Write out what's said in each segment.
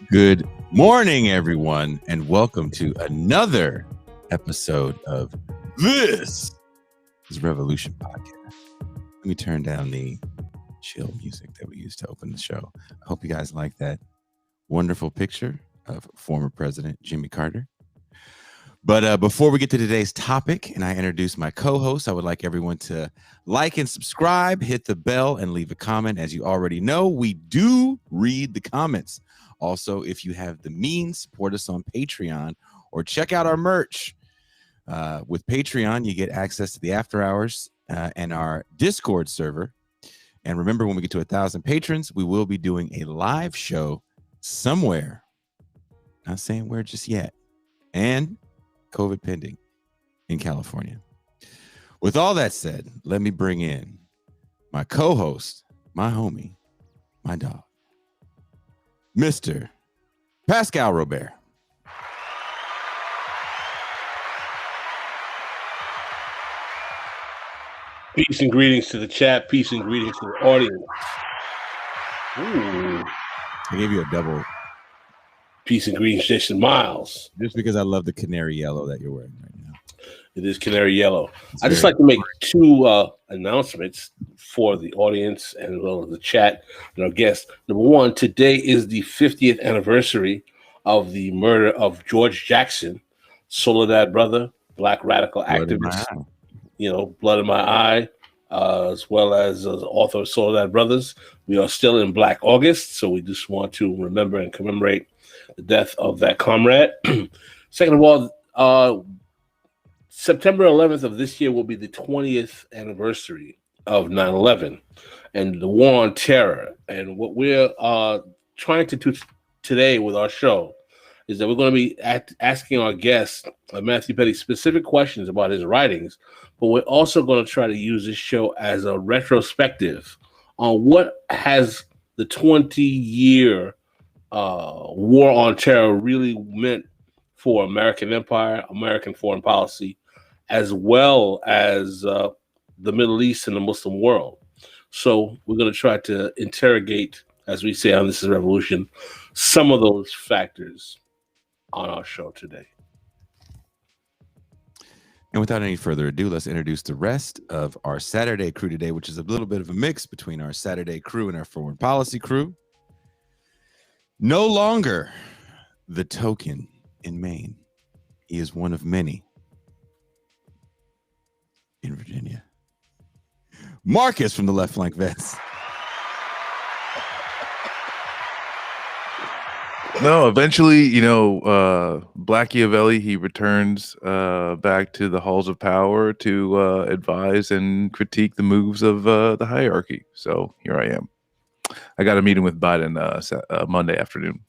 Good morning, everyone, and welcome to another episode of This is Revolution Podcast. Let me turn down the chill music that we used to open the show. I hope you guys like that wonderful picture of former President Jimmy Carter. But before we get to today's topic and I introduce my co-host, I would like everyone to like and subscribe, hit the bell, and leave a comment. As you already know, we do read the comments. Also, if you have the means, support us on Patreon or check out our merch. With Patreon, you get access to the after hours and our Discord server. And remember, when we get to 1,000 patrons, we will be doing a live show somewhere. Not saying where just yet. And COVID pending in California. With all that said, let me bring in my co-host, my homie, my dog, Mr. Pascal Robert. Peace and greetings to the chat. Peace and greetings to the audience. Ooh. I gave you a double. Peace and greetings, Jason Miles. Just because I love the canary yellow that you're wearing right now. It is canary yellow. I just like to make two announcements for the audience and well as the chat and our guests. Number one, today is the 50th anniversary of the murder of George Jackson, Soledad brother, black radical activist. Blood in my eye, as well as the author of Soledad Brothers. We are still in Black August, so we just want to remember and commemorate the death of that comrade. Second of all, September 11th of this year will be the 20th anniversary of 9/11 and the war on terror. And what we're trying to do today with our show is that we're going to be asking our guest, Matthew Petti, specific questions about his writings, but we're also going to try to use this show as a retrospective on what has the 20-year war on terror really meant for American empire, American foreign policy, as well as the Middle East and the Muslim world. So we're going to try to interrogate, as we say on This is Revolution, some of those factors on our show today. And without any further ado, let's introduce the rest of our Saturday crew today, which is a little bit of a mix between our Saturday crew and our foreign policy crew. No longer the token in Maine. He is one of many in Virginia. Marcus from the Left Flank Vets. No, eventually, Machiavelli, he returns back to the halls of power to advise and critique the moves of the hierarchy. So here I am. I got a meeting with Biden Monday afternoon.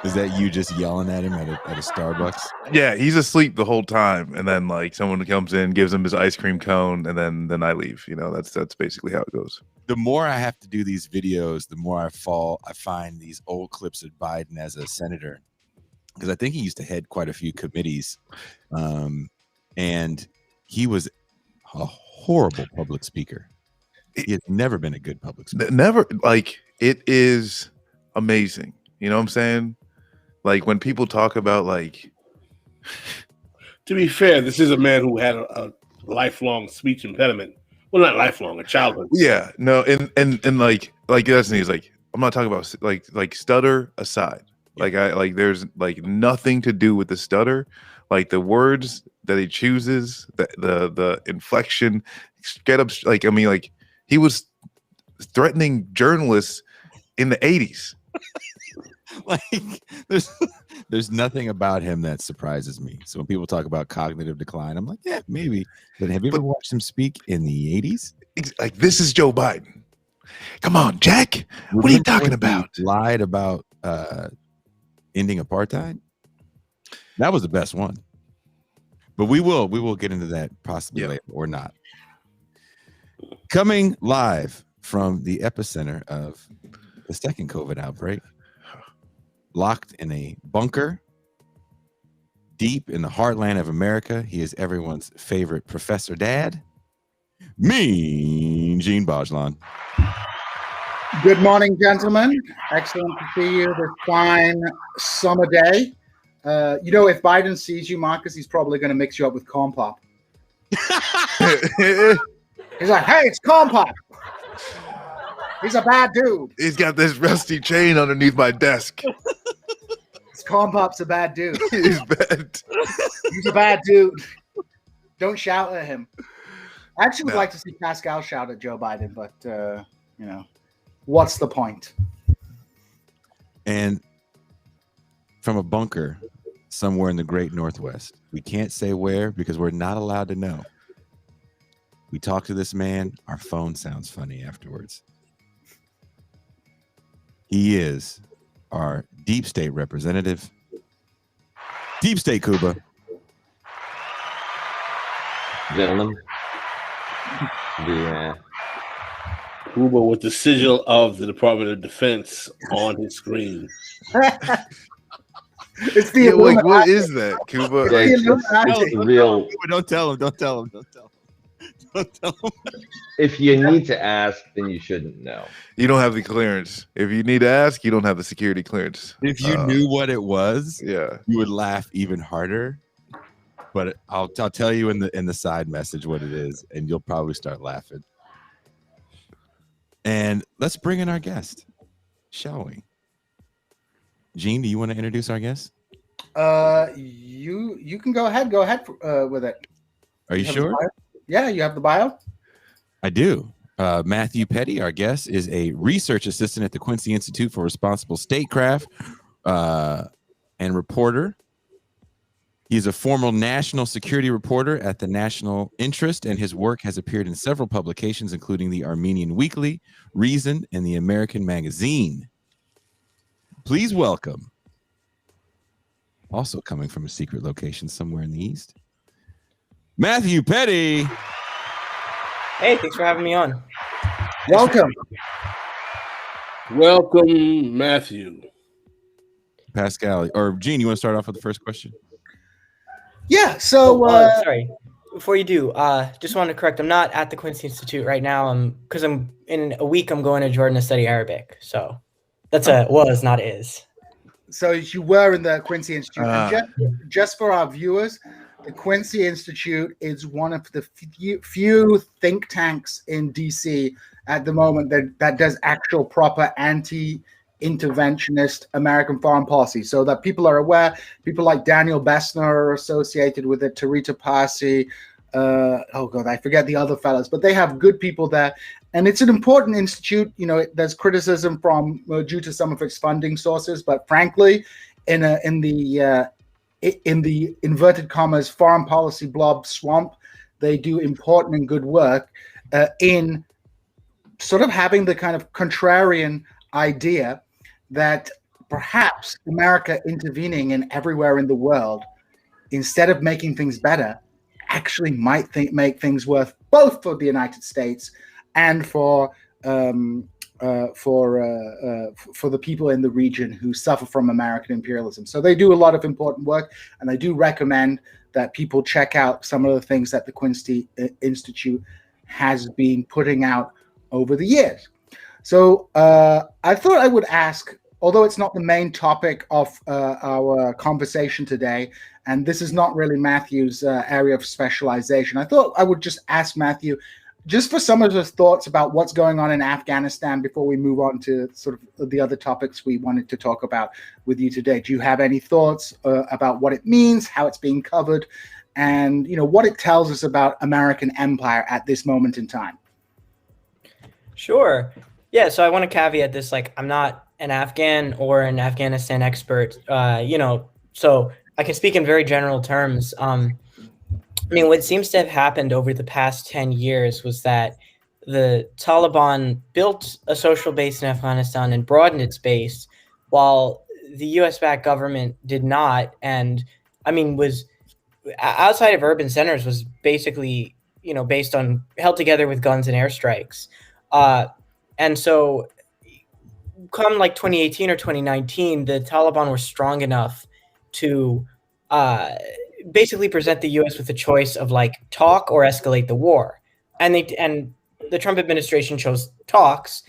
Is that you just yelling at him at a Starbucks? Yeah, he's asleep the whole time, and then someone comes in, gives him his ice cream cone, and then I leave. That's basically how it goes. The more I have to do these videos, the more I find these old clips of Biden as a senator, because I think he used to head quite a few committees, and he was a horrible public speaker. He has never been a good public speaker. Never. It is amazing. You know what I'm saying? When people talk about To be fair, this is a man who had a lifelong speech impediment. Well, not lifelong, a childhood. Yeah, no, and that's the thing is I'm not talking about like stutter aside. Yeah. There's nothing to do with the stutter. The words that he chooses, the inflection, get up. He was threatening journalists in the 80s. There's nothing about him that surprises me. So when people talk about cognitive decline, I'm like, yeah, maybe. But have you ever watched him speak in the 80s? This is Joe Biden. Come on, Jack. What are you talking about? He lied about ending apartheid. That was the best one. But we will get into that possibly later or not. Coming live from the epicenter of the second COVID outbreak, locked in a bunker deep in the heartland of America. He is everyone's favorite Professor Dad, Mean Gene Bajlan. Good morning, gentlemen. Excellent to see you this fine summer day. If Biden sees you, Marcus, he's probably going to mix you up with corn pop. He's like, hey, it's corn pop. He's a bad dude. He's got this rusty chain underneath my desk. Corn pop's a bad dude. He's bad. He's a bad dude. Don't shout at him. I actually would like to see Pascal shout at Joe Biden, but what's the point? And from a bunker somewhere in the great Northwest, we can't say where because we're not allowed to know. We talk to this man. Our phone sounds funny afterwards. He is our deep state representative, Deep State Cuba. Gentlemen, Cuba with the sigil of the Department of Defense on his screen. It's the what is that, Cuba? It's real. Don't tell him. Don't tell him. If you need to ask, then you shouldn't know. You don't have the clearance. If you need to ask, you don't have the security clearance. If you knew what it was, you would laugh even harder. But I'll tell you in the side message what it is, and you'll probably start laughing. And let's bring in our guest, shall we? Gene, do you want to introduce our guest? You can go ahead. Go ahead with it. Are you sure? Yeah, you have the bio? I do. Matthew Petti, our guest, is a research assistant at the Quincy Institute for Responsible Statecraft and reporter. He's a former national security reporter at the National Interest, and his work has appeared in several publications, including the Armenian Weekly, Reason, and the American Magazine. Please welcome, also coming from a secret location somewhere in the East, Matthew Petti. Hey, thanks for having me on. Welcome. Welcome, Matthew. Pascal, or Gene, you want to start off with the first question? Yeah, so... sorry. Before you do, just want to correct, I'm not at the Quincy Institute right now. Because I'm in a week, I'm going to Jordan to study Arabic. So that's was, not is. So you were in the Quincy Institute. Just for our viewers, the Quincy Institute is one of the few think tanks in DC at the moment that does actual proper anti-interventionist American foreign policy. So that people are aware, people like Daniel Bessner are associated with it, Tarita Parsi, I forget the other fellows, but they have good people there. And it's an important institute. There's criticism due to some of its funding sources, but frankly, in the inverted commas foreign policy blob swamp, they do important and good work in sort of having the kind of contrarian idea that perhaps America intervening in everywhere in the world, instead of making things better, actually might make things worse both for the United States and for the people in the region who suffer from American imperialism. So they do a lot of important work, and I do recommend that people check out some of the things that the Quincy Institute has been putting out over the years. So I thought I would ask, although it's not the main topic of our conversation today, and this is not really Matthew's area of specialization, I thought I would just ask Matthew, just for some of his thoughts about what's going on in Afghanistan before we move on to sort of the other topics we wanted to talk about with you today. Do you have any thoughts about what it means, how it's being covered, and what it tells us about American empire at this moment in time? Sure. Yeah, so I want to caveat this, I'm not an Afghan or an Afghanistan expert, so I can speak in very general terms. What seems to have happened over the past 10 years was that the Taliban built a social base in Afghanistan and broadened its base, while the US-backed government did not, and was outside of urban centers, was basically, based on held together with guns and airstrikes. And so come 2018 or 2019, the Taliban were strong enough to basically present the U.S. with a choice of talk or escalate the war. and the Trump administration chose talks,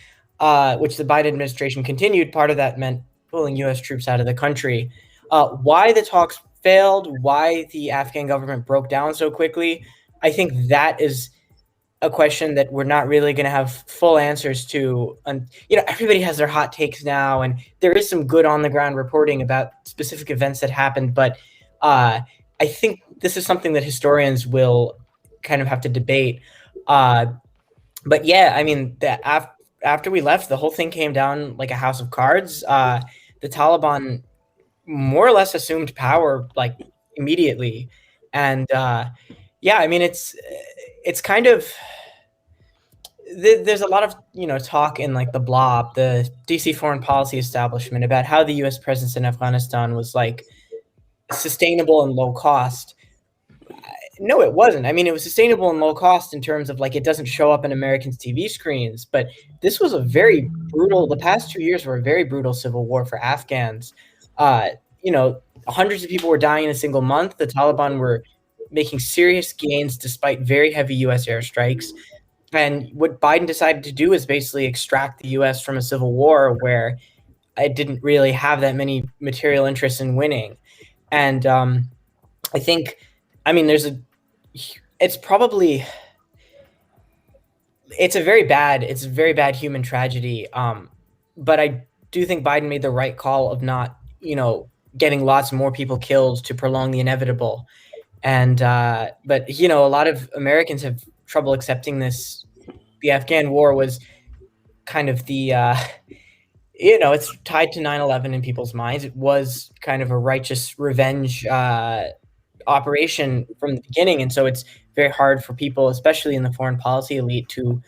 which the Biden administration continued. Part of that meant pulling U.S. troops out of the country. Why the talks failed, why the Afghan government broke down so quickly, I think that is a question that we're not really going to have full answers to. And everybody has their hot takes now, and there is some good on the ground reporting about specific events that happened, but I think this is something that historians will kind of have to debate. But yeah, I mean, after we left, the whole thing came down like a house of cards. The Taliban more or less assumed power like immediately, and yeah, I mean, it's kind of there's a lot of talk in like the blob, the DC foreign policy establishment, about how the U.S. presence in Afghanistan was like sustainable and low cost. No, it wasn't. I mean, it was sustainable and low cost in terms of like it doesn't show up in Americans' TV screens, but this was a very brutal. The past 2 years were a very brutal civil war for Afghans. Hundreds of people were dying in a single month. The Taliban were making serious gains despite very heavy U.S. airstrikes. And what Biden decided to do is basically extract the U.S. from a civil war where it didn't really have that many material interests in winning. And I think, I mean, it's a very bad human tragedy. But I do think Biden made the right call of not, getting lots more people killed to prolong the inevitable. And, but, a lot of Americans have trouble accepting this. The Afghan war was kind of the, it's tied to 9/11 in people's minds. It was kind of a righteous revenge operation from the beginning. And so it's very hard for people, especially in the foreign policy elite, to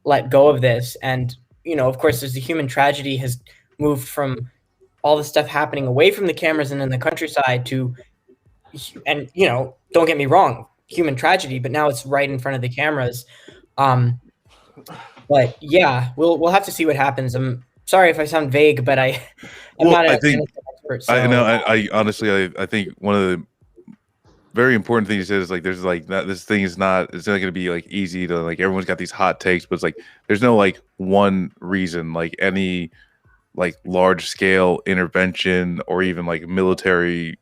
let go of this. And, of course, there's the human tragedy has moved from all the stuff happening away from the cameras and in the countryside to, and, don't get me wrong, human tragedy, but now it's right in front of the cameras. But yeah, we'll have to see what happens. I'm sorry if I sound vague, but I'm not an expert. So. I honestly, I think one of the very important things is like there's like that this thing is not going to be like easy to like everyone's got these hot takes, but it's like there's no like one reason, like any like large scale intervention or even like military,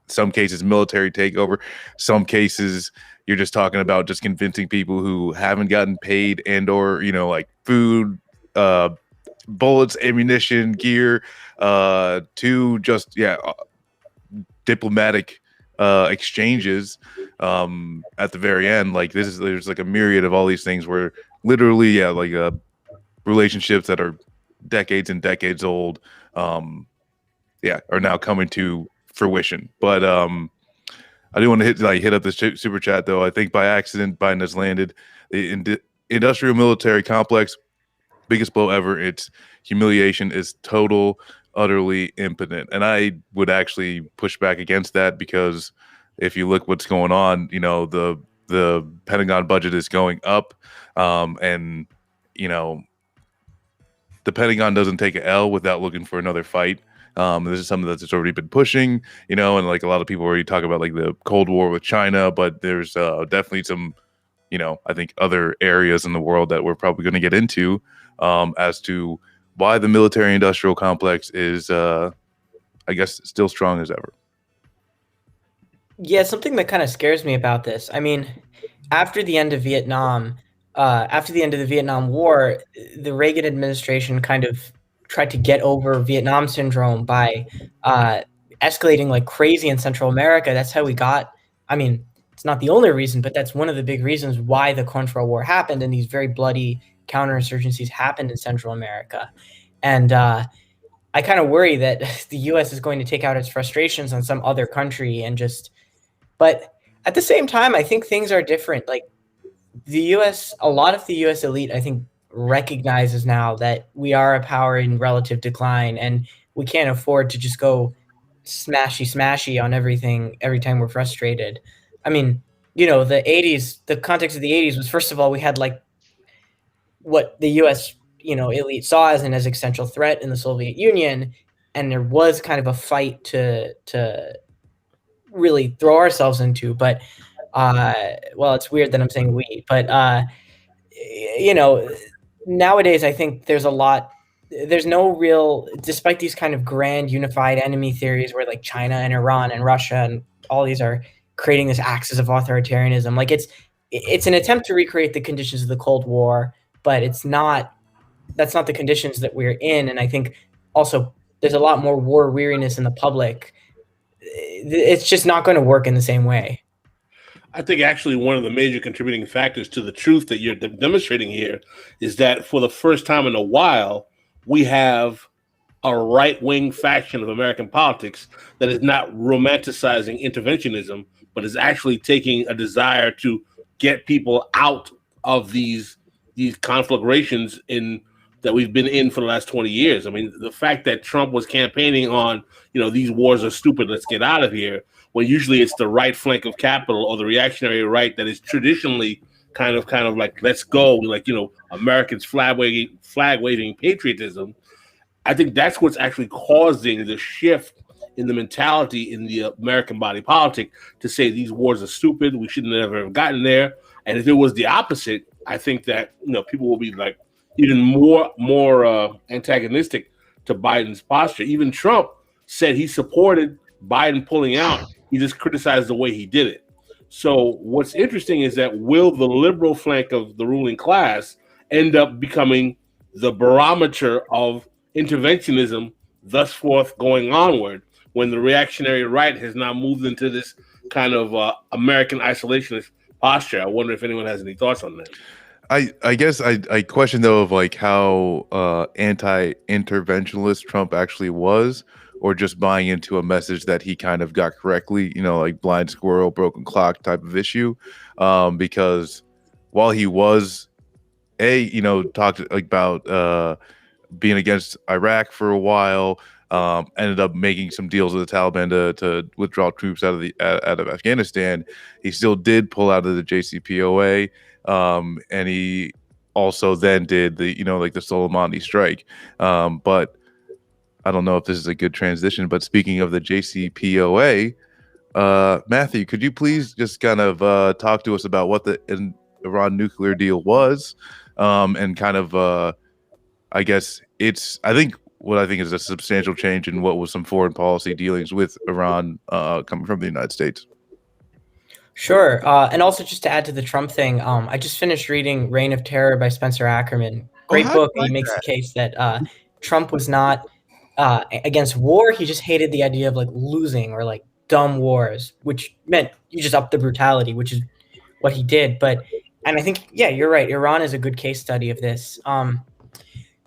some cases military takeover, some cases you're just talking about just convincing people who haven't gotten paid and or like food, bullets, ammunition, gear, to just diplomatic exchanges at the very end. Like there's like a myriad of all these things where literally relationships that are decades and decades old are now coming to fruition. But I do want to hit up this super chat though. I think by accident Biden has landed the industrial military complex, biggest blow ever. Its humiliation is total, utterly impotent. And I would actually push back against that, because if you look what's going on, the Pentagon budget is going up, and the Pentagon doesn't take an L without looking for another fight. This is something that's already been pushing, and like a lot of people already talk about like the Cold War with China, but there's definitely some, I think other areas in the world that we're probably going to get into as to why the military industrial complex is, I guess, still strong as ever. Yeah, something that kind of scares me about this. I mean, after the end of Vietnam, after the end of the Vietnam War, the Reagan administration kind of tried to get over Vietnam syndrome by escalating like crazy in Central America. That's how we got, I mean, it's not the only reason, but that's one of the big reasons why the Contras War happened and these very bloody counterinsurgencies happened in Central America. And I kind of worry that the U.S. is going to take out its frustrations on some other country and just, but at the same time, I think things are different. Like the U.S., a lot of the U.S. elite, I think, recognizes now that we are a power in relative decline and we can't afford to just go smashy on everything every time we're frustrated. I mean, the 80s, the context of the 80s was, first of all, we had like what the U.S. elite saw as an existential threat in the Soviet Union, and there was kind of a fight to really throw ourselves into. But Well, it's weird that I'm saying we, but nowadays I think there's no real, despite these kind of grand unified enemy theories where like China and Iran and Russia and all these are creating this axis of authoritarianism. Like it's an attempt to recreate the conditions of the Cold War, but that's not the conditions that we're in. And I think also there's a lot more war weariness in the public. It's just not going to work in the same way. I think actually one of the major contributing factors to the truth that you're demonstrating here is that for the first time in a while, we have a right-wing faction of American politics that is not romanticizing interventionism, but is actually taking a desire to get people out of these conflagrations that we've been in for the last 20 years. I mean, the fact that Trump was campaigning on, these wars are stupid, let's get out of here, when usually it's the right flank of capital or the reactionary right that is traditionally kind of like, let's go, like, Americans flag waving patriotism. I think that's what's actually causing the shift in the mentality in the American body politic to say these wars are stupid, we shouldn't have ever gotten there. And if it was the opposite, I think that people will be like even more antagonistic to Biden's posture. Even Trump said he supported Biden pulling out. He just criticized the way he did it. So what's interesting is that will the liberal flank of the ruling class end up becoming the barometer of interventionism, thus forth going onward, when the reactionary right has now moved into this kind of American isolationist posture? I wonder if anyone has any thoughts on that. I guess I question though of like how anti-interventionalist Trump actually was, or just buying into a message that he kind of got correctly, like blind squirrel, broken clock type of issue. Because while he was talked about being against Iraq for a while, ended up making some deals with the Taliban to withdraw troops out of Afghanistan, he still did pull out of the JCPOA. And he also then did the the Soleimani strike. But I don't know if this is a good transition, but speaking of the JCPOA, Matthew, could you please just kind of talk to us about what the Iran nuclear deal was, and kind of I guess I think is a substantial change in what was some foreign policy dealings with Iran coming from the United States. Sure. And also just to add to the Trump thing, I just finished reading Reign of Terror by Spencer Ackerman. Great book. He makes the case that Trump was not against war. He just hated the idea of like losing or like dumb wars, which meant you just up the brutality, which is what he did. And I think, yeah, you're right. Iran is a good case study of this.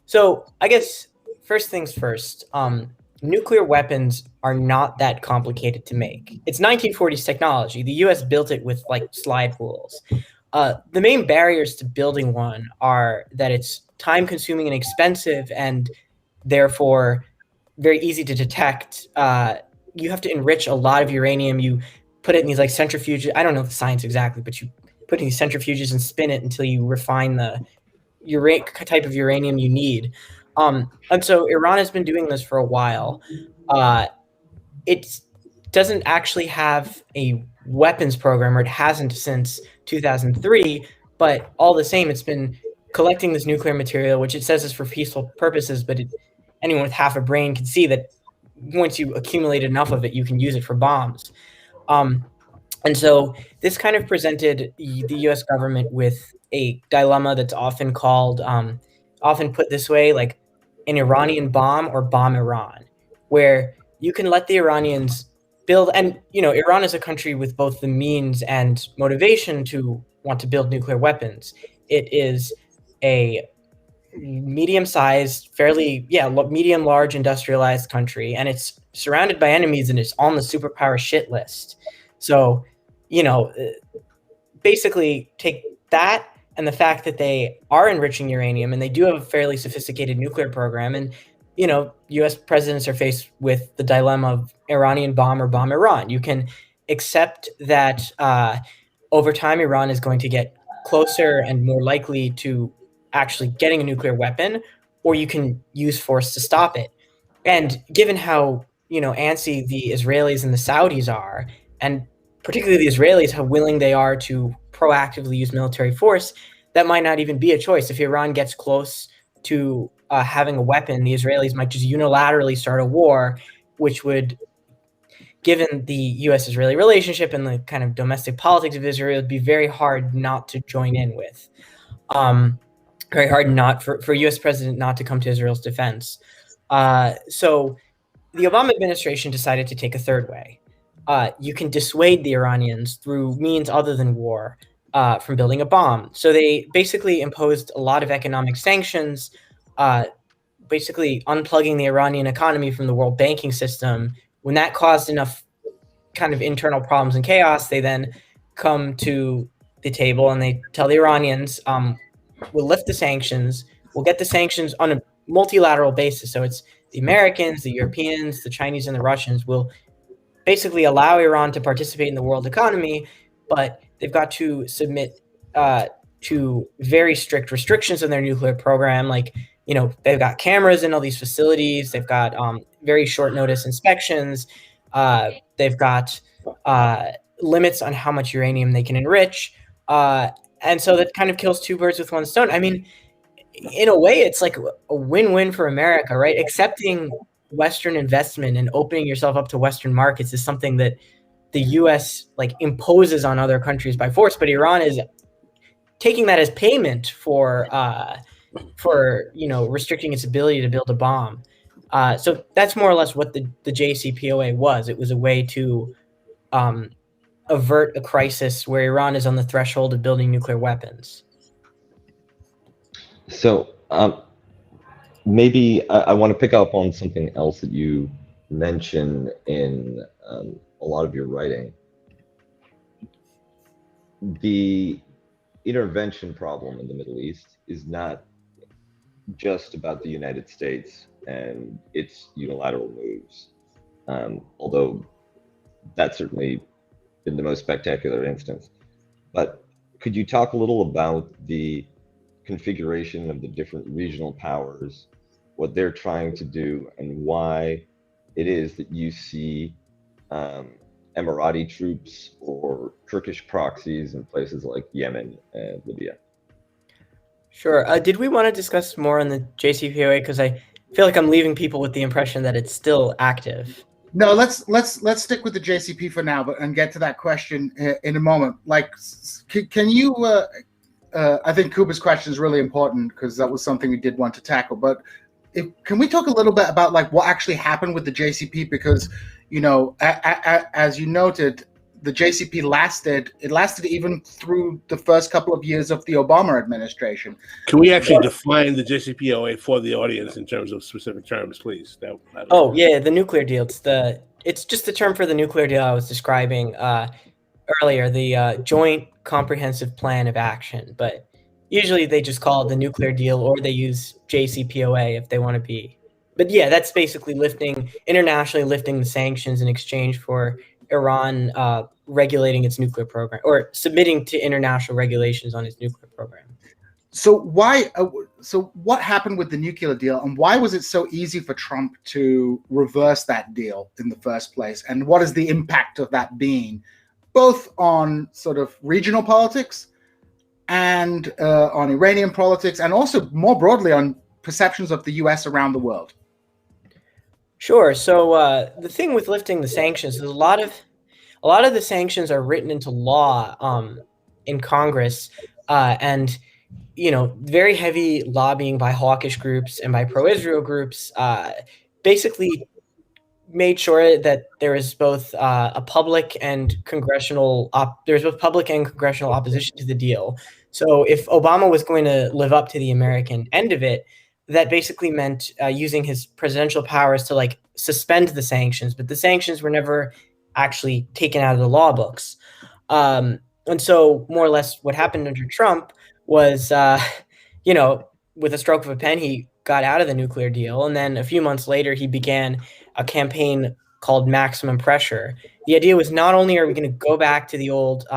So I guess first things first, nuclear weapons are not that complicated to make. It's 1940s technology. The US built it with like slide rules. The main barriers to building one are that it's time consuming and expensive and therefore very easy to detect. You have to enrich a lot of uranium. You put it in these like centrifuges. I don't know the science exactly, but you put it in these centrifuges and spin it until you refine the type of uranium you need. And so Iran has been doing this for a while. It doesn't actually have a weapons program, or it hasn't since 2003, but all the same, it's been collecting this nuclear material, which it says is for peaceful purposes, but anyone with half a brain can see that once you accumulate enough of it, you can use it for bombs. And so this kind of presented the US government with a dilemma that's often called, often put this way, like an Iranian bomb or bomb Iran, where you can let the Iranians build, and Iran is a country with both the means and motivation to want to build nuclear weapons. It is a medium-sized, medium-large industrialized country, and it's surrounded by enemies, and it's on the superpower shit list. So, basically take that and the fact that they are enriching uranium and they do have a fairly sophisticated nuclear program, and US presidents are faced with the dilemma of Iranian bomb or bomb Iran. You can accept that over time Iran is going to get closer and more likely to actually getting a nuclear weapon, or you can use force to stop it. And given how antsy the Israelis and the Saudis are, and particularly the Israelis, how willing they are to proactively use military force, that might not even be a choice. If Iran gets close to having a weapon, the Israelis might just unilaterally start a war, which would, given the U.S.-Israeli relationship and the kind of domestic politics of Israel, it'd be very hard not to join in with. Very hard not for a U.S. president not to come to Israel's defense. So the Obama administration decided to take a third way. You can dissuade the Iranians through means other than war from building a bomb. So they basically imposed a lot of economic sanctions, basically unplugging the Iranian economy from the world banking system. When that caused enough kind of internal problems and chaos, they then come to the table and they tell the Iranians, we'll lift the sanctions, we'll get the sanctions on a multilateral basis. So it's the Americans, the Europeans, the Chinese, and the Russians will basically allow Iran to participate in the world economy, but they've got to submit to very strict restrictions on their nuclear program. Like, they've got cameras in all these facilities. They've got very short notice inspections. They've got limits on how much uranium they can enrich. And so that kind of kills two birds with one stone. I mean, in a way, it's like a win-win for America, right? Accepting Western investment and opening yourself up to Western markets is something that the U.S. imposes on other countries by force, but Iran is taking that as payment for restricting its ability to build a bomb. So that's more or less what the JCPOA was. It was a way to avert a crisis where Iran is on the threshold of building nuclear weapons. So maybe I want to pick up on something else that you mentioned in a lot of your writing. The intervention problem in the Middle East is not just about the United States and its unilateral moves, although that's certainly been the most spectacular instance. But could you talk a little about the configuration of the different regional powers, what they're trying to do, and why it is that you see Emirati troops or Turkish proxies in places like Yemen and Libya? Sure. Did we want to discuss more on the JCPOA? Because I feel like I'm leaving people with the impression that it's still active. No, let's stick with the JCP for now, and get to that question in a moment. Can you? I think Kuba's question is really important because that was something we did want to tackle. But can we talk a little bit about what actually happened with the JCP? Because as you noted, the JCP lasted even through the first couple of years of the Obama administration. Can we actually define the JCPOA for the audience in terms of specific terms, please? The nuclear deal. It's just the term for the nuclear deal I was describing earlier, the Joint Comprehensive Plan of Action. But usually they just call it the nuclear deal, or they use JCPOA if they want to be. But yeah, that's basically internationally lifting the sanctions in exchange for Iran regulating its nuclear program, or submitting to international regulations on its nuclear program. So what happened with the nuclear deal, and why was it so easy for Trump to reverse that deal in the first place? And what is the impact of that being, both on sort of regional politics and on Iranian politics, and also more broadly on perceptions of the U.S. around the world? Sure. So the thing with lifting the sanctions is a lot of the sanctions are written into law in Congress, and very heavy lobbying by hawkish groups and by pro-Israel groups basically made sure that there is both a public and congressional opposition to the deal. So if Obama was going to live up to the American end of it, that basically meant using his presidential powers to suspend the sanctions, but the sanctions were never actually taken out of the law books. And so more or less what happened under Trump was, with a stroke of a pen, he got out of the nuclear deal. And then a few months later, he began a campaign called Maximum Pressure. The idea was not only are we going to go back to the old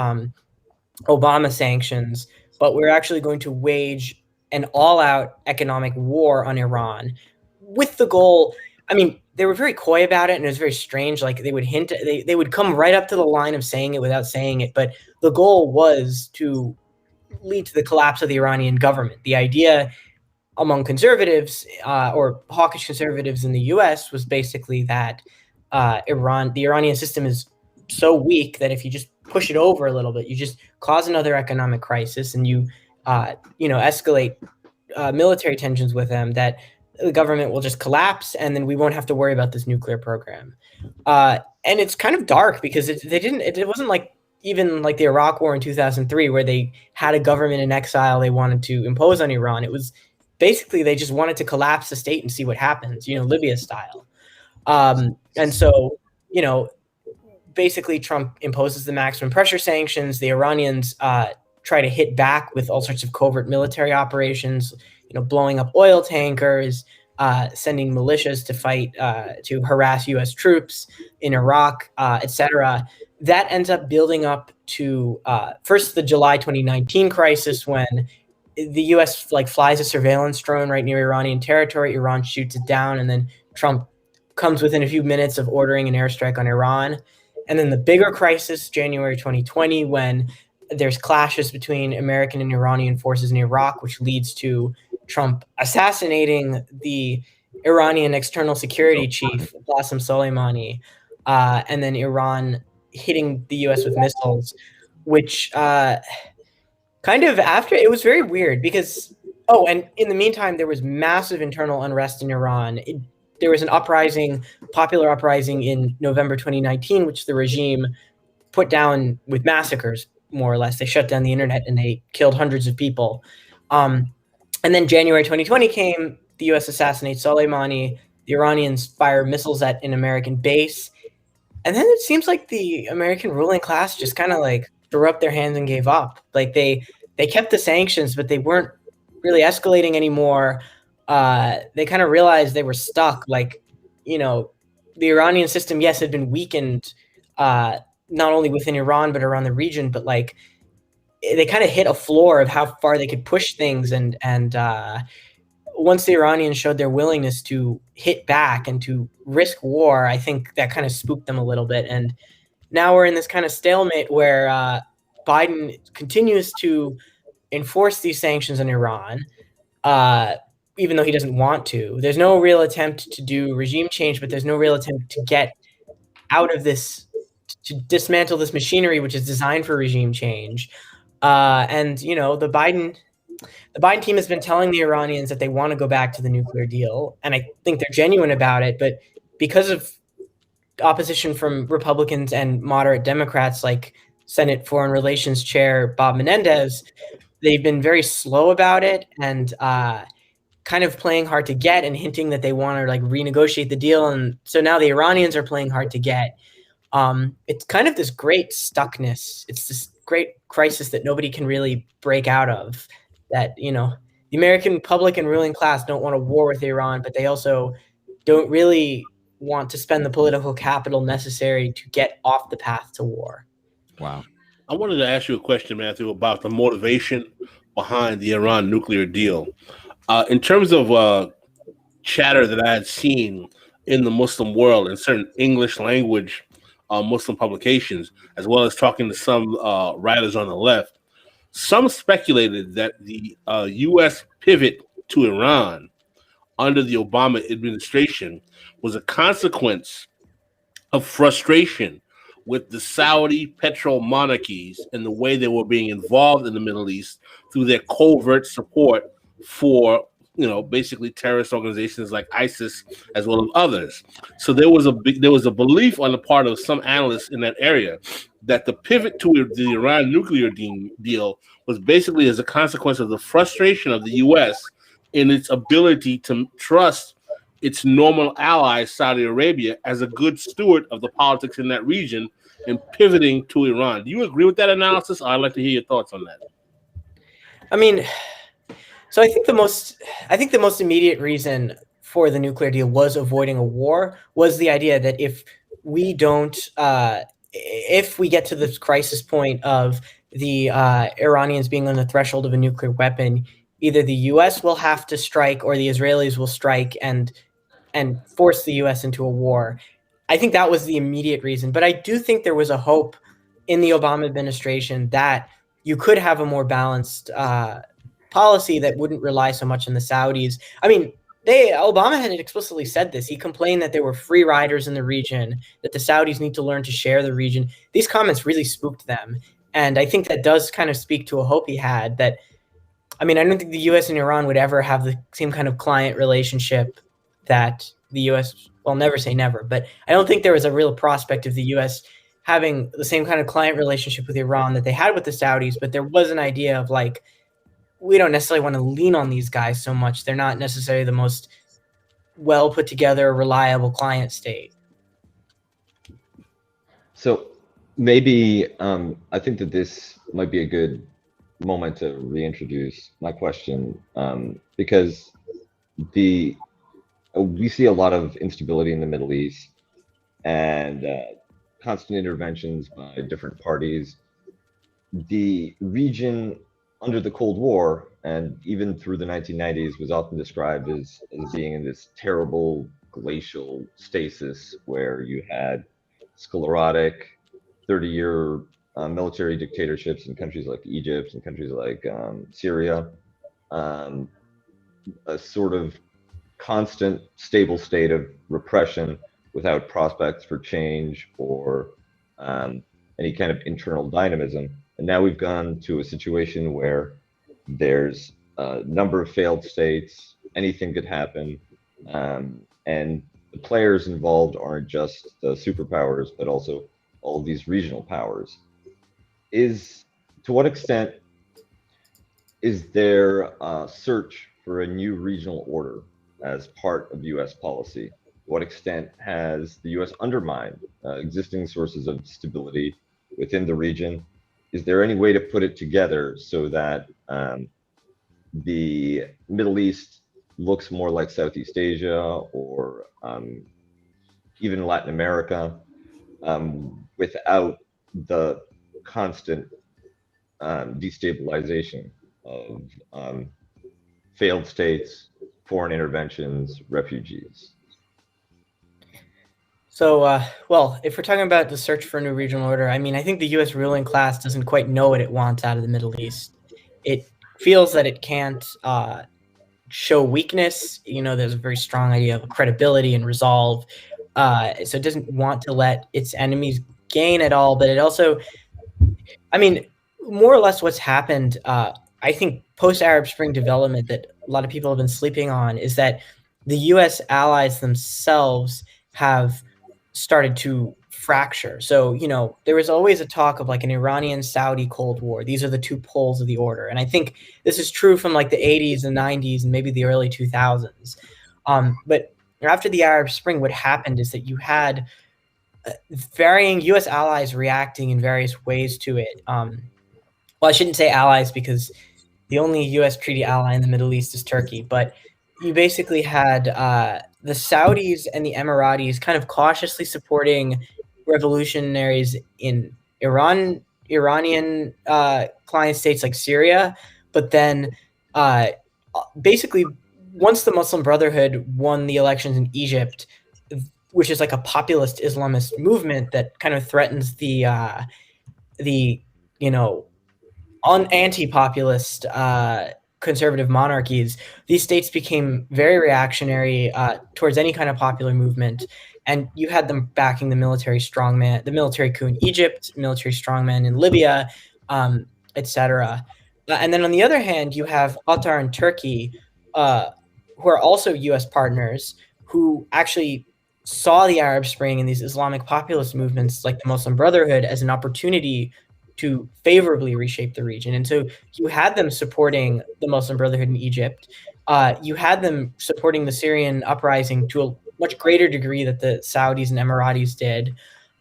Obama sanctions, but we're actually going to wage an all-out economic war on Iran with the goal. I mean, they were very coy about it, and it was very strange. Like they would hint, they would come right up to the line of saying it without saying it. But the goal was to lead to the collapse of the Iranian government. The idea among conservatives or hawkish conservatives in the U.S. was basically that the Iranian system is so weak that if you just push it over a little bit, you just cause another economic crisis, and you escalate military tensions with them, that the government will just collapse, and then we won't have to worry about this nuclear program. And it's kind of dark because it wasn't like even like the Iraq War in 2003, where they had a government in exile they wanted to impose on Iran. It was basically they just wanted to collapse the state and see what happens, Libya style. And so, basically Trump imposes the maximum pressure sanctions. The Iranians try to hit back with all sorts of covert military operations, blowing up oil tankers, sending militias to fight, to harass U.S. troops in Iraq, etc. That ends up building up to first the July 2019 crisis, when the U.S. flies a surveillance drone right near Iranian territory. Iran shoots it down, and then Trump comes within a few minutes of ordering an airstrike on Iran. And then the bigger crisis, January 2020, when there's clashes between American and Iranian forces in Iraq, which leads to Trump assassinating the Iranian external security chief, Qasem Soleimani, and then Iran hitting the U.S. with missiles, which kind of after, it was very weird because, and in the meantime, there was massive internal unrest in Iran. There was an popular uprising in November 2019, which the regime put down with massacres, more or less. They shut down the internet and they killed hundreds of people. And then January 2020 came, the U.S. assassinates Soleimani, the Iranians fire missiles at an American base. And then it seems like the American ruling class just kind of threw up their hands and gave up. They kept the sanctions, but they weren't really escalating anymore. They kind of realized they were stuck. The Iranian system, yes, had been weakened, not only within Iran, but around the region. But they kind of hit a floor of how far they could push things. And once the Iranians showed their willingness to hit back and to risk war, I think that kind of spooked them a little bit. And now we're in this kind of stalemate where Biden continues to enforce these sanctions on Iran, even though he doesn't want to. There's no real attempt to do regime change, but there's no real attempt to get out of this, to dismantle this machinery, which is designed for regime change. And the Biden team has been telling the Iranians that they want to go back to the nuclear deal, and I think they're genuine about it. But because of opposition from Republicans and moderate Democrats, like Senate Foreign Relations Chair Bob Menendez, they've been very slow about it and kind of playing hard to get and hinting that they want to renegotiate the deal. And so now the Iranians are playing hard to get. It's kind of this great stuckness. It's this great crisis that nobody can really break out of. That, the American public and ruling class don't want a war with Iran, but they also don't really want to spend the political capital necessary to get off the path to war. Wow. I wanted to ask you a question, Matthew, about the motivation behind the Iran nuclear deal. In terms of chatter that I had seen in the Muslim world in certain English language Muslim publications, as well as talking to some writers on the left, some speculated that the U.S. pivot to Iran under the Obama administration was a consequence of frustration with the Saudi petrol monarchies and the way they were being involved in the Middle East through their covert support for, basically terrorist organizations like ISIS as well as others. So there was a belief on the part of some analysts in that area that the pivot to the Iran nuclear deal was basically as a consequence of the frustration of the U.S. in its ability to trust its normal ally, Saudi Arabia, as a good steward of the politics in that region and pivoting to Iran. Do you agree with that analysis? I'd like to hear your thoughts on that. I mean, so I think the most immediate reason for the nuclear deal was avoiding a war, was the idea that if we don't, if we get to this crisis point of the Iranians being on the threshold of a nuclear weapon, either the U.S. will have to strike or the Israelis will strike and and force the U.S. into a war. I think that was the immediate reason. But I do think there was a hope in the Obama administration that you could have a more balanced policy that wouldn't rely so much on the Saudis. I mean, Obama had explicitly said this. He complained that there were free riders in the region, that the Saudis need to learn to share the region. These comments really spooked them. And I think that does kind of speak to a hope he had that, I mean, I don't think the U.S. and Iran would ever have the same kind of client relationship that the U.S., well, never say never, but I don't think there was a real prospect of the U.S. having the same kind of client relationship with Iran that they had with the Saudis, but there was an idea of like, we don't necessarily want to lean on these guys so much. They're not necessarily the most well put together, reliable client state. So maybe I think that this might be a good moment to reintroduce my question, because we see a lot of instability in the Middle East and constant interventions by different parties. The region under the Cold War and even through the 1990s was often described as being in this terrible glacial stasis where you had sclerotic 30-year military dictatorships in countries like Egypt and countries like Syria, a sort of constant stable state of repression without prospects for change or any kind of internal dynamism. And now we've gone to a situation where there's a number of failed states, anything could happen, and the players involved aren't just the superpowers, but also all these regional powers. To what extent is there a search for a new regional order as part of U.S. policy? To what extent has the U.S. undermined existing sources of stability within the region? Is there any way to put it together so that the Middle East looks more like Southeast Asia or even Latin America without the constant destabilization of failed states, foreign interventions, refugees? So, well, if we're talking about the search for a new regional order, I mean, I think the U.S. ruling class doesn't quite know what it wants out of the Middle East. It feels that it can't show weakness. You know, there's a very strong idea of credibility and resolve. So it doesn't want to let its enemies gain at all. But it also, I mean, more or less what's happened, I think, post-Arab Spring development that a lot of people have been sleeping on is that the U.S. allies themselves have started to fracture. So, you know, there was always a talk of like an Iranian-Saudi Cold War. These are the two poles of the order. And I think this is true from like the 80s and 90s and maybe the early 2000s. But after the Arab Spring, what happened is that you had varying U.S. allies reacting in various ways to it. Well, I shouldn't say allies because the only U.S. treaty ally in the Middle East is Turkey. But you basically had the Saudis and the Emiratis kind of cautiously supporting revolutionaries in Iranian client states like Syria. But then basically once the Muslim Brotherhood won the elections in Egypt, which is like a populist Islamist movement that kind of threatens the you know, anti-populist conservative monarchies, these states became very reactionary towards any kind of popular movement. And you had them backing the military strongman, the military coup in Egypt, military strongman in Libya, etc. And then on the other hand, you have Qatar and Turkey, who are also U.S. partners, who actually saw the Arab Spring and these Islamic populist movements like the Muslim Brotherhood as an opportunity to favorably reshape the region. And so you had them supporting the Muslim Brotherhood in Egypt. You had them supporting the Syrian uprising to a much greater degree that the Saudis and Emiratis did,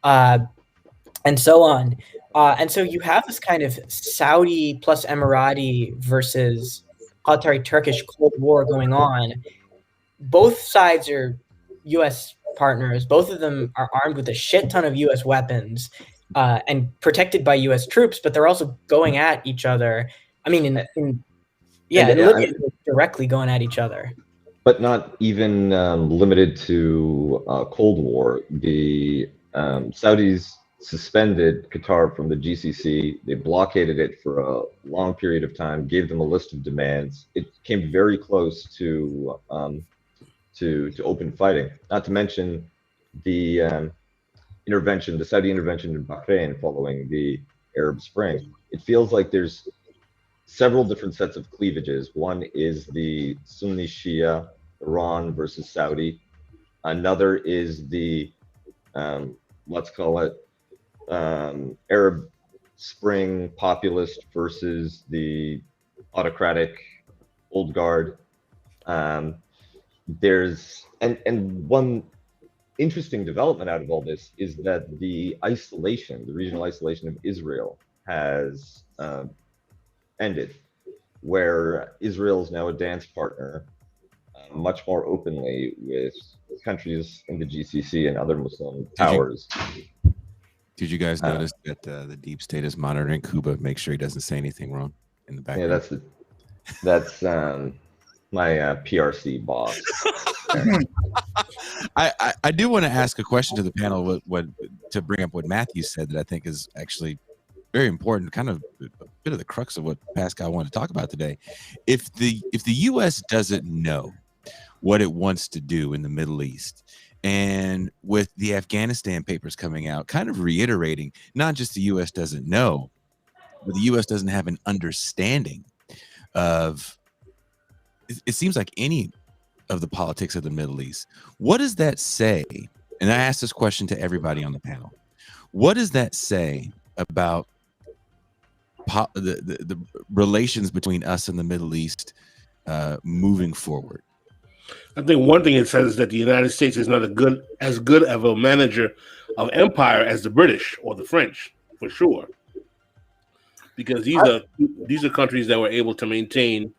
and so on. And so you have this kind of Saudi plus Emirati versus Qatari-Turkish Cold War going on. Both sides are U.S. partners. Both of them are armed with a shit ton of U.S. weapons and protected by U.S. troops, but they're also going at each other. I mean, Libya, directly going at each other. but not even limited to Cold War. The Saudis suspended Qatar from the GCC. They blockaded it for a long period of time, gave them a list of demands. It came very close to open fighting. Not to mention the intervention, the Saudi intervention in Bahrain following the Arab Spring. It feels like there's several different sets of cleavages. One is the Sunni Shia, Iran versus Saudi. Another is the, let's call it, Arab Spring populist versus the autocratic old guard. There's, and one interesting development out of all this is that the regional isolation of Israel has ended, where Israel is now a dance partner much more openly with countries in the GCC and other Muslim powers. Did you guys notice that the deep state is monitoring Cuba, make sure he doesn't say anything wrong in the background? Yeah, that's my PRC boss. I do want to ask a question to the panel, what to bring up what Matthew said that I think is actually very important, kind of a bit of the crux of what Pascal wanted to talk about today. If the U.S. doesn't know what it wants to do in the Middle East, and with the Afghanistan papers coming out, kind of reiterating, not just the U.S. doesn't know, but the U.S. doesn't have an understanding of, it seems like any of the politics of the Middle East. What does that say? And I ask this question to everybody on the panel. What does that say about the relations between us and the Middle East moving forward? I think one thing it says is that the United States is not as good of a manager of empire as the British or the French, for sure. Because these are countries that were able to maintain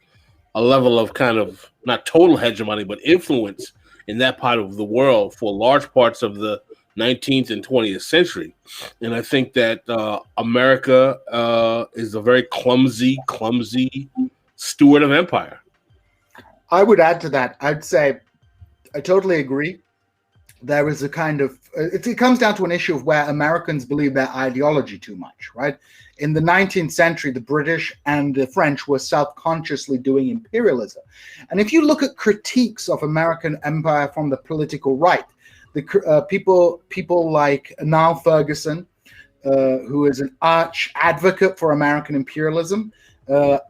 a level of kind of not total hegemony, but influence in that part of the world for large parts of the 19th and 20th century. And I think that America is a very clumsy steward of empire. I would add to that. I'd say I totally agree. There is a kind of, it comes down to an issue of where Americans believe their ideology too much, right? In the 19th century, the British and the French were self-consciously doing imperialism. And if you look at critiques of American empire from the political right, the people like Niall Ferguson, who is an arch advocate for American imperialism, or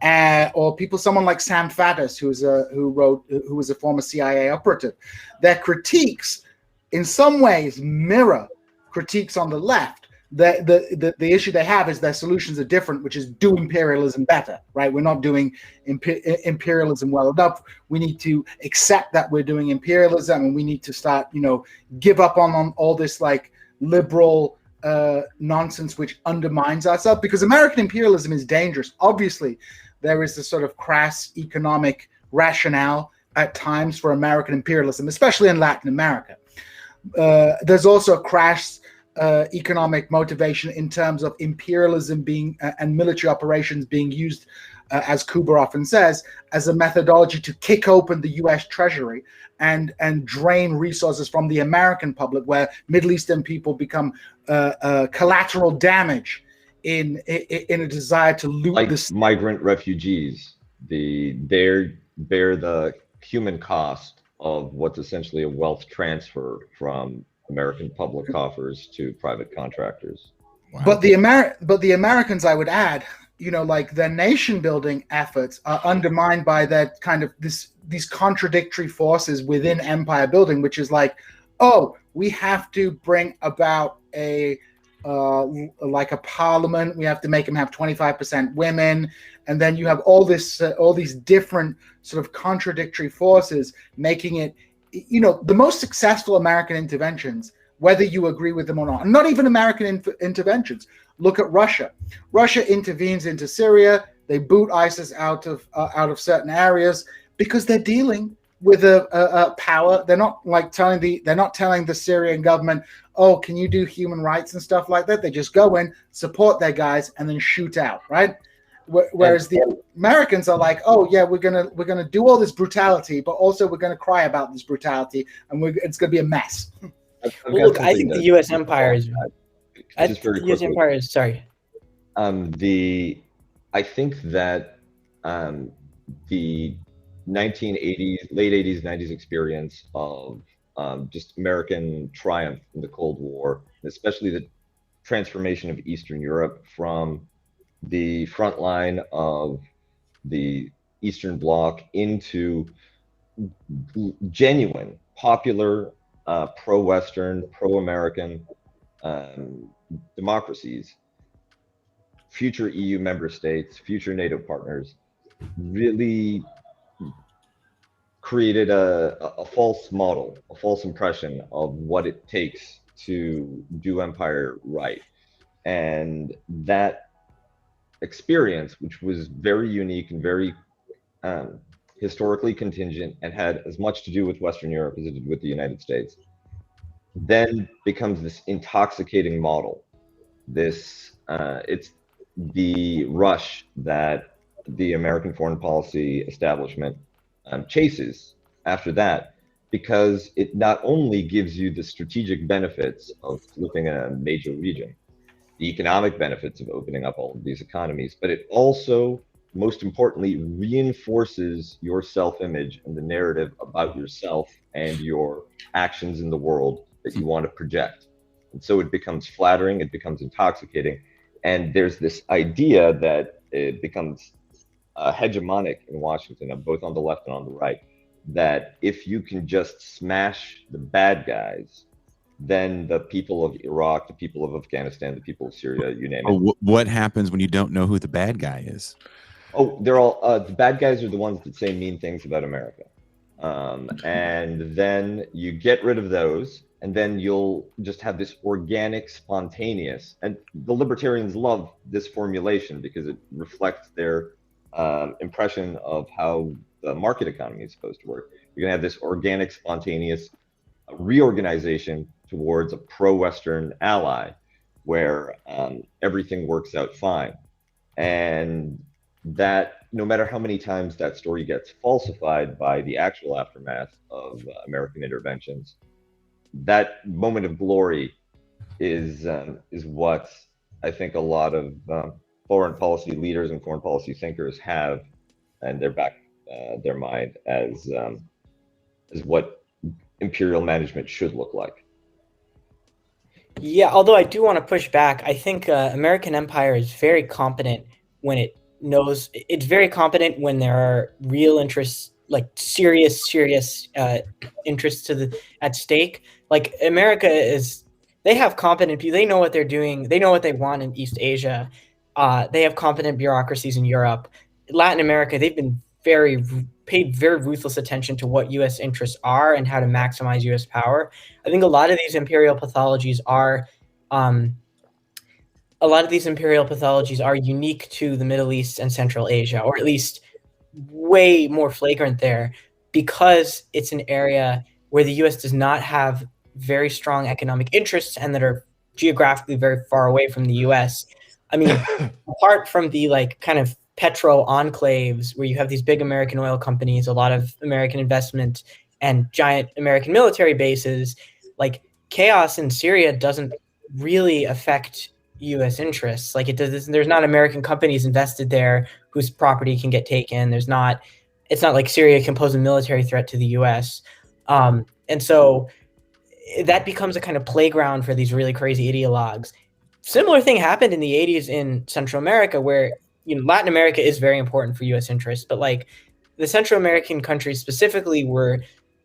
someone like Sam Faddis, who was a former CIA operative, their critiques in some ways mirror critiques on the left. The issue they have is their solutions are different, which is do imperialism better, right? We're not doing imperialism well enough. We need to accept that we're doing imperialism, and we need to start, give up on all this like liberal nonsense which undermines ourselves, because American imperialism is dangerous. Obviously, there is a sort of crass economic rationale at times for American imperialism, especially in Latin America. There's also a crass economic motivation in terms of imperialism being and military operations being used, as Kuber often says, as a methodology to kick open the U.S. Treasury and drain resources from the American public, where Middle Eastern people become collateral damage in a desire to loot like this. Migrant refugees. They bear the human cost of what's essentially a wealth transfer from American public coffers to private contractors. Wow. But the Americans, I would add, like their nation building efforts are undermined by that kind of these contradictory forces within empire building, which is like, oh, we have to bring about a parliament. We have to make them have 25% women, and then you have all these different sort of contradictory forces making it. The most successful American interventions, whether you agree with them or not, and not even American interventions. Look at Russia. Russia intervenes into Syria. They boot ISIS out of certain areas because they're dealing with a power. They're not telling the Syrian government, oh, can you do human rights and stuff like that? They just go in, support their guys, and then shoot out, right? Whereas the Americans are like, oh yeah, we're gonna do all this brutality, but also we're gonna cry about this brutality, and it's gonna be a mess. I've Well, got look, I something think the to- U.S. empire is. Just very The U.S. quickly. empire is sorry. I think that the 1980s, late 80s, 90s experience of just American triumph in the Cold War, especially the transformation of Eastern Europe from the front line of the Eastern Bloc into genuine, popular, pro-Western, pro-American democracies, future EU member states, future NATO partners, really created a false model, a false impression of what it takes to do empire right. And that experience, which was very unique and very historically contingent and had as much to do with Western Europe as it did with the United States, then becomes this intoxicating model. It's the rush that the American foreign policy establishment chases after that, because it not only gives you the strategic benefits of flipping a major region, the economic benefits of opening up all of these economies, but it also, most importantly, reinforces your self-image and the narrative about yourself and your actions in the world that you want to project. And so it becomes flattering, it becomes intoxicating, and there's this idea that it becomes hegemonic in Washington, both on the left and on the right, that if you can just smash the bad guys, then the people of Iraq, the people of Afghanistan, the people of Syria, you name it. What happens when you don't know who the bad guy is? Oh, they're all the bad guys are the ones that say mean things about America, and then you get rid of those, and then you'll just have this organic, spontaneous. And the libertarians love this formulation because it reflects their impression of how the market economy is supposed to work. You're gonna have this organic, spontaneous reorganization towards a pro-Western ally, where everything works out fine, and that no matter how many times that story gets falsified by the actual aftermath of American interventions, that moment of glory is what I think a lot of foreign policy leaders and foreign policy thinkers have in their back their mind as what imperial management should look like. Yeah, although I do want to push back. I think American empire is very competent when it knows. It's very competent when there are real interests, like serious interests at stake. Like America is, they have competent people. They know what they're doing. They know what they want in East Asia. They have competent bureaucracies in Europe. Latin America, they've been paid very ruthless attention to what U.S. interests are and how to maximize U.S. power. I think a lot of these imperial pathologies are unique to the Middle East and Central Asia, or at least way more flagrant there, because it's an area where the U.S. does not have very strong economic interests and that are geographically very far away from the U.S. I mean, apart from the kind of petro enclaves where you have these big American oil companies, a lot of American investment, and giant American military bases, like chaos in Syria doesn't really affect U.S. interests. Like there's not American companies invested there whose property can get taken. It's not like Syria can pose a military threat to the U.S. And so that becomes a kind of playground for these really crazy ideologues. Similar thing happened in the 80s in Central America, where Latin America is very important for U.S. interests, but the Central American countries specifically were,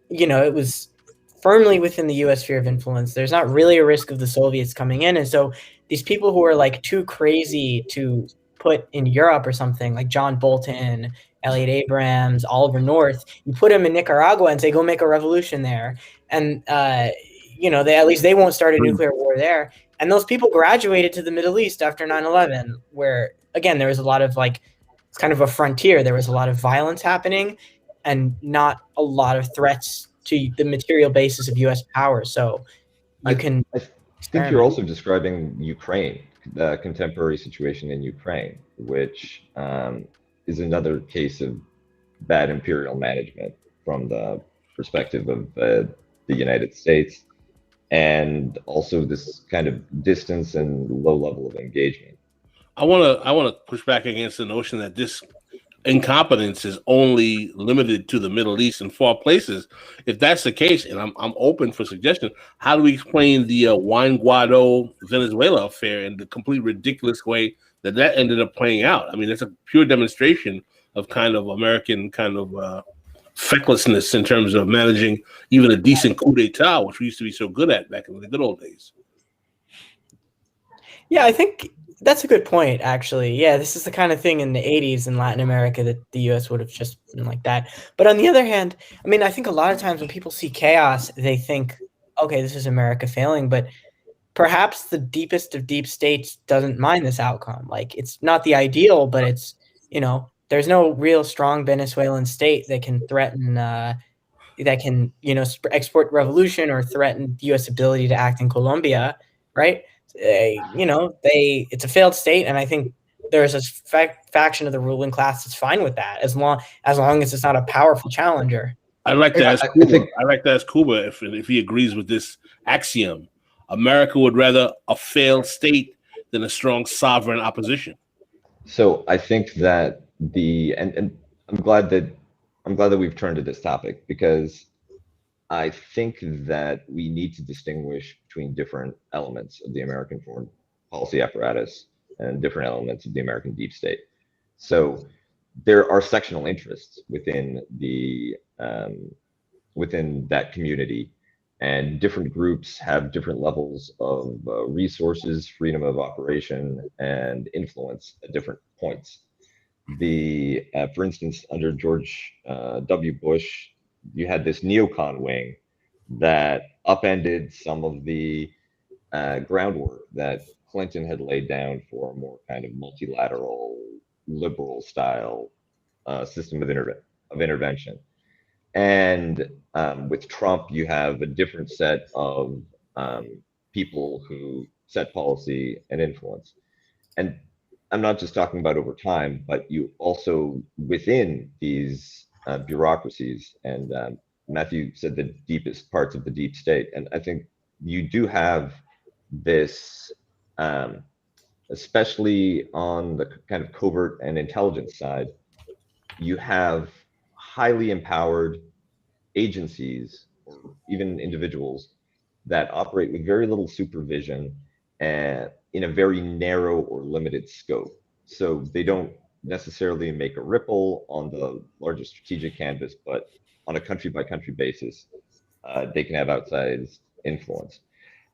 it was firmly within the U.S. sphere of influence. There's not really a risk of the Soviets coming in, and so these people who are too crazy to put in Europe or something, like John Bolton, Elliot Abrams, Oliver North, you put them in Nicaragua and say, go make a revolution there, and they won't start a nuclear war there. And those people graduated to the Middle East after 9/11, where, again, there was a lot of it's kind of a frontier. There was a lot of violence happening and not a lot of threats to the material basis of U.S. power. So I think you're also describing Ukraine. the contemporary situation in Ukraine, which is another case of bad imperial management from the perspective of the United States, and also this kind of distance and low level of engagement. I want to push back against the notion that this incompetence is only limited to the Middle East and far places. If that's the case, and I'm open for suggestion, how do we explain the Juan Guaido Venezuela affair and the complete ridiculous way that ended up playing out? I mean, it's a pure demonstration of kind of American kind of fecklessness in terms of managing even a decent coup d'etat, which we used to be so good at back in the good old days. Yeah, I think that's a good point, actually. Yeah, this is the kind of thing in the 80s in Latin America that the U.S. would have just been like that. But on the other hand, I mean, I think a lot of times when people see chaos, they think, okay, this is America failing. But perhaps the deepest of deep states doesn't mind this outcome. Like, it's not the ideal, but it's, you know, there's no real strong Venezuelan state that can threaten, that can, you know, export revolution or threaten the U.S. ability to act in Colombia, right? You know, it's a failed state, and I think there's a faction of the ruling class that's fine with that, as long as it's not a powerful challenger. I'd like to ask Cuba if he agrees with this axiom: America would rather a failed state than a strong sovereign opposition. So I think that and I'm glad that we've turned to this topic, because I think that we need to distinguish between different elements of the American foreign policy apparatus and different elements of the American deep state. So there are sectional interests within within that community, and different groups have different levels of resources, freedom of operation, and influence at different points. For instance, under George W. Bush, you had this neocon wing that upended some of the groundwork that Clinton had laid down for a more kind of multilateral, liberal style system of intervention. And with Trump, you have a different set of people who set policy and influence. And I'm not just talking about over time, but you also within these bureaucracies, and Matthew said the deepest parts of the deep state. And I think you do have this, especially on the kind of covert and intelligence side, you have highly empowered agencies or even individuals that operate with very little supervision and in a very narrow or limited scope. So they don't necessarily make a ripple on the larger strategic canvas, but on a country by country basis, they can have outsized influence.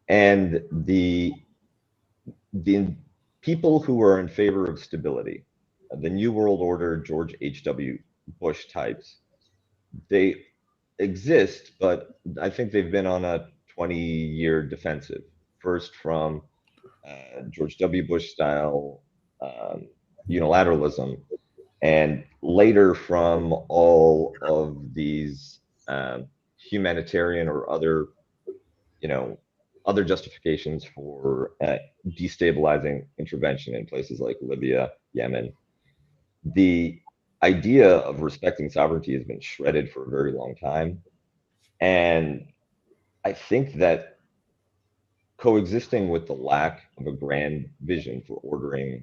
And the people who are in favor of stability, the New World Order, George H.W. Bush types, they exist, but I think they've been on a 20-year defensive. First from George W. Bush style unilateralism, and later from all of these humanitarian or other, other justifications for destabilizing intervention in places like Libya, Yemen. The idea of respecting sovereignty has been shredded for a very long time. And I think that coexisting with the lack of a grand vision for ordering,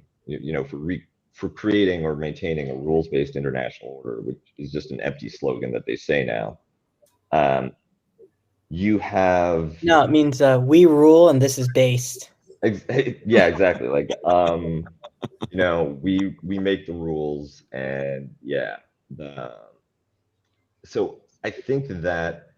for creating or maintaining a rules-based international order, which is just an empty slogan that they say now. You have... No, it means we rule and this is based. Yeah, exactly. Like, we make the rules, and yeah. So I think that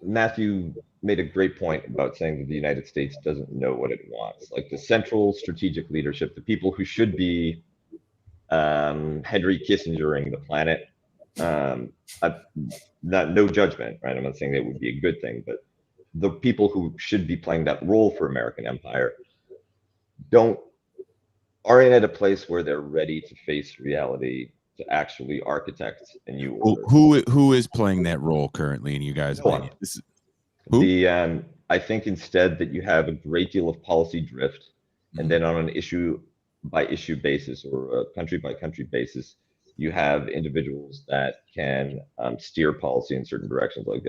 Matthew made a great point about saying that the United States doesn't know what it wants. Like the central strategic leadership, the people who should be Henry Kissingering the planet, no judgment, right? I'm not saying that would be a good thing, but the people who should be playing that role for American empire aren't at a place where they're ready to face reality, to actually architect a new order. Who is playing that role currently in you guys' opinion? Who? I think instead that you have a great deal of policy drift, and then on an issue by issue basis or a country by country basis, you have individuals that can steer policy in certain directions. Like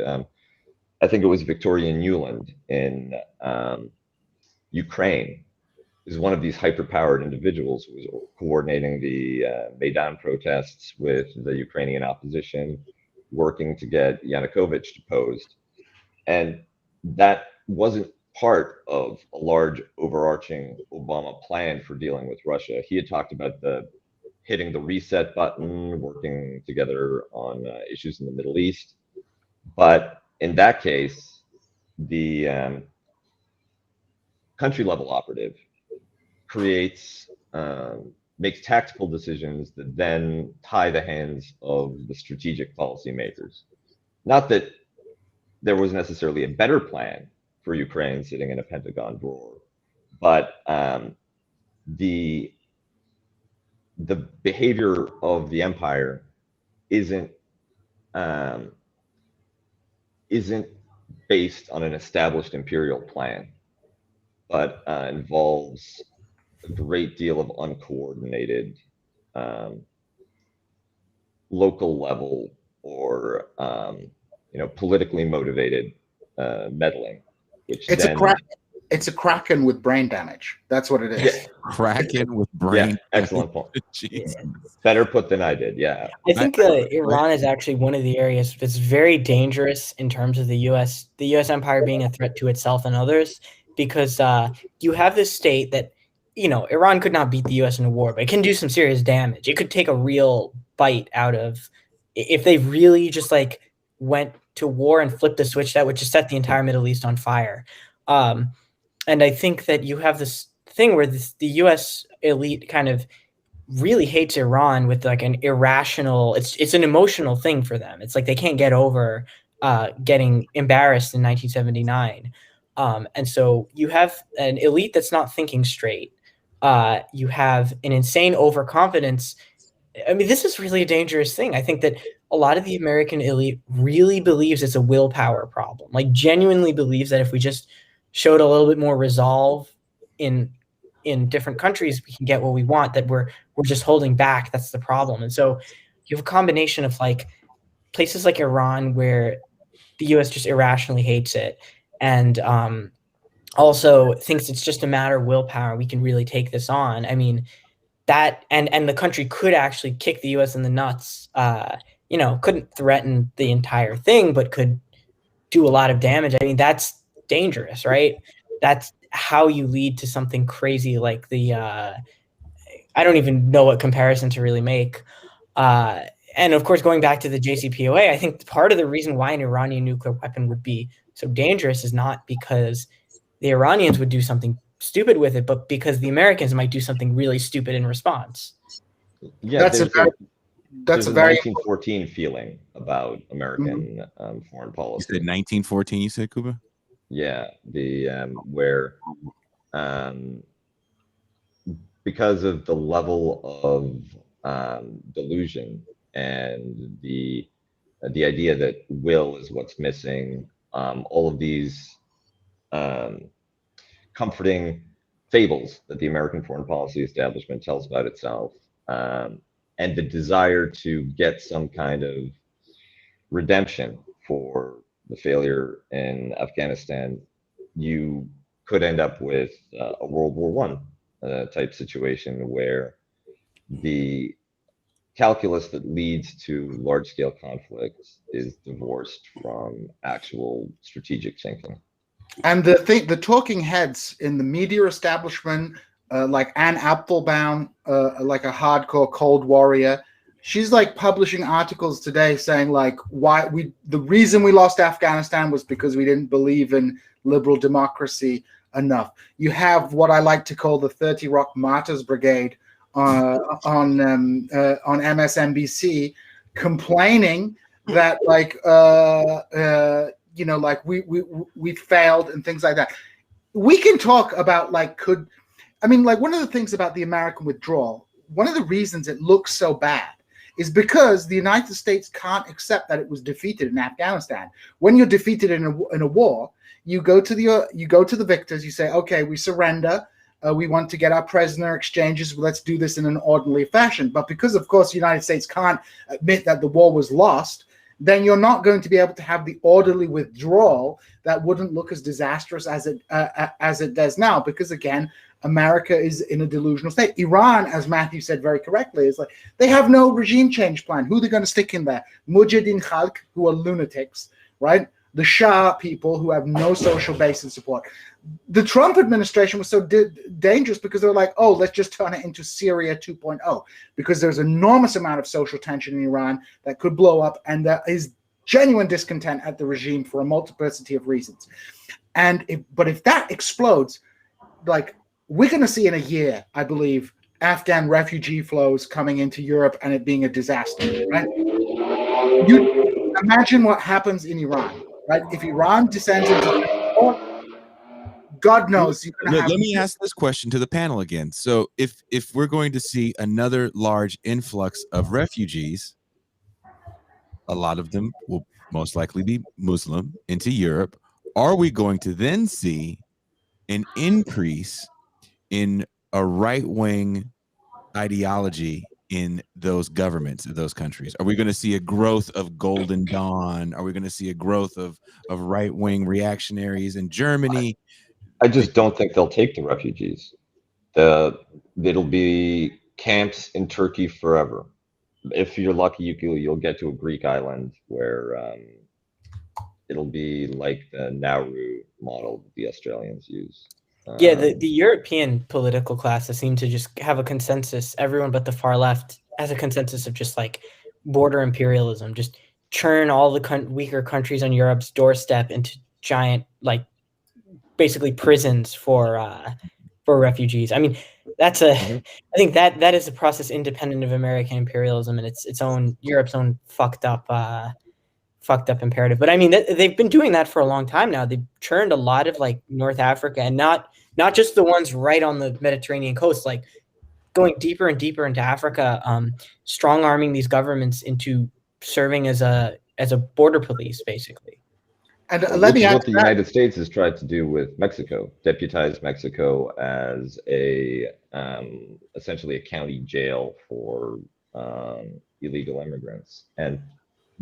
I think it was Victoria Nuland in Ukraine is one of these hyper-powered individuals who was coordinating the Maidan protests with the Ukrainian opposition, working to get Yanukovych deposed. And that wasn't part of a large overarching Obama plan for dealing with Russia. He had talked about hitting the reset button, working together on issues in the Middle East. But in that case, the country level operative makes tactical decisions that then tie the hands of the strategic policymakers. Not that there was necessarily a better plan for Ukraine sitting in a Pentagon drawer, but the behavior of the empire isn't based on an established imperial plan, but involves a great deal of uncoordinated local level or politically motivated meddling, which it's a kraken with brain damage. That's what it is. Yeah. Kraken with brain. Yeah, excellent point. Jesus. Better put than I did. Yeah, I think Iran is actually one of the areas that's very dangerous in terms of the U.S. empire being a threat to itself and others, because you have this state that, Iran could not beat the U.S. in a war, but it can do some serious damage. It could take a real bite out of, if they really just like went to war and flipped the switch, that would just set the entire Middle East on fire. And I think that you have this thing where the U.S. elite kind of really hates Iran with like an irrational, it's an emotional thing for them. It's like they can't get over getting embarrassed in 1979. And so you have an elite that's not thinking straight. You have an insane overconfidence. I mean, this is really a dangerous thing. I think that a lot of the American elite really believes it's a willpower problem, like genuinely believes that if we just showed a little bit more resolve in different countries, we can get what we want, that we're just holding back. That's the problem. And so you have a combination of like places like Iran where the US just irrationally hates it, and also thinks it's just a matter of willpower. We can really take this on. I mean, that and the country could actually kick the US in the nuts. Couldn't threaten the entire thing, but could do a lot of damage. I mean, that's dangerous, right? That's how you lead to something crazy like the I don't even know what comparison to really make. And of course, going back to the JCPOA, I think part of the reason why an Iranian nuclear weapon would be so dangerous is not because the Iranians would do something stupid with it, but because the Americans might do something really stupid in response. Yeah, that's a very 1914 feeling about American foreign policy. You said 1914. You said, Kuba? Yeah, the where because of the level of delusion and the idea that will is what's missing, all of these comforting fables that the American foreign policy establishment tells about itself, and the desire to get some kind of redemption for the failure in Afghanistan, you could end up with a World War I type situation where the calculus that leads to large-scale conflicts is divorced from actual strategic thinking. And the talking heads in the media establishment, like Anne Applebaum, like a hardcore Cold Warrior, she's like publishing articles today saying like the reason we lost Afghanistan was because we didn't believe in liberal democracy enough. You have what I like to call the 30 Rock Martyrs Brigade on MSNBC complaining that like we failed and things like that. We can talk about like one of the things about the American withdrawal, one of the reasons it looks so bad is because the United States can't accept that it was defeated in Afghanistan. When you're defeated in a war, you go to the victors. You say, okay, we surrender. We want to get our prisoner exchanges. Let's do this in an orderly fashion. But because, of course, the United States can't admit that the war was lost, then you're not going to be able to have the orderly withdrawal that wouldn't look as disastrous as it does now. Because, again, America is in a delusional state. Iran, as Matthew said very correctly, is like they have no regime change plan. Who are they going to stick in there? Mujahideen Khalq, who are lunatics, right? The Shah people who have no social base and support. The Trump administration was so dangerous because they were like, oh, let's just turn it into Syria 2.0, because there's an enormous amount of social tension in Iran that could blow up, and there is genuine discontent at the regime for a multiplicity of reasons. And if that explodes, like we're going to see in a year, I believe, Afghan refugee flows coming into Europe and it being a disaster, right? You imagine what happens in Iran, right? If Iran descends into God knows you're gonna have. Let me ask this question to the panel again. So if we're going to see another large influx of refugees, a lot of them will most likely be Muslim, into Europe, are we going to then see an increase in a right-wing ideology in those governments, in those countries? Are we going to see a growth of Golden Dawn? Are we going to see a growth of right-wing reactionaries in Germany? I just don't think they'll take the refugees. It'll be camps in Turkey forever. If you're lucky, you'll get to a Greek island where it'll be like the Nauru model that the Australians use. Yeah, the European political classes seem to just have a consensus. Everyone but the far left has a consensus of just like border imperialism, just churn all the weaker countries on Europe's doorstep into giant, like, basically prisons for refugees. I mean, that's I think that is a process independent of American imperialism and its own Europe's own fucked up imperative. But I mean, they've been doing that for a long time now. They've churned a lot of like North Africa, and not just the ones right on the Mediterranean coast, like going deeper and deeper into Africa, strong arming these governments into serving as a border police, basically. And let me add what the United States has tried to do with Mexico, deputize Mexico as essentially a county jail for illegal immigrants. And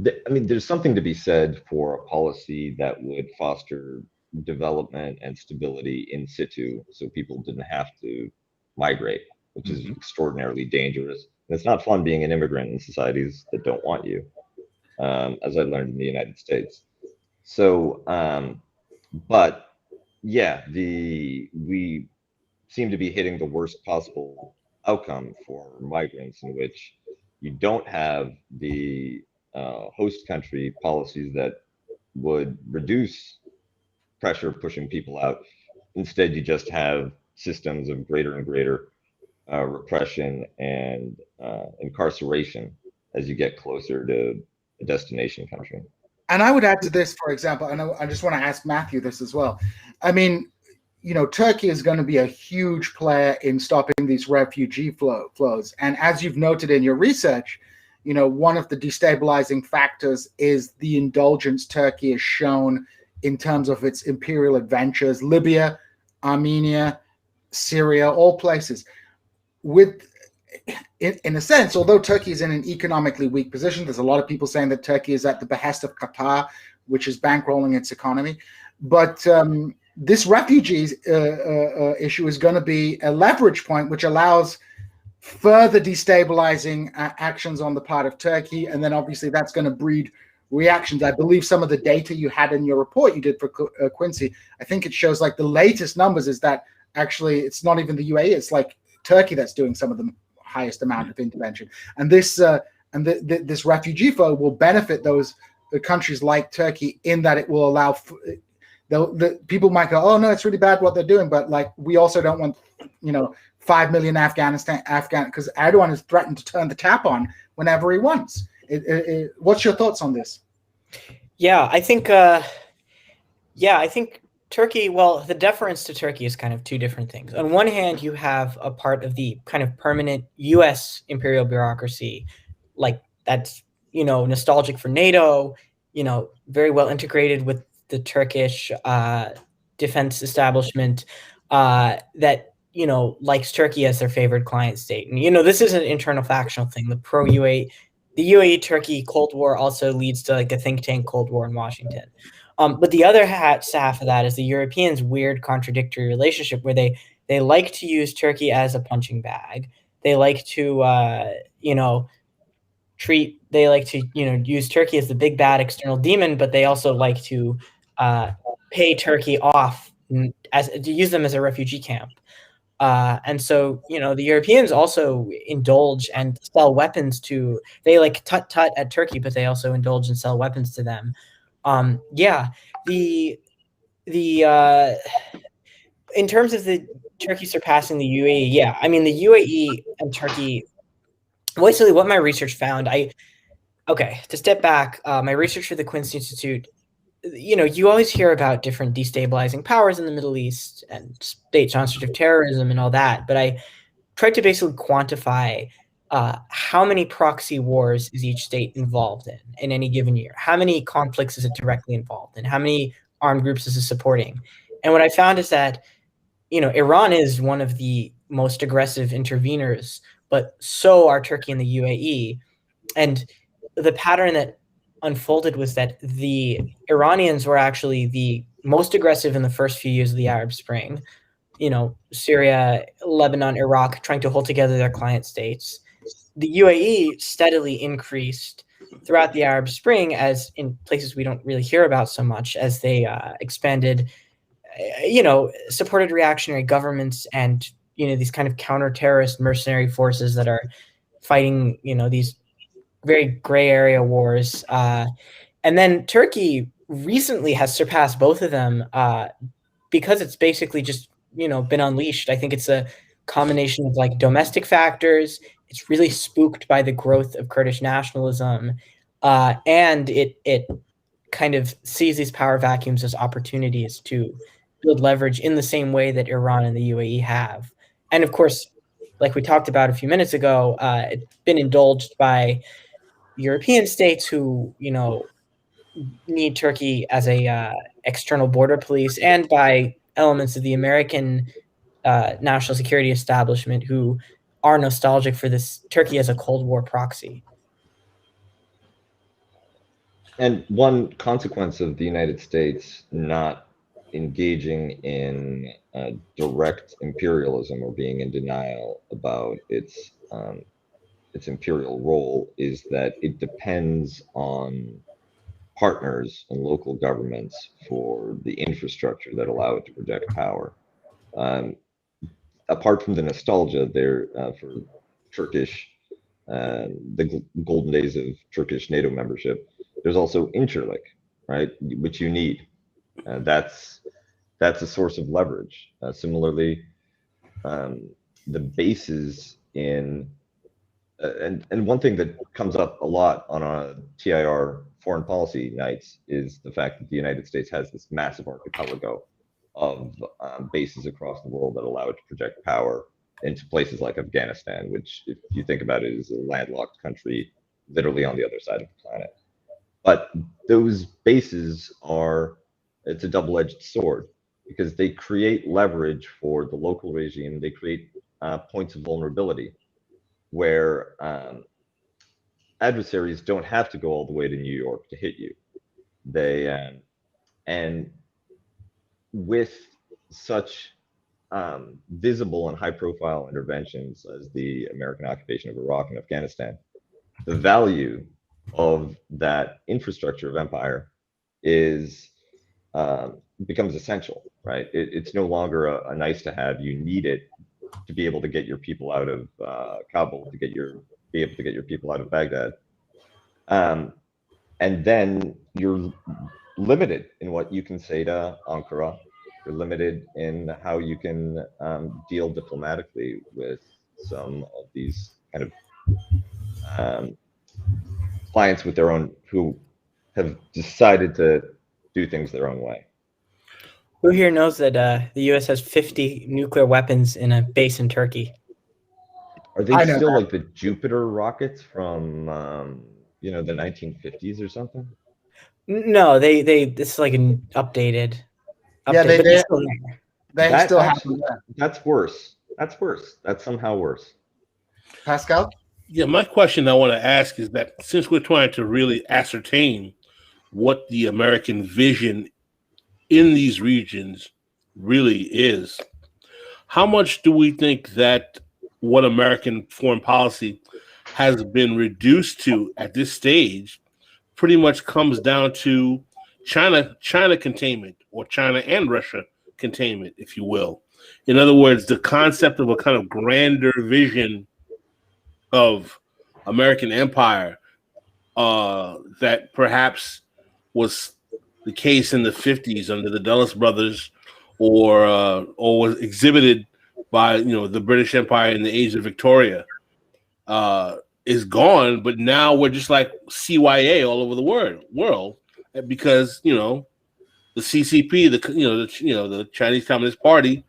I mean, there's something to be said for a policy that would foster development and stability in situ, so people didn't have to migrate, which is extraordinarily dangerous. And it's not fun being an immigrant in societies that don't want you, as I learned in the United States. So, but yeah, we seem to be hitting the worst possible outcome for migrants, in which you don't have the host country policies that would reduce pressure pushing people out. Instead, you just have systems of greater and greater repression and incarceration as you get closer to a destination country. And I would add to this, for example, and I just want to ask Matthew this as well. I mean, you know, Turkey is going to be a huge player in stopping these refugee flows. And as you've noted in your research, you know, one of the destabilizing factors is the indulgence Turkey has shown in terms of its imperial adventures. Libya, Armenia, Syria, all places. In a sense, although Turkey is in an economically weak position, there's a lot of people saying that Turkey is at the behest of Qatar, which is bankrolling its economy. But this refugees issue is going to be a leverage point, which allows further destabilizing actions on the part of Turkey. And then obviously that's going to breed reactions. I believe some of the data you had in your report you did for Quincy, I think it shows like the latest numbers is that actually it's not even the UAE, it's like Turkey that's doing some of the highest amount of intervention. And this this refugee flow will benefit those countries like Turkey in that it will allow the people might go, oh no, it's really bad what they're doing, but like we also don't want 5 million Afghan, because Erdogan has threatened to turn the tap on whenever he wants. What's your thoughts on this? I think Turkey, well, the deference to Turkey is kind of two different things. On one hand, you have a part of the kind of permanent U.S. imperial bureaucracy, like that's, nostalgic for NATO, very well integrated with the Turkish defense establishment that likes Turkey as their favored client state. And this is an internal factional thing. The the UAE-Turkey Cold War also leads to like a think tank Cold War in Washington. But the other half of that is the Europeans' weird contradictory relationship where they like to use Turkey as a punching bag. They like to use Turkey as the big bad external demon, but they also like to pay Turkey off to use them as a refugee camp. And so, the Europeans also indulge and sell weapons they like tut-tut at Turkey, but they also indulge and sell weapons to them. In terms of the Turkey surpassing the UAE, I mean, the UAE and Turkey, basically what my research found, to step back, my research for the Quincy Institute, you always hear about different destabilizing powers in the Middle East and state-sponsored terrorism and all that, but I tried to basically quantify how many proxy wars is each state involved in any given year? How many conflicts is it directly involved in? How many armed groups is it supporting? And what I found is that, Iran is one of the most aggressive interveners, but so are Turkey and the UAE. And the pattern that unfolded was that the Iranians were actually the most aggressive in the first few years of the Arab Spring. Syria, Lebanon, Iraq, trying to hold together their client states. The UAE steadily increased throughout the Arab Spring, as in places we don't really hear about so much, as they expanded, supported reactionary governments and, these kind of counter-terrorist mercenary forces that are fighting, these very gray area wars. And then Turkey recently has surpassed both of them because it's basically just, been unleashed. I think it's a combination of like domestic factors. It's really spooked by the growth of Kurdish nationalism. And it kind of sees these power vacuums as opportunities to build leverage in the same way that Iran and the UAE have. And of course, like we talked about a few minutes ago, it's been indulged by European states who, need Turkey as a external border police, and by elements of the American national security establishment who are nostalgic for this Turkey as a Cold War proxy. And one consequence of the United States not engaging in direct imperialism or being in denial about its imperial role is that it depends on partners and local governments for the infrastructure that allow it to project power. Apart from the nostalgia there for Turkish, the golden days of Turkish NATO membership, there's also Interlic, right, which you need. That's a source of leverage. Similarly, the bases in and one thing that comes up a lot on a TIR foreign policy nights is the fact that the United States has this massive archipelago of bases across the world that allow it to project power into places like Afghanistan, which, if you think about it, is a landlocked country literally on the other side of the planet. But those bases it's a double-edged sword because they create leverage for the local regime. They create points of vulnerability where adversaries don't have to go all the way to New York to hit you. And with such visible and high-profile interventions as the American occupation of Iraq and Afghanistan, the value of that infrastructure of empire becomes essential, right? It's no longer a nice to have. You need it to be able to get your people out of Kabul, be able to get your people out of Baghdad. And then you're limited in what you can say to Ankara. You're limited in how you can deal diplomatically with some of these kind of clients who have decided to do things their own way. Who here knows that the U.S. has 50 nuclear weapons in a base in Turkey? Are they still like the Jupiter rockets from the 1950s or something? No, they this is like an updated. Yeah, Update, but they still there. they still have actually, that. that's worse. That's worse. That's somehow worse. Pascal. Yeah, my question I want to ask is that since we're trying to really ascertain what the American vision in these regions really is, how much do we think that what American foreign policy has been reduced to at this stage pretty much comes down to China containment, or China and Russia containment, if you will? In other words, the concept of a kind of grander vision of American empire that perhaps was the case in the 50s under the Dulles brothers, or was exhibited by the British Empire in the age of Victoria, is gone. But now we're just like CYA all over the world, because the CCP, the Chinese Communist Party,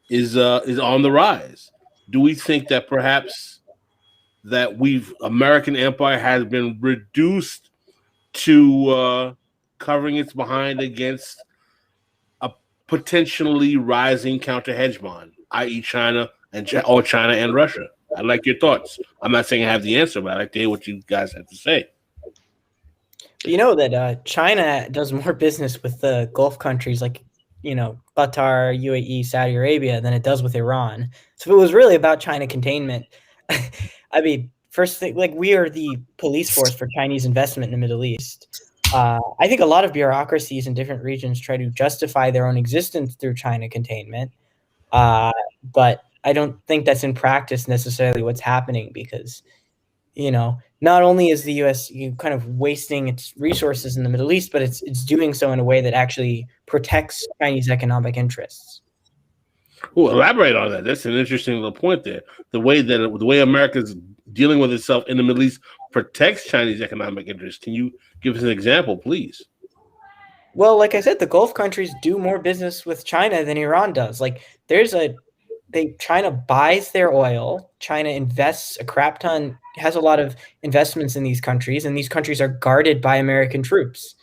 is on the rise. Do we think that perhaps that American empire has been reduced to covering its behind against a potentially rising counter hegemon, i.e. China and Russia? I'd like your thoughts. I'm not saying I have the answer, but I'd like to hear what you guys have to say. You know that China does more business with the Gulf countries like, Qatar, UAE, Saudi Arabia than it does with Iran. So if it was really about China containment, I mean, first thing, like, we are the police force for Chinese investment in the Middle East. I think a lot of bureaucracies in different regions try to justify their own existence through China containment. But I don't think that's in practice necessarily what's happening, because, not only is the U.S. kind of wasting its resources in the Middle East, but it's doing so in a way that actually protects Chinese economic interests. Well, elaborate on that. That's an interesting little point there. The way America's dealing with itself in the Middle East protects Chinese economic interests. Can you give us an example, please? Well, like I said, the Gulf countries do more business with China than Iran does. Like, China buys their oil. China invests a crap ton, has a lot of investments in these countries, and these countries are guarded by American troops.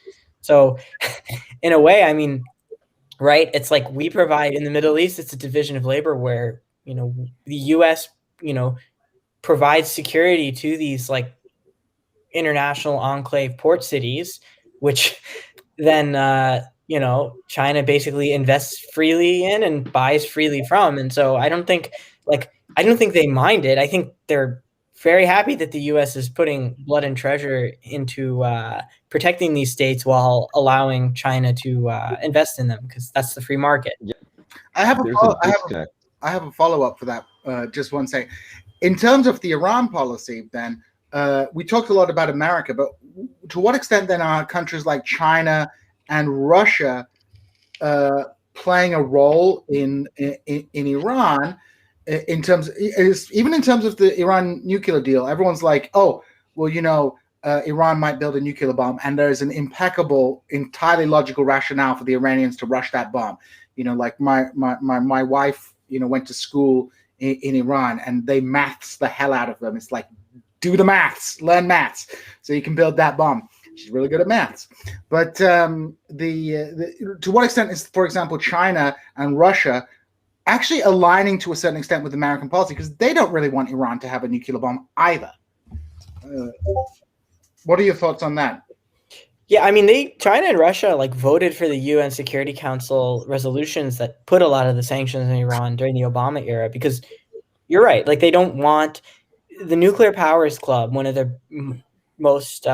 So in a way, I mean, right, it's like we provide in the Middle East, it's a division of labor where, the US, provides security to these like international enclave port cities, which then, China basically invests freely in and buys freely from. And so I don't think they mind it. I think they're very happy that the U.S. is putting blood and treasure into protecting these states while allowing China to invest in them, because that's the free market. Yeah. I have a follow-up for that. Just one second. In terms of the Iran policy, then, we talked a lot about America, but to what extent then are countries like China and Russia playing a role in Iran, in terms of the Iran nuclear deal? Everyone's like, oh, well, Iran might build a nuclear bomb, and there's an impeccable, entirely logical rationale for the Iranians to rush that bomb. Like my wife, went to school in Iran, and they maths the hell out of them. It's like, do the maths, learn maths, so you can build that bomb. She's really good at maths. But to what extent is, for example, China and Russia actually aligning to a certain extent with American policy, because they don't really want Iran to have a nuclear bomb either? What are your thoughts on that? Yeah, I mean, China and Russia voted for the UN Security Council resolutions that put a lot of the sanctions on Iran during the Obama era, because you're right. They don't want the nuclear powers club. One of their most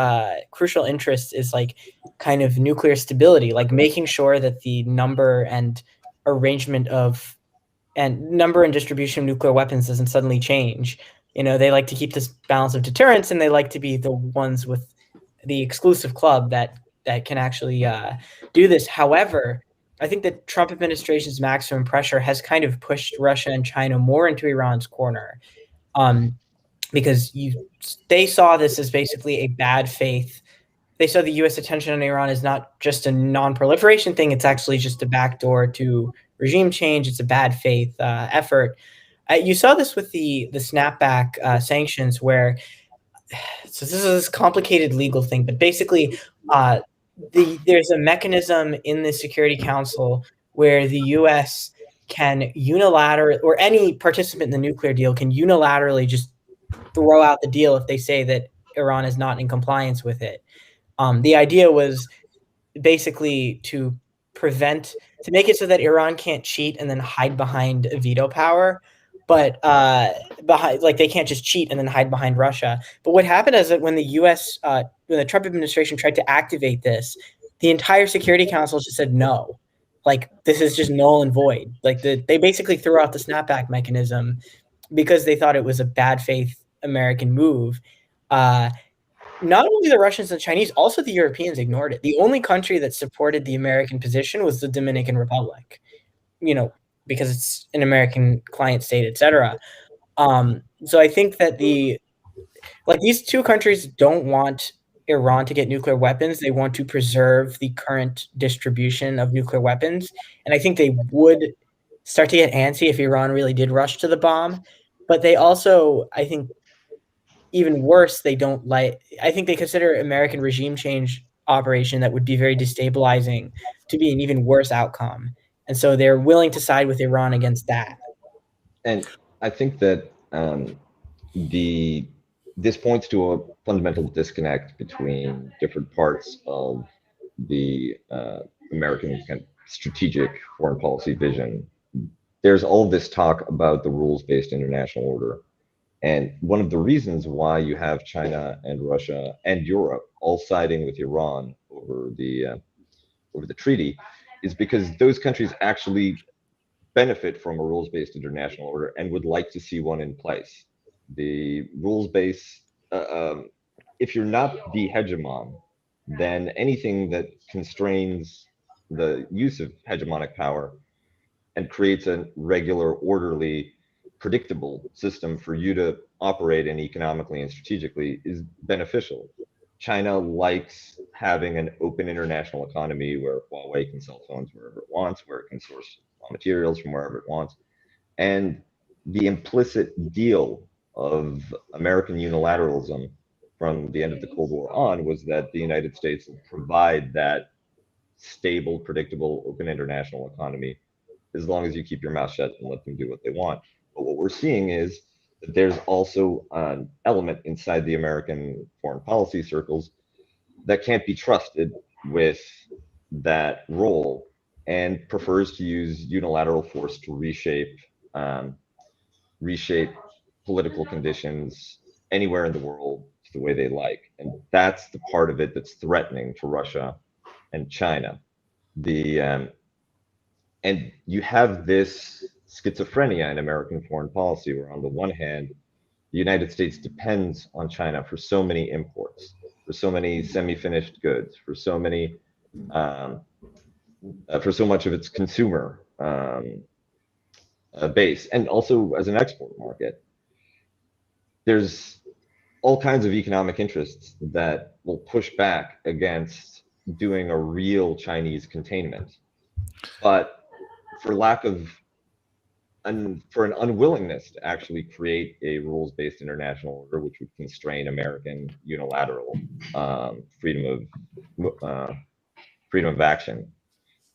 crucial interests is kind of nuclear stability, making sure that the number and distribution of nuclear weapons doesn't suddenly change. They like to keep this balance of deterrence, and they like to be the ones with the exclusive club that can actually do this. However, I think the Trump administration's maximum pressure has kind of pushed Russia and China more into Iran's corner, because they saw this as basically a bad faith. They saw the U.S. attention on Iran as not just a non-proliferation thing; it's actually just a backdoor to regime change. It's a bad faith effort. You saw this with the snapback sanctions, where. So this is this complicated legal thing, but basically there's a mechanism in the Security Council where the U.S. can unilaterally, or any participant in the nuclear deal can unilaterally just throw out the deal if they say that Iran is not in compliance with it. The idea was basically to make it so that Iran can't cheat and then hide behind a veto power, but they can't just cheat and then hide behind Russia. But what happened is that when the U.S. When the Trump administration tried to activate this, the entire Security Council just said no. Like, this is just null and void. Like, they basically threw out the snapback mechanism because they thought it was a bad faith American move. Not only the Russians and Chinese, also the Europeans ignored it. The only country that supported the American position was the Dominican Republic, because it's an American client state, etc. So I think that these two countries don't want Iran to get nuclear weapons. They want to preserve the current distribution of nuclear weapons. And I think they would start to get antsy if Iran really did rush to the bomb. But they also, I think, even worse, I think they consider American regime change operation that would be very destabilizing to be an even worse outcome. And so they're willing to side with Iran against that. And I think that this points to a fundamental disconnect between different parts of the American kind of strategic foreign policy vision. There's all this talk about the rules-based international order. And one of the reasons why you have China and Russia and Europe all siding with Iran over the treaty is because those countries actually benefit from a rules-based international order and would like to see one in place. The rules-based, if you're not the hegemon, then anything that constrains the use of hegemonic power and creates a regular, orderly, predictable system for you to operate in economically and strategically is beneficial. China likes having an open international economy where Huawei can sell phones wherever it wants, where it can source raw materials from wherever it wants. And the implicit deal of American unilateralism from the end of the Cold War on was that the United States will provide that stable, predictable, open international economy as long as you keep your mouth shut and let them do what they want. But what we're seeing is that there's also an element inside the American foreign policy circles that can't be trusted with that role and prefers to use unilateral force to reshape political conditions anywhere in the world to the way they like. And that's the part of it that's threatening to Russia and China. And you have this schizophrenia in American foreign policy, where on the one hand, the United States depends on China for so many imports, for so many semi-finished goods, for so many, for so much of its consumer base, and also as an export market. There's all kinds of economic interests that will push back against doing a real Chinese containment, but for an unwillingness to actually create a rules-based international order, which would constrain American unilateral freedom of action,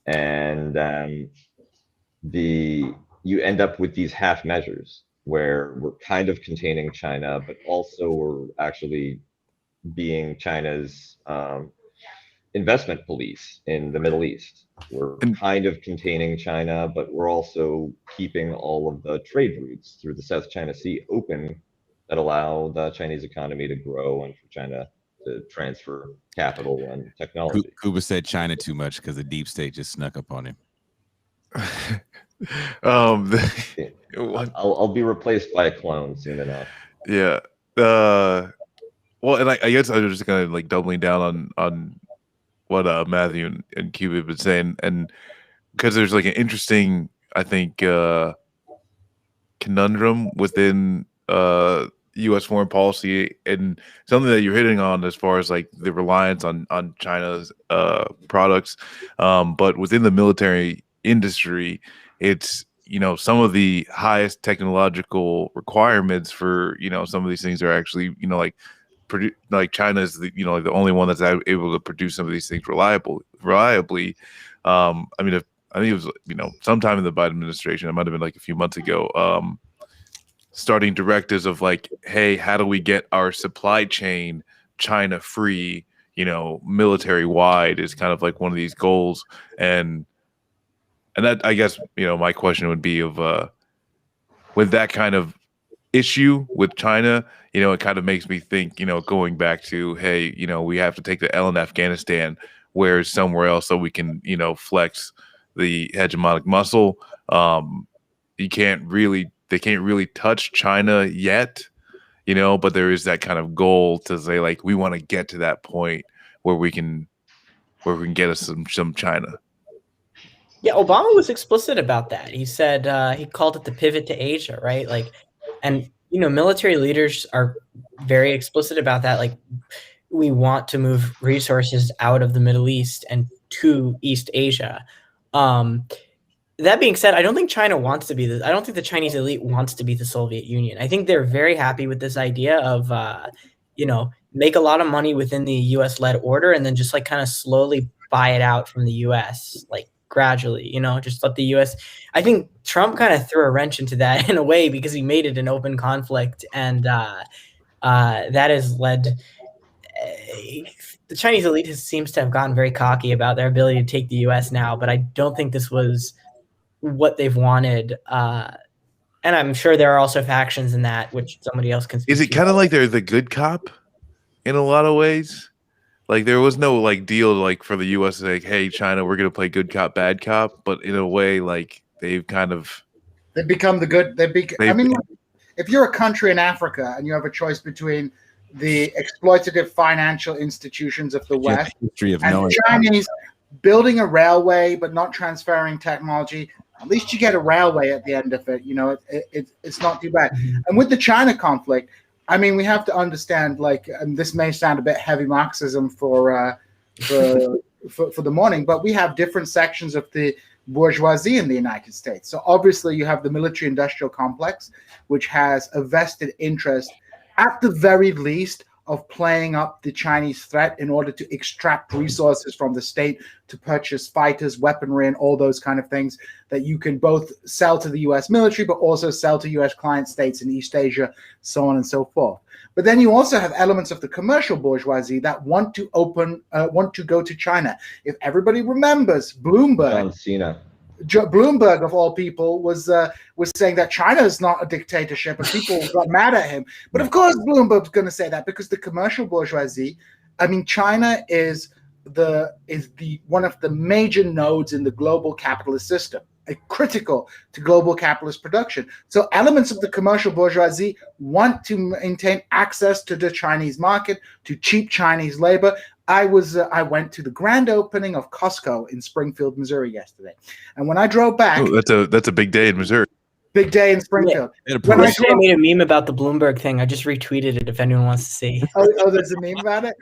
and you end up with these half measures where we're kind of containing China, but also we're actually being China's investment police in the Middle East. We're kind of containing China, but we're also keeping all of the trade routes through the South China Sea open that allow the Chinese economy to grow and for China to transfer capital and technology. Kuba said China too much because the deep state just snuck up on him. I'll be replaced by a clone soon enough. Yeah. Well, and I guess I was just kind of like doubling down on what Matthew and Cuba have been saying, and because there's like an interesting, I think, conundrum within U.S. foreign policy, and something that you're hitting on as far as like the reliance on China's products, but within the military industry, it's, you know, some of the highest technological requirements for, you know, some of these things are actually, you know, like like China is the like the only one that's able to produce some of these things reliably. I mean, I think it was sometime in the Biden administration, it might have been like a few months ago, starting directives of like, hey, how do we get our supply chain China free? Military wide is kind of like one of these goals, and that, I guess, my question would be of with that kind of issue with China, it kind of makes me think, going back to, hey, we have to take the L in Afghanistan, whereas somewhere else so we can, flex the hegemonic muscle. They can't really touch China yet, but there is that kind of goal to say, like, we want to get to that point where we can get us some China. Yeah, Obama was explicit about that. He said he called it the pivot to Asia, right? Like, and military leaders are very explicit about that. Like, we want to move resources out of the Middle East and to East Asia. That being said, I don't think China wants to be this. I don't think the Chinese elite wants to be the Soviet Union. I think they're very happy with this idea of, make a lot of money within the U.S.-led order and then just like kind of slowly buy it out from the U.S. like gradually. Just let the U.S. I think Trump kind of threw a wrench into that in a way because he made it an open conflict, and that has led. The Chinese elite seems to have gotten very cocky about their ability to take the U.S. now, but I don't think this was what they've wanted. And I'm sure there are also factions in that, which somebody else can speak Is it kind of like they're the good cop in a lot of ways? Like, there was no like deal like for the U.S. like, hey, China, we're gonna play good cop, bad cop, but in a way, like they've become the good. I mean, if you're a country in Africa and you have a choice between the exploitative financial institutions of the West and Chinese building a railway but not transferring technology, at least you get a railway at the end of it. It's not too bad. And with the China conflict, I mean, we have to understand, like, and this may sound a bit heavy Marxism for the morning, but we have different sections of the bourgeoisie in the United States. So obviously you have the military-industrial complex, which has a vested interest, at the very least, of playing up the Chinese threat in order to extract resources from the state to purchase fighters, weaponry, and all those kind of things that you can both sell to the U.S. military, but also sell to U.S. client states in East Asia, so on and so forth. But then you also have elements of the commercial bourgeoisie that want to go to China. If everybody remembers, Bloomberg, of all people, was saying that China is not a dictatorship, and people got mad at him. But of course, Bloomberg's going to say that because the commercial bourgeoisie, I mean, China is one of the major nodes in the global capitalist system, critical to global capitalist production. So elements of the commercial bourgeoisie want to maintain access to the Chinese market, to cheap Chinese labor. I went to the grand opening of Costco in Springfield, Missouri yesterday, and when I drove back, that's a big day in Missouri. Big day in Springfield. Yeah. I made a meme about the Bloomberg thing. I just retweeted it if anyone wants to see. Oh, there's a meme about it.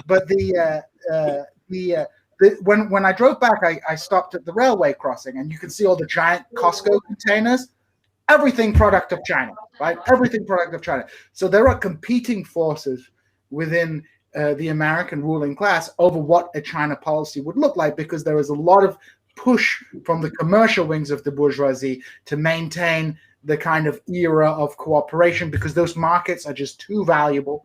But when I drove back, I stopped at the railway crossing, and you can see all the giant Costco containers. Everything product of China, right? Everything product of China. So there are competing forces within the American ruling class over what a China policy would look like, because there is a lot of push from the commercial wings of the bourgeoisie to maintain the kind of era of cooperation, because those markets are just too valuable,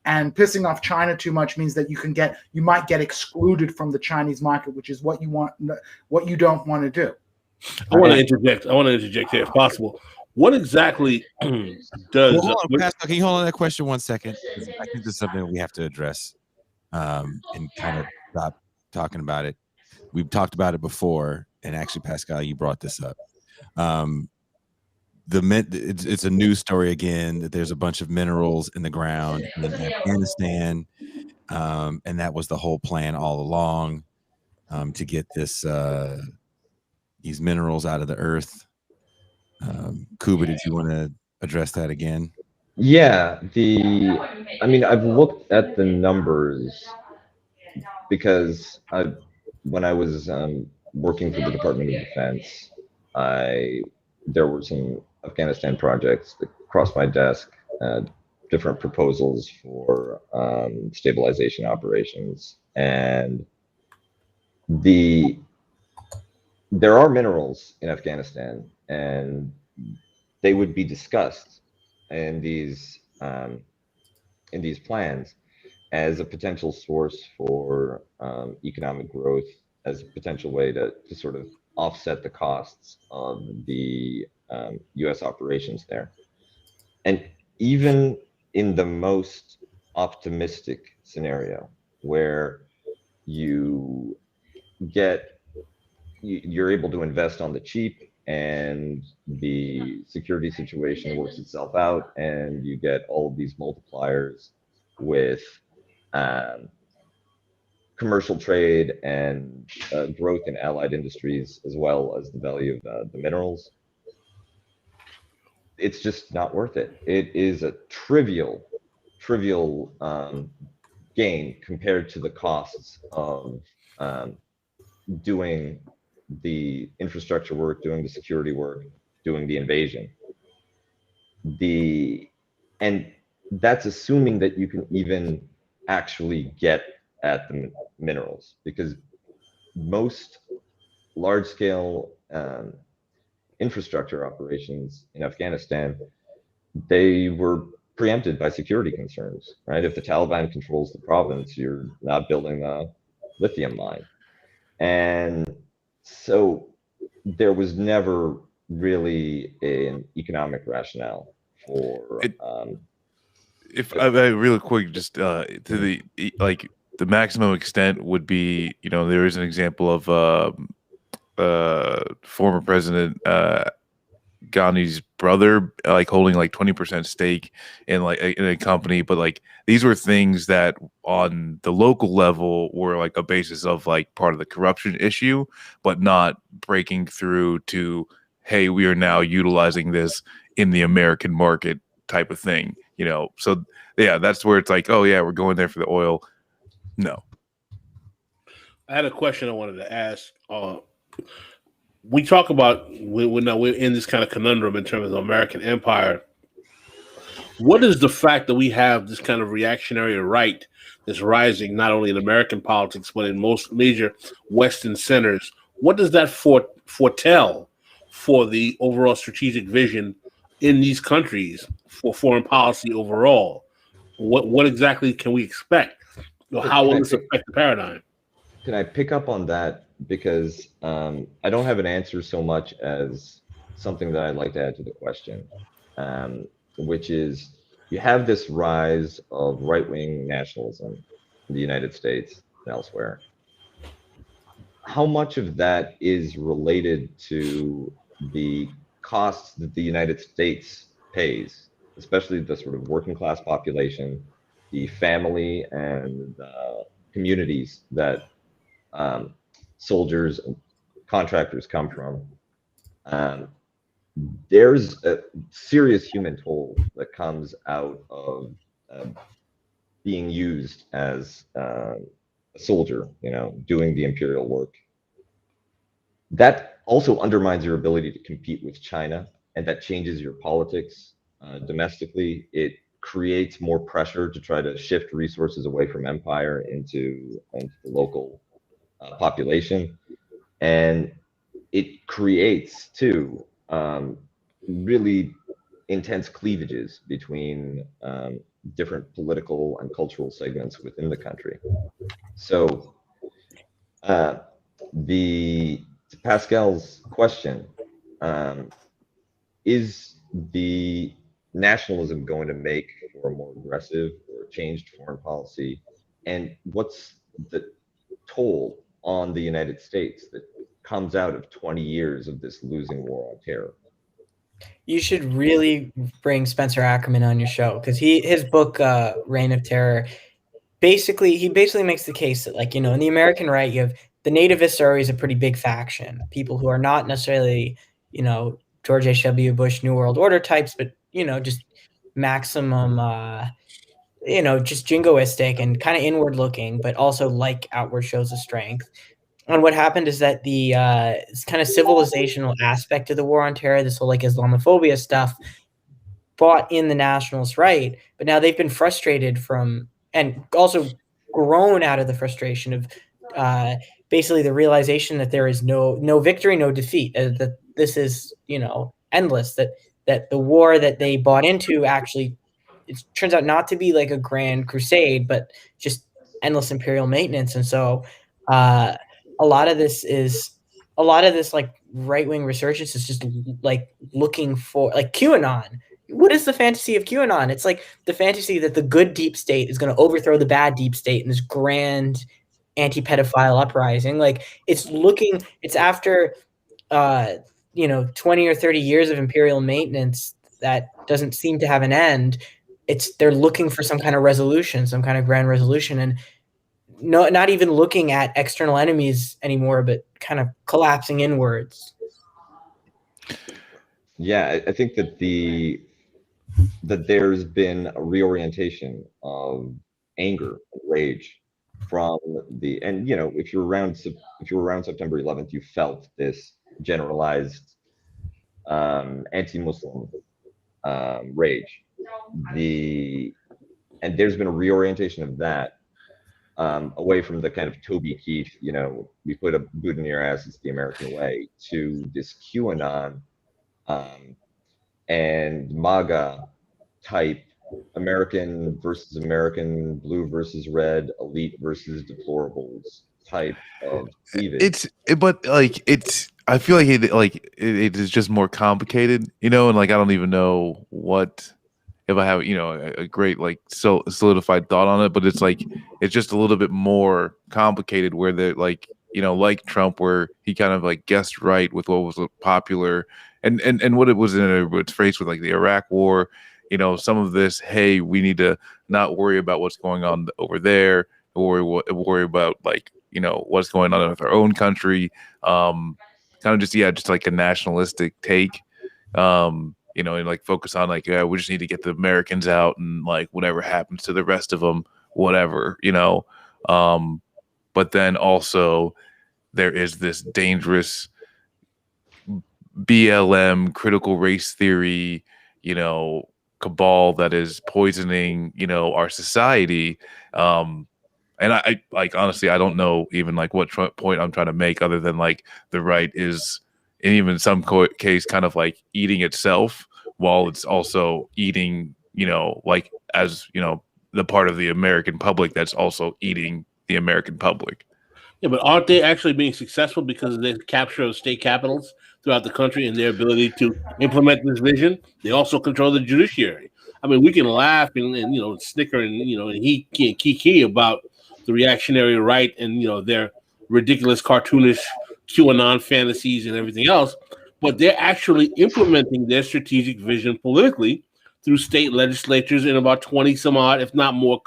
and pissing off China too much means that you might get excluded from the Chinese market, which is what you don't want to do. I want to interject here if possible. What exactly does? Hold on, Pascal, can you hold on that question 1 second? I think this is something we have to address and kind of stop talking about it. We've talked about it before, and actually, Pascal, you brought this up. It's a news story again that there's a bunch of minerals in the ground in Afghanistan, and that was the whole plan all along, to get these minerals out of the earth. Kuba, did you want to address that again? Yeah, I've looked at the numbers because when I was working for the Department of Defense, there were some Afghanistan projects that crossed my desk different proposals for stabilization operations, and there are minerals in Afghanistan, and they would be discussed in these plans as a potential source for economic growth, as a potential way to sort of offset the costs of the U.S. operations there. And even in the most optimistic scenario, where you're able to invest on the cheap, and the security situation works itself out, and you get all of these multipliers with commercial trade and growth in allied industries, as well as the value of the minerals. It's just not worth it. It is a trivial gain compared to the costs of doing the infrastructure work, doing the security work, doing the invasion. And that's assuming that you can even actually get at the minerals, because most large-scale infrastructure operations in Afghanistan, they were preempted by security concerns, right? If the Taliban controls the province, you're not building a lithium mine. And so there was never really an economic rationale for if I really quick, just to the the maximum extent would be, there is an example of former President Ghani's brother holding 20% stake in in a company, but these were things that on the local level were a basis of part of the corruption issue, but not breaking through to, hey, we are now utilizing this in the American market type of thing, so yeah, that's where it's oh yeah, we're going there for the oil. No. I had a question I wanted to ask. We talk about we're in this kind of conundrum in terms of the American empire. What is the fact that we have this kind of reactionary right that's rising not only in American politics but in most major Western centers? What does that foretell for the overall strategic vision in these countries for foreign policy overall? What exactly can we expect? How will this affect the paradigm? Can I pick up on that? Because I don't have an answer so much as something that I'd like to add to the question, which is, you have this rise of right-wing nationalism in the United States and elsewhere. How much of that is related to the costs that the United States pays, especially the sort of working class population, the family and communities that soldiers and contractors come from? There's a serious human toll that comes out of being used as a soldier, doing the imperial work. That also undermines your ability to compete with China, and that changes your politics domestically. It creates more pressure to try to shift resources away from empire into the local population, and it creates too really intense cleavages between different political and cultural segments within the country. So to Pascal's question, is the nationalism going to make for a more aggressive or changed foreign policy, and what's the toll on the United States that comes out of 20 years of this losing war on terror? You should really bring Spencer Ackerman on your show, because his book Reign of Terror basically makes the case that in the American right, you have the nativists are always a pretty big faction, people who are not necessarily George H.W. Bush New World Order types, but just maximum just jingoistic and kind of inward looking, but also outward shows of strength. And what happened is that the kind of civilizational aspect of the war on terror, this whole Islamophobia stuff, bought in the nationalist right, but now they've been frustrated from, and also grown out of the frustration of basically the realization that there is no victory, no defeat, that this is, endless, that the war that they bought into actually, it turns out not to be like a grand crusade, but just endless imperial maintenance. And so a lot of this like right-wing resurgence is just like looking for, like, QAnon. What is the fantasy of QAnon? It's like the fantasy that the good deep state is going to overthrow the bad deep state in this grand anti-pedophile uprising. Like, it's after 20 or 30 years of imperial maintenance that doesn't seem to have an end. They're looking for some kind of resolution, some kind of grand resolution, and not even looking at external enemies anymore, but kind of collapsing inwards. Yeah, I think that there's been a reorientation of anger and rage from if you're around September 11th, you felt this generalized anti-Muslim rage. And there's been a reorientation of that away from the kind of Toby Keith, we put a boot in your ass, it's the American way, to this QAnon and MAGA type, American versus American, blue versus red, elite versus deplorables type of cleavage. I feel like it is just more complicated, and like I don't even know if I have a great solidified thought on it, but it's just a little bit more complicated where they're like Trump, where he kind of like guessed right with what was popular and what it was in its face with like the Iraq War. Some of this, hey, we need to not worry about what's going on over there, or worry about what's going on with our own country. Kind of just like a nationalistic take. And like focus on we just need to get the Americans out, and like whatever happens to the rest of them, whatever. But then also there is this dangerous BLM, critical race theory, cabal that is poisoning, our society. And I honestly, I don't know even what point I'm trying to make, other than the right is, and even in some case, kind of eating itself while it's also eating, as the part of the American public that's also eating the American public. Yeah, but aren't they actually being successful because of their capture of state capitals throughout the country and their ability to implement this vision? They also control the judiciary. I mean, we can laugh and snicker and and he can't kiki about the reactionary right and their ridiculous cartoonish QAnon fantasies and everything else, but they're actually implementing their strategic vision politically through state legislatures in about 20 some odd, if not more,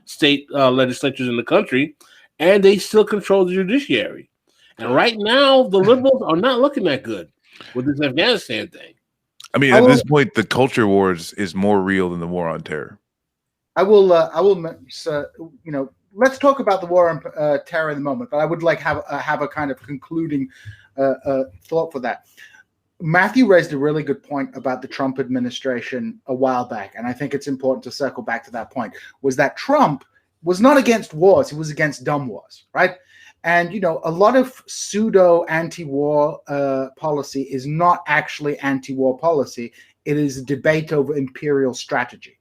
state legislatures in the country, and they still control the judiciary. And right now, the liberals are not looking that good with this Afghanistan thing. I mean, at this point, the culture wars is more real than the war on terror. Let's talk about the war on terror in a moment, but I would have a kind of concluding thought for that. Matthew raised a really good point about the Trump administration a while back, and I think it's important to circle back to that point, was that Trump was not against wars, he was against dumb wars, right? And, a lot of pseudo anti-war policy is not actually anti-war policy. It is a debate over imperial strategy.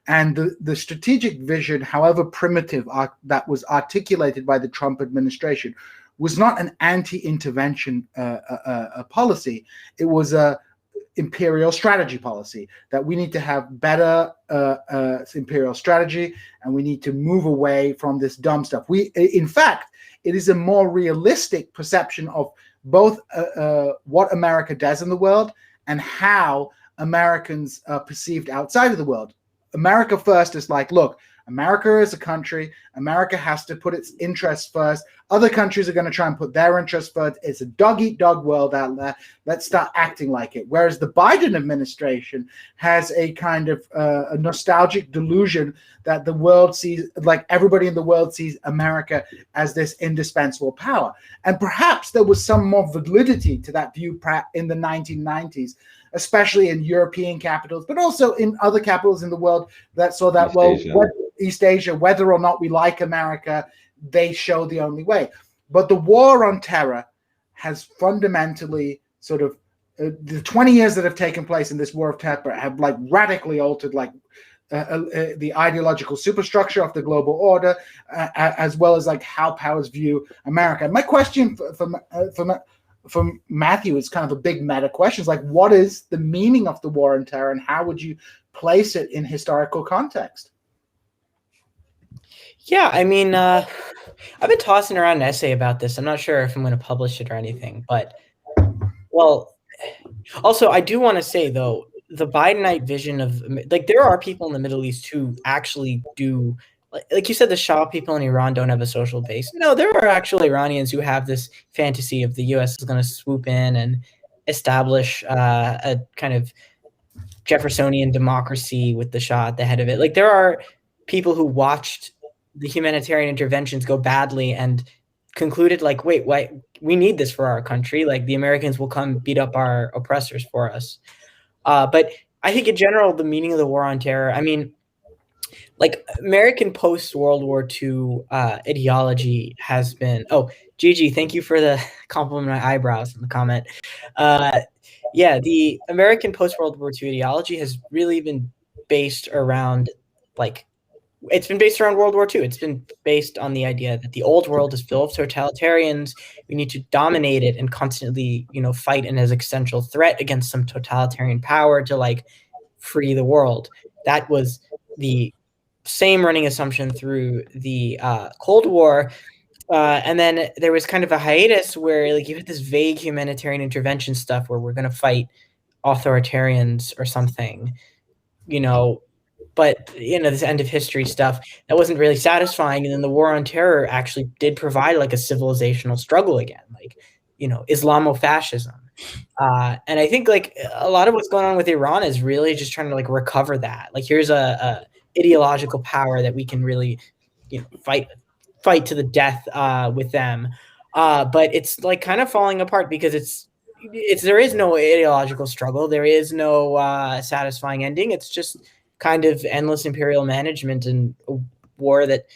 And the strategic vision, however primitive, that was articulated by the Trump administration was not an anti-intervention policy. It was a imperial strategy policy, that we need to have better imperial strategy, and we need to move away from this dumb stuff. In fact, it is a more realistic perception of both what America does in the world and how Americans are perceived outside of the world. America first is look, America is a country. America has to put its interests first. Other countries are going to try and put their interests first. It's a dog-eat-dog world out there. Let's start acting like it. Whereas the Biden administration has a kind of a nostalgic delusion that the world sees, everybody in the world sees America as this indispensable power. And perhaps there was some more validity to that view in the 1990s, especially in European capitals, but also in other capitals in the world that saw that, East Asia, whether or not we like America, they show the only way. But the war on terror has fundamentally sort of, the 20 years that have taken place in this war of terror have like radically altered like the ideological superstructure of the global order, as well as like how powers view America. My question for Matthew is kind of a big meta question. It's like, what is the meaning of the war on terror, and how would you place it in historical context? Yeah, I mean, I've been tossing around an essay about this. I'm not sure if I'm going to publish it or anything, but, well, also, I do want to say, though, the Bidenite vision of, like, there are people in the Middle East who actually do, like you said, the Shah people in Iran don't have a social base. No, there are actually Iranians who have this fantasy of the U.S. is going to swoop in and establish a kind of Jeffersonian democracy with the Shah at the head of it. Like, there are people who watched the humanitarian interventions go badly and concluded, like, wait, we need this for our country. Like, the Americans will come beat up our oppressors for us. But I think in general, the meaning of the war on terror, I mean, like, American post-World War II ideology has been, oh, Gigi, thank you for the compliment on my eyebrows in the comment. Yeah, the American post-World War II ideology has really been based around, like, it's been based around World War II. It's been based on the idea that the old world is full of totalitarians. We need to dominate it and constantly, fight an existential threat against some totalitarian power to, like, free the world. That was the same running assumption through the Cold War. And then there was kind of a hiatus where, like, you had this vague humanitarian intervention stuff where we're going to fight authoritarians or something, but, this end of history stuff that wasn't really satisfying. And then the war on terror actually did provide, like, a civilizational struggle again, like, Islamofascism. And I think, like, a lot of what's going on with Iran is really just trying to, like, recover that. Like, here's a ideological power that we can really, fight to the death with them. But it's, like, kind of falling apart because there is no ideological struggle. There is no satisfying ending. It's just kind of endless imperial management and a war that,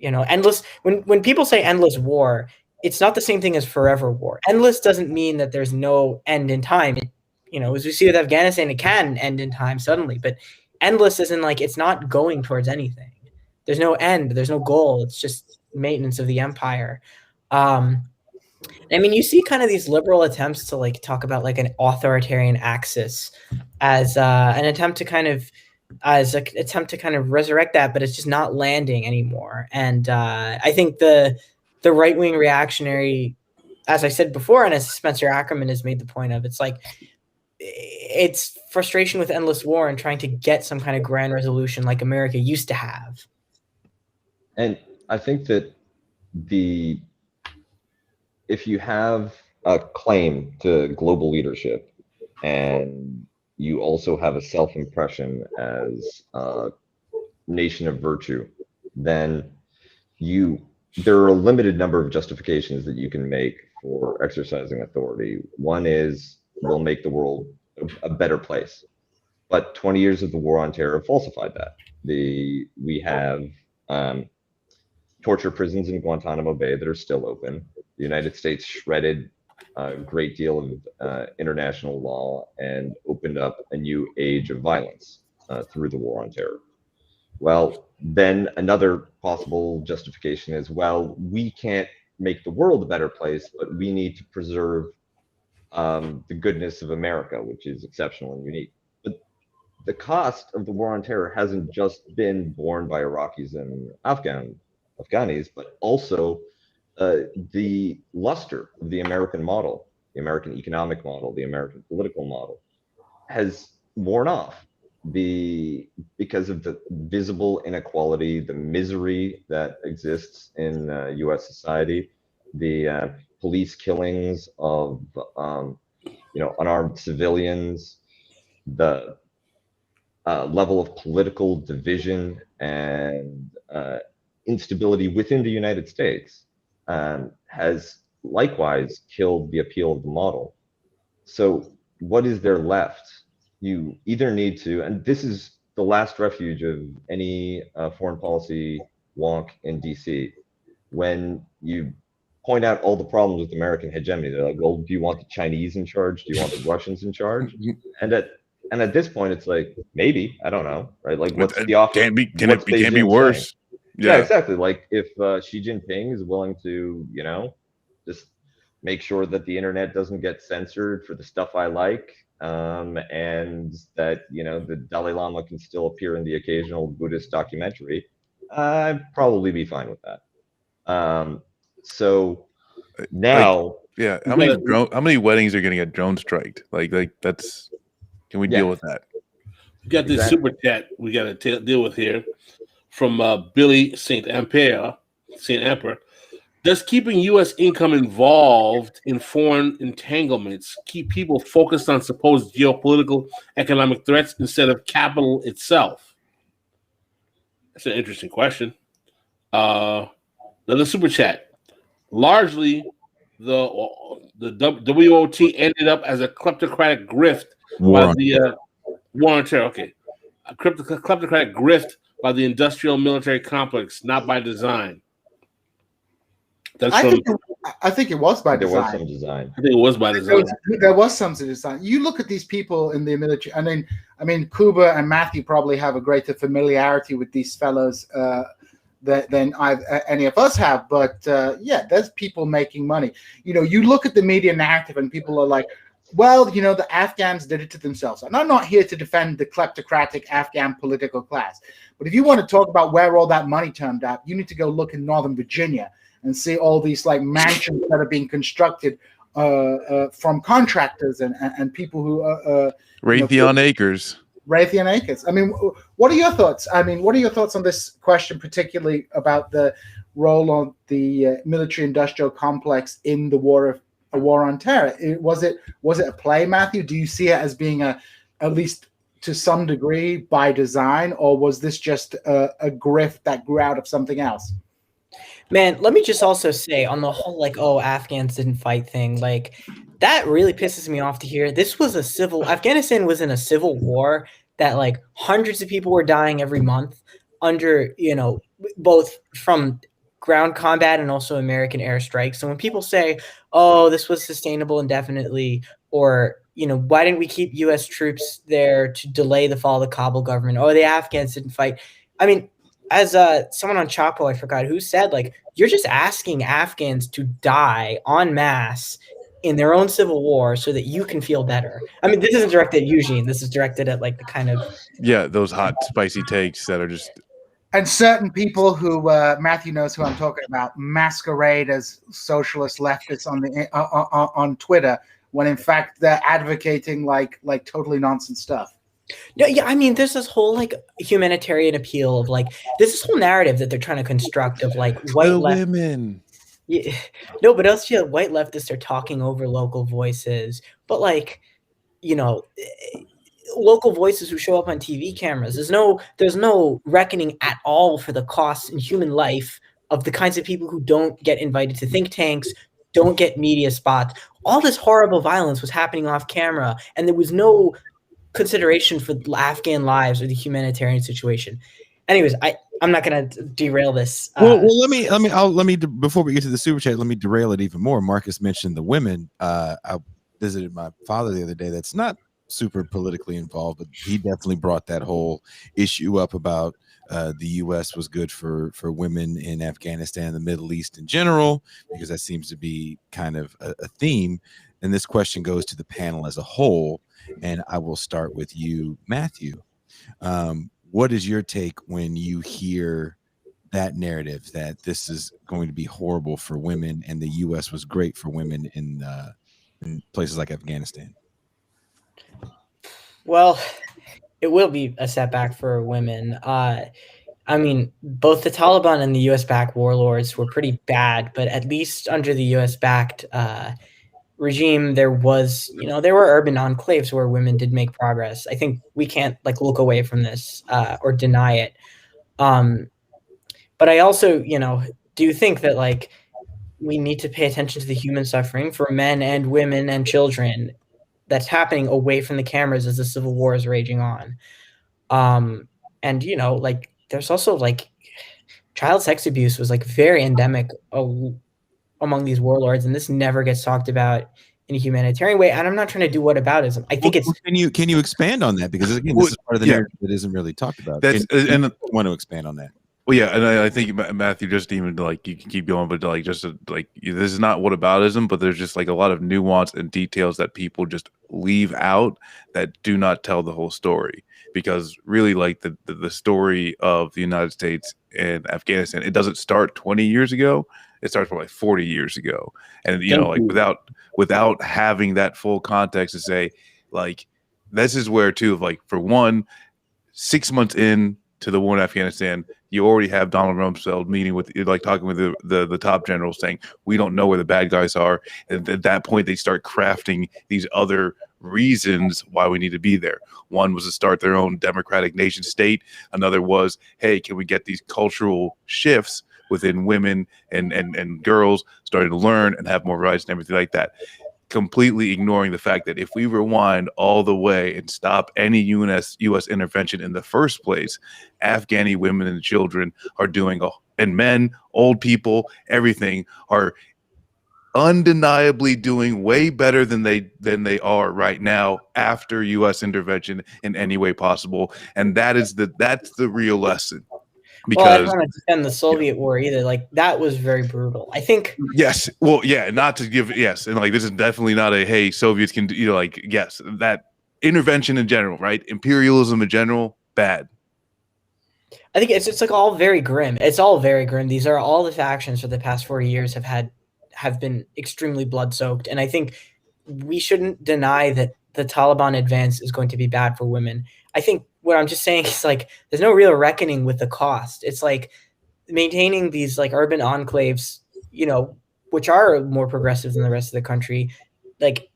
endless. When people say endless war, it's not the same thing as forever war. Endless doesn't mean that there's no end in time. As we see with Afghanistan, it can end in time suddenly, but endless isn't, like, it's not going towards anything. There's no end. There's no goal. It's just maintenance of the empire. I mean, you see kind of these liberal attempts to, like, talk about, like, an authoritarian axis as an attempt to kind of resurrect that, but it's just not landing anymore. And I think the right-wing reactionary, as I said before, and as Spencer Ackerman has made the point of, it's like, it's frustration with endless war and trying to get some kind of grand resolution like America used to have. And I think that if you have a claim to global leadership and you also have a self-impression as a nation of virtue, then there are a limited number of justifications that you can make for exercising authority. One is, we'll make the world a better place. But 20 years of the war on terror falsified that. We have torture prisons in Guantanamo Bay that are still open. The United States shredded a great deal of international law and opened up a new age of violence through the war on terror. Well, then another possible justification is, well, we can't make the world a better place, but we need to preserve the goodness of America, which is exceptional and unique. But the cost of the war on terror hasn't just been borne by Iraqis and Afghanis, but also the luster of the American model, the American economic model, the American political model has worn off because of the visible inequality, the misery that exists in U.S. society, the police killings of unarmed civilians, the level of political division and instability within the United States has likewise killed the appeal of the model. So what is there left you either need to, and this is the last refuge of any foreign policy wonk in DC, when you point out all the problems with American hegemony, they're like, well, do you want the Chinese in charge? Do you want the Russians in charge? And at this point, it's like, maybe, I don't know, right? Like, what's the offer? Can't be worse. Yeah, exactly. Like, if Xi Jinping is willing to, just make sure that the internet doesn't get censored for the stuff I like, and that, the Dalai Lama can still appear in the occasional Buddhist documentary, I'd probably be fine with that. So now, how many weddings are going to get drone striked? Like that's, can we deal with that? We got this super chat we got to deal with here from Billy Saint Emperor. Does keeping U.S. income involved in foreign entanglements keep people focused on supposed geopolitical economic threats instead of capital itself? That's an interesting question. Another super chat. Largely, the WOT ended up as a kleptocratic grift by the war on terror. Okay, a kleptocratic grift by the industrial military complex, not by design. I think it was by design. There was some design. I think it was by design. There was some design. You look at these people in the military. I mean, Cuba and Matthew probably have a greater familiarity with these fellows than any of us have. But there's people making money. You look at the media narrative, and people are like, well, the Afghans did it to themselves. And I'm not here to defend the kleptocratic Afghan political class. But if you want to talk about where all that money turned up, you need to go look in Northern Virginia and see all these like mansions that are being constructed from contractors and people who Raytheon Acres. Raytheon Acres. I mean, what are your thoughts? What are your thoughts on this question, particularly about the role of the military-industrial complex in the war on terror? Was it a play, Matthew? Do you see it as being at least to some degree by design, or was this just a grift that grew out of something else? Man, let me just also say on the whole, Afghans didn't fight thing, that really pisses me off to hear. Afghanistan was in a civil war that hundreds of people were dying every month under, both from ground combat and also American airstrikes. So when people say, oh, this was sustainable indefinitely, or, why didn't we keep U.S. troops there to delay the fall of the Kabul government? Oh, the Afghans didn't fight. I mean, as someone on Chapo, I forgot who said, you're just asking Afghans to die en masse in their own civil war so that you can feel better. I mean, this isn't directed at Eugene. This is directed at the kind of... Yeah, those hot, spicy takes that are just... And certain people who, Matthew knows who I'm talking about, masquerade as socialist leftists on Twitter, when in fact they're advocating like totally nonsense stuff. No, yeah, I mean, there's this whole humanitarian appeal of this whole narrative that they're trying to construct of white women. Yeah, no, but also white leftists are talking over local voices, but local voices who show up on TV cameras. There's no reckoning at all for the costs in human life of the kinds of people who don't get invited to think tanks, don't get media spots. All this horrible violence was happening off camera, and there was no consideration for Afghan lives or the humanitarian situation. Anyways, I'm not going to derail this. Well, let me before we get to the super chat, let me derail it even more. Marcus mentioned the women. I visited my father the other day. That's not super politically involved, but he definitely brought that whole issue up about the U.S. was good for women in Afghanistan and the Middle East in general, because that seems to be kind of a theme. And this question goes to the panel as a whole. And I will start with you, Matthew. What is your take when you hear that narrative that this is going to be horrible for women and the U.S. was great for women in places like Afghanistan? Well, it will be a setback for women. I mean, both the Taliban and the U.S.-backed warlords were pretty bad, but at least under the U.S.-backed regime, there were urban enclaves where women did make progress. I think we can't look away from this or deny it. But I also, do think that we need to pay attention to the human suffering for men and women and children that's happening away from the cameras as the civil war is raging on. And you know, like there's also like child sex abuse was like very endemic among these warlords, and this never gets talked about in a humanitarian way. And I'm not trying to do whataboutism. I think can you expand on that, because again, this is part of the narrative that isn't really talked about. And I want to expand on that. Well, yeah, and I think Matthew, just even like you can keep going, but like just like this is not whataboutism, but there's just like a lot of nuance and details that people just leave out that do not tell the whole story. Because really, like the story of the United States and Afghanistan, it doesn't start 20 years ago. It starts from like 40 years ago, and you know, like without having that full context to say, like this is where too, like for one, 6 months in to the war in Afghanistan, you already have Donald Rumsfeld meeting with, like, talking with the top generals, saying we don't know where the bad guys are. And at that point, they start crafting these other reasons why we need to be there. One was to start their own democratic nation state. Another was, hey, can we get these cultural shifts within women and girls starting to learn and have more rights and everything like that. Completely ignoring the fact that if we rewind all the way and stop any U.S. intervention in the first place, Afghani women and children are doing, and men, old people, everything are undeniably doing way better than they are right now after U.S. intervention in any way possible, and that's the real lesson. Because I don't want to defend the Soviet war either. Like that was very brutal. I think. Yes. Well, yeah. Not to give. Yes, and like this is definitely not a hey Soviets can do. You know, like yes, that intervention in general, right? Imperialism in general, bad. I think it's like all very grim. It's all very grim. These are all the factions for the past 40 years have been extremely blood soaked, and I think we shouldn't deny that the Taliban advance is going to be bad for women. I think what I'm just saying is like there's no real reckoning with the cost. It's like maintaining these like urban enclaves, you know, which are more progressive than the rest of the country. Like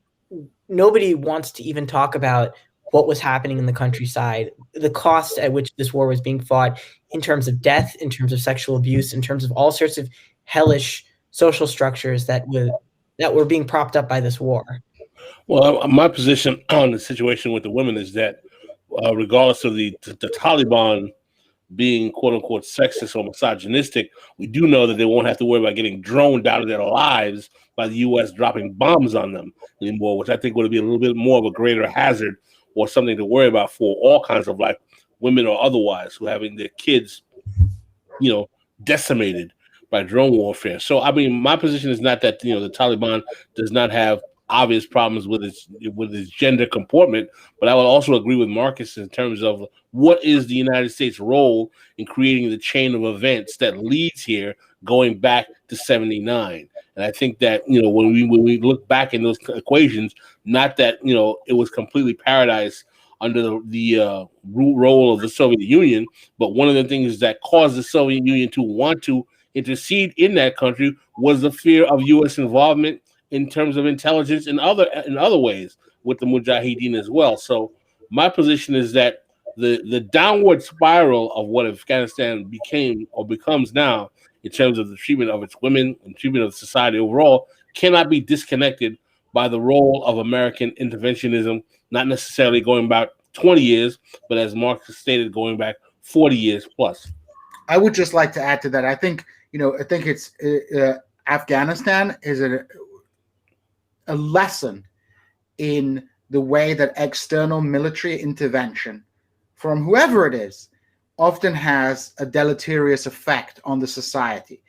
nobody wants to even talk about what was happening in the countryside, the cost at which this war was being fought in terms of death, in terms of sexual abuse, in terms of all sorts of hellish social structures that were being propped up by this war. Well, my position on the situation with the women is that regardless of the Taliban being quote unquote sexist or misogynistic, we do know that they won't have to worry about getting droned out of their lives by the U.S. dropping bombs on them anymore, which I think would be a little bit more of a greater hazard or something to worry about for all kinds of like women or otherwise who are having their kids, you know, decimated by drone warfare. So, I mean, my position is not that, you know, the Taliban does not have obvious problems with its gender comportment, but I will also agree with Marcus in terms of what is the United States' role in creating the chain of events that leads here going back to 79. And I think that, you know, when we look back in those equations, not that, you know, it was completely paradise under the role of the Soviet Union, but one of the things that caused the Soviet Union to want to intercede in that country was the fear of U.S. involvement in terms of intelligence in other ways with the Mujahideen as well. So my position is that the downward spiral of what Afghanistan became or becomes now in terms of the treatment of its women and treatment of society overall cannot be disconnected by the role of American interventionism, not necessarily going back 20 years, but as Mark stated, going back 40 years plus. I would just like to add to that. I think it's Afghanistan is a lesson in the way that external military intervention from whoever it is often has a deleterious effect on the society.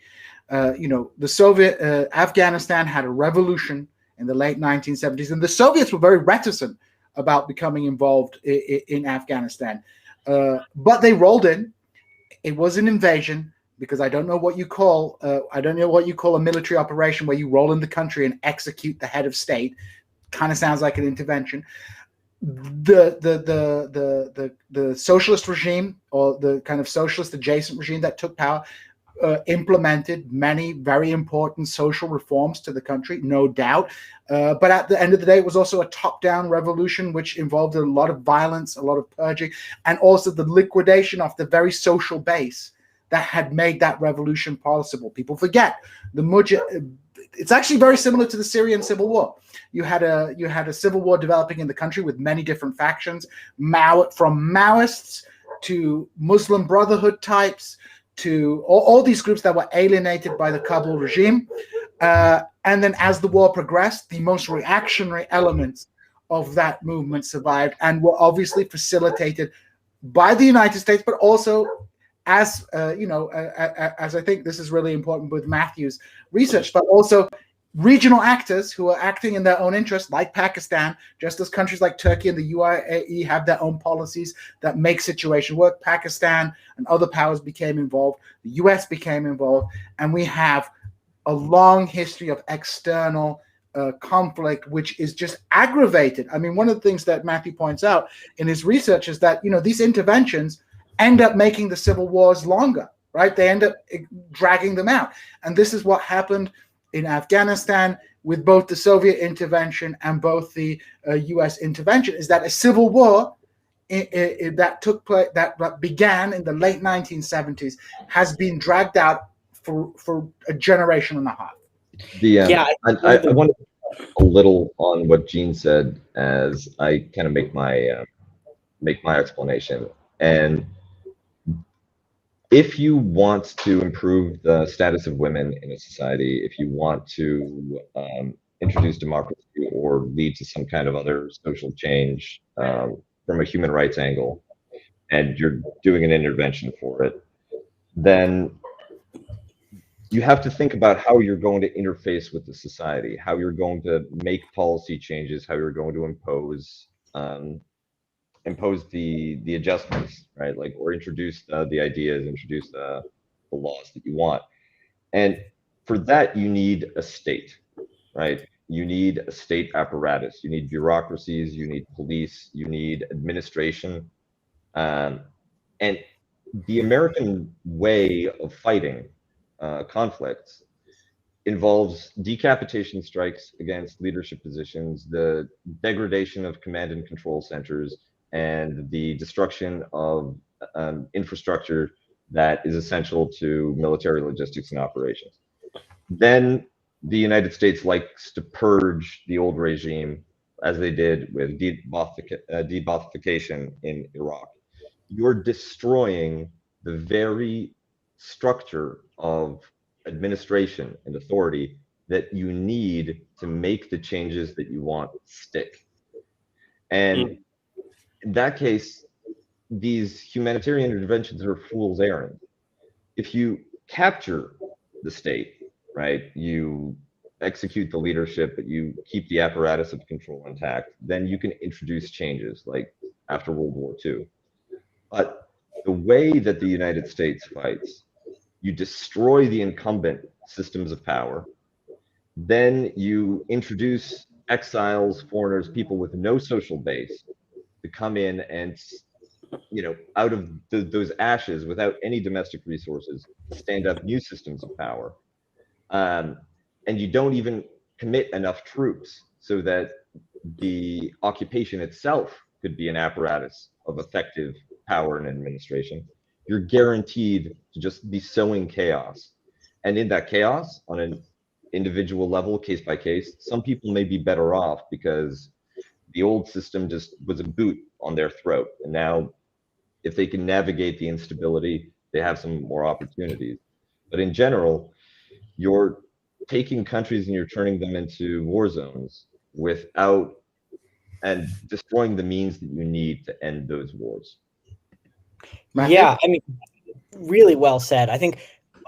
The Soviet Afghanistan had a revolution in the late 1970s, and the Soviets were very reticent about becoming involved in Afghanistan, but they rolled in. It was an invasion, because I don't know what you call a military operation where you roll in the country and execute the head of state. Kind of sounds like an intervention. The socialist regime, or the kind of socialist adjacent regime that took power, implemented many very important social reforms to the country, no doubt. But at the end of the day, it was also a top-down revolution, which involved a lot of violence, a lot of purging, and also the liquidation of the very social base that had made that revolution possible. People forget the it's actually very similar to the Syrian civil war. You had a civil war developing in the country with many different factions, from Maoists to Muslim Brotherhood types to all these groups that were alienated by the Kabul regime. And then as the war progressed, the most reactionary elements of that movement survived and were obviously facilitated by the United States, but also as as I think this is really important with Matthew's research, but also regional actors who are acting in their own interest, like Pakistan, just as countries like Turkey and the UAE have their own policies that make situation work. Pakistan and other powers became involved. The US became involved, and we have a long history of external conflict, which is just aggravated. I mean, one of the things that Matthew points out in his research is that, these interventions end up making the civil wars longer, right? They end up dragging them out. And this is what happened in Afghanistan with both the Soviet intervention and both the US intervention, is that a civil war that took place, that began in the late 1970s, has been dragged out for a generation and a half. I want a little on what Gene said as I kind of make my explanation. And if you want to improve the status of women in a society, if you want to introduce democracy or lead to some kind of other social change from a human rights angle, and you're doing an intervention for it, then you have to think about how you're going to interface with the society, how you're going to make policy changes, how you're going to impose the adjustments, right? Like, or introduce the ideas, introduce the laws that you want. And for that, you need a state, right? You need a state apparatus. You need bureaucracies, you need police, you need administration. And the American way of fighting conflicts involves decapitation strikes against leadership positions, the degradation of command and control centers, and the destruction of infrastructure that is essential to military logistics and operations. Then the United States likes to purge the old regime, as they did with de-Baathification in Iraq. You're destroying the very structure of administration and authority that you need to make the changes that you want stick. And in that case, these humanitarian interventions are fool's errand. If you capture the state, right, you execute the leadership, but you keep the apparatus of control intact, then you can introduce changes like after World War II. But the way that the United States fights, you destroy the incumbent systems of power, then you introduce exiles, foreigners, people with no social base to come in and, out of those ashes, without any domestic resources, stand up new systems of power. And you don't even commit enough troops so that the occupation itself could be an apparatus of effective power and administration. You're guaranteed to just be sowing chaos. And in that chaos, on an individual level, case by case, some people may be better off because the old system just was a boot on their throat. And now, if they can navigate the instability, they have some more opportunities. But in general, you're taking countries and you're turning them into war zones without and destroying the means that you need to end those wars. Yeah, I mean, really well said. I think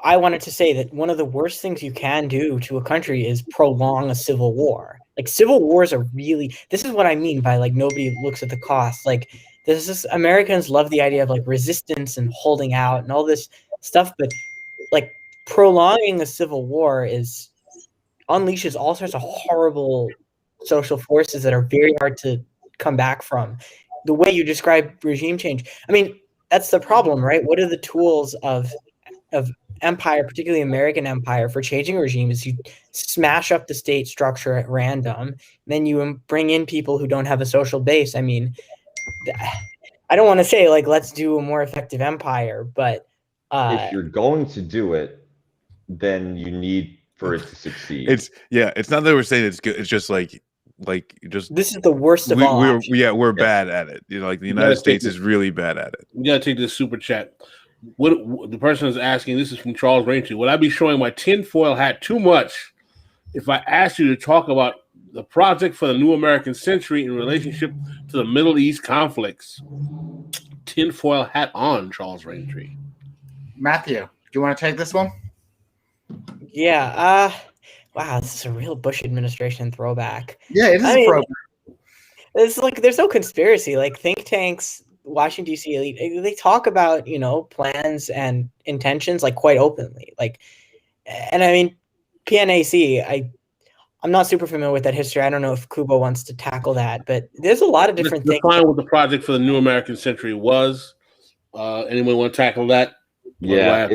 I wanted to say that one of the worst things you can do to a country is prolong a civil war. Like, civil wars are really, this is what I mean by, like, nobody looks at the cost. Like, Americans love the idea of, like, resistance and holding out and all this stuff, but, like, prolonging a civil war unleashes all sorts of horrible social forces that are very hard to come back from. The way you describe regime change, I mean, that's the problem, right? What are the tools of empire, particularly American empire, for changing regimes? You smash up the state structure at random, then you bring in people who don't have a social base. I mean, I don't want to say, like, let's do a more effective empire, but if you're going to do it, then you need for it to succeed. It's not that we're saying it's good. It's just like just this is the worst of all. We're bad at it. You know, like the United States is really bad at it. We gotta take this super chat. What the person is asking, this is from Charles Raintree. Would I be showing my tinfoil hat too much if I asked you to talk about the project for the new American century in relationship to the Middle East conflicts? Tinfoil hat on, Charles Raintree. Matthew, do you want to take this one? Yeah. Wow, this is a real Bush administration throwback. Yeah, it is a throwback. It's like there's no conspiracy. Like think tanks, Washington D.C. elite, they talk about plans and intentions like quite openly. Like, and I mean, PNAC. I'm not super familiar with that history. I don't know if Kubo wants to tackle that, but there's a lot of different things. Define what the project for the new American century was. Anyone want to tackle that? Yeah.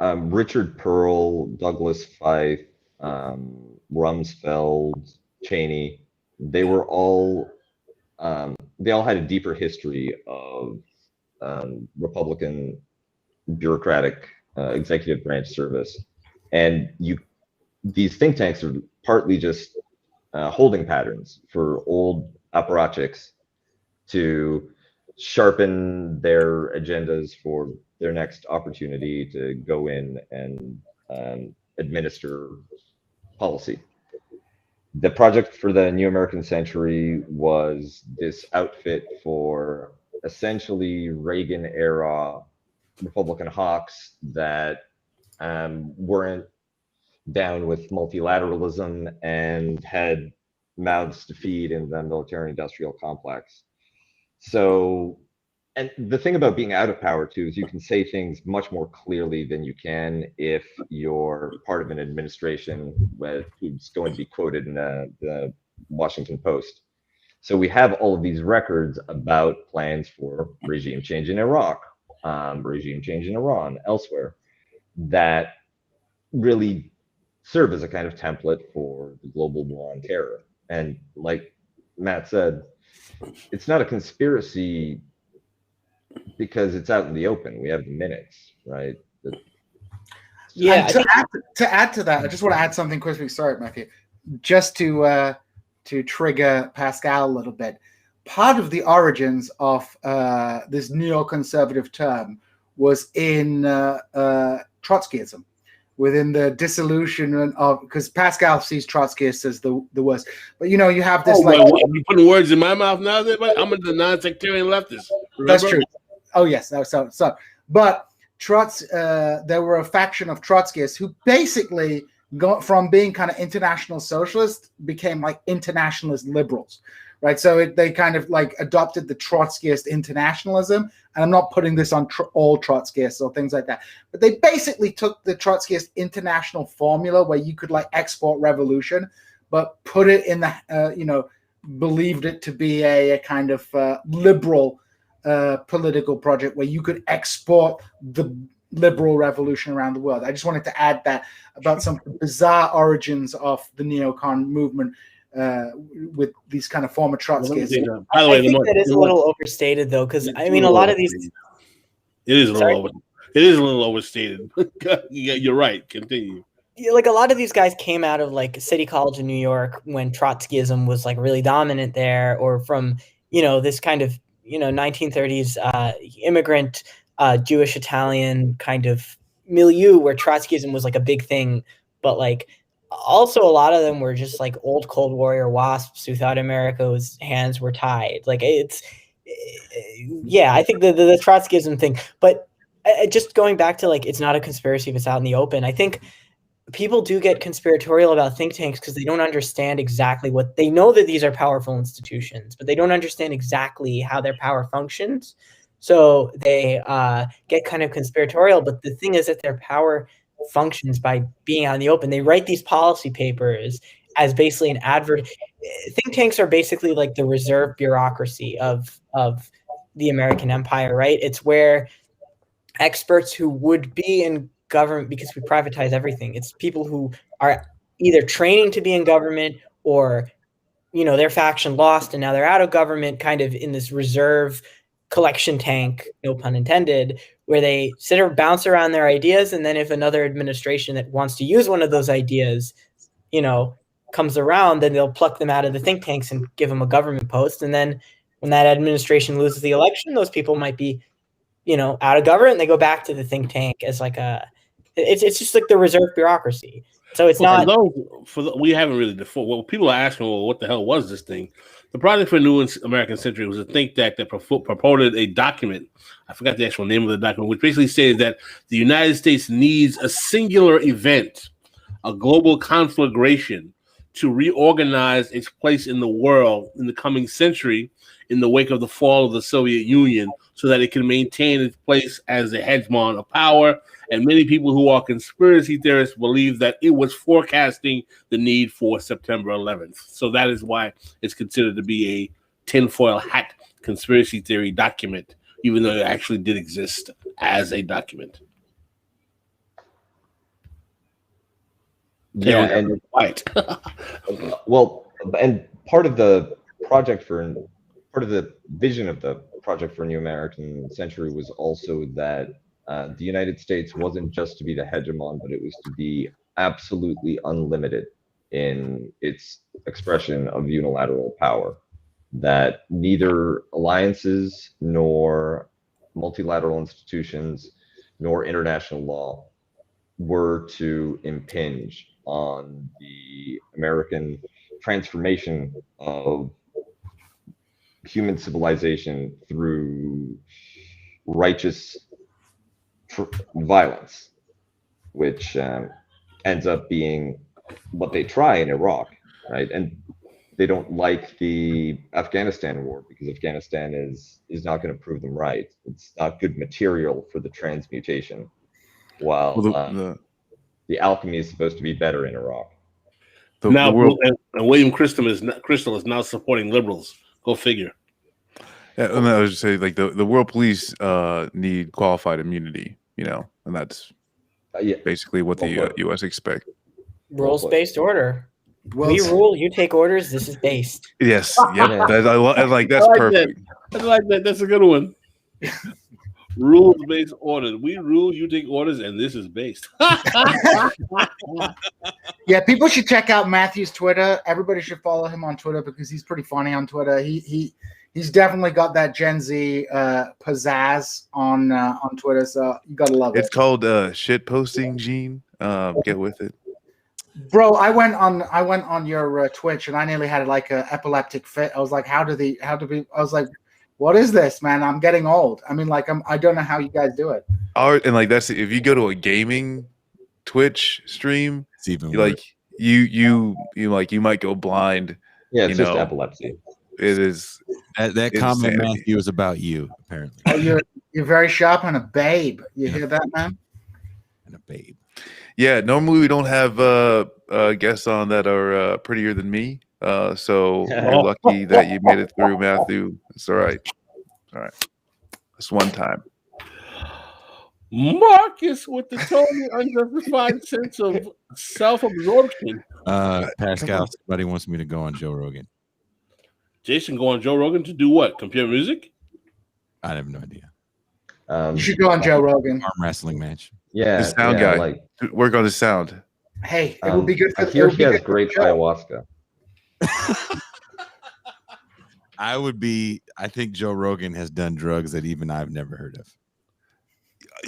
Richard Pearl, Douglas Feith, Rumsfeld, Cheney, they all had a deeper history of Republican bureaucratic executive branch service, and these think tanks are partly just holding patterns for old apparatchiks to sharpen their agendas for their next opportunity to go in and administer policy. The project for the New American Century was this outfit for essentially Reagan-era Republican hawks that weren't down with multilateralism and had mouths to feed in the military-industrial complex. So, and the thing about being out of power too is you can say things much more clearly than you can if you're part of an administration who's going to be quoted in the Washington Post. So we have all of these records about plans for regime change in Iraq, regime change in Iran, elsewhere, that really serve as a kind of template for the global war on terror. And like Matt said, it's not a conspiracy because it's out in the open. We have the minutes, right? Yeah. To add to that, I just want to add something quickly. Sorry, Matthew. Just to trigger Pascal a little bit. Part of the origins of this neoconservative term was in Trotskyism, within the disillusionment of, because Pascal sees Trotskyists as the worst. But you have this you putting words in my mouth now? I'm a non-sectarian leftist. Remember? That's true. Oh yes, but there were a faction of Trotskyists who basically got from being kind of international socialists became like internationalist liberals, right? So they kind of like adopted the Trotskyist internationalism, and I'm not putting this on all Trotskyists or things like that, but they basically took the Trotskyist international formula where you could like export revolution, but put it in the believed it to be a kind of liberal political project where you could export the liberal revolution around the world. I just wanted to add that about some bizarre origins of the neocon movement with these kind of former Trotskyists. By the way, I think that is a little overstated though, because I mean a lot of these. It is a little overstated. Yeah, you're right. Continue. Like a lot of these guys came out of like City College in New York when Trotskyism was like really dominant there, or from this kind of 1930s immigrant Jewish Italian kind of milieu where Trotskyism was like a big thing, but like also a lot of them were just like old Cold Warrior wasps who thought America's hands were tied. Like I think the Trotskyism thing, but just going back to like, it's not a conspiracy if it's out in the open. I think people do get conspiratorial about think tanks because they don't understand exactly what they know, that these are powerful institutions, but they don't understand exactly how their power functions. So they get kind of conspiratorial, but the thing is that their power functions by being out in the open. They write these policy papers as basically an advert. Think tanks are basically like the reserve bureaucracy of the American empire, right? It's where experts who would be in government, because we privatize everything. It's people who are either training to be in government or, their faction lost and now they're out of government, kind of in this reserve collection tank, no pun intended, where they sit or bounce around their ideas, and then if another administration that wants to use one of those ideas, comes around, then they'll pluck them out of the think tanks and give them a government post. And then when that administration loses the election, those people might be, out of government. And they go back to the think tank as like it's just like the reserve bureaucracy. So it's not. We haven't really defined. Well, people are asking, well, what the hell was this thing? The Project for a New American Century was a think tank that promoted a document. I forgot the actual name of the document, which basically says that the United States needs a singular event, a global conflagration, to reorganize its place in the world in the coming century in the wake of the fall of the Soviet Union so that it can maintain its place as the hegemon of power. And many people who are conspiracy theorists believe that it was forecasting the need for September 11th. So that is why it's considered to be a tinfoil hat conspiracy theory document, even though it actually did exist as a document. Yeah, and right. Well, and part of the vision of the Project for a New American Century was also that the United States wasn't just to be the hegemon, but it was to be absolutely unlimited in its expression of unilateral power. That neither alliances nor multilateral institutions nor international law were to impinge on the American transformation of human civilization through righteous violence, which ends up being what they try in Iraq, right? And they don't like the Afghanistan war because Afghanistan is not going to prove them right. It's not good material for the transmutation. While the alchemy is supposed to be better in Iraq. And William Crystal is now supporting liberals. Go figure. Yeah, and I would say like the world police need qualified immunity, and that's basically what the U.S. expect. Rules-based order. We rule, you take orders. This is based. Yes, yep. That's perfect. I like that. That's a good one. Rules-based order. We rule, you take orders, and this is based. Yeah, people should check out Matthew's Twitter. Everybody should follow him on Twitter because he's pretty funny on Twitter. He's definitely got that Gen Z pizzazz on Twitter, so you gotta love it. It's called shit posting, Gene. Get with it, bro. I went on your Twitch and I nearly had like an epileptic fit. I was like, I was like, what is this, man? I'm getting old. I mean, I don't know how you guys do it. And that's if you go to a gaming Twitch stream, it's even like you might go blind. Yeah, it's just epilepsy. It is. That comment, Matthew, is about you, apparently. Oh, you're very sharp and a babe. You hear that, man? And a babe. Yeah, normally we don't have guests on that are prettier than me. So you're lucky that you made it through, Matthew. It's all right. All right. That's one time. Marcus with the totally unjustified sense of self-absorption. Pascal, somebody wants me to go on Joe Rogan. Jason, go on Joe Rogan to do what? Compare music? I have no idea. You should go on Joe Rogan. Arm wrestling match. Yeah, the sound guy. Work on his sound. Hey, it would be good for. I hear he has great ayahuasca. I think Joe Rogan has done drugs that even I've never heard of.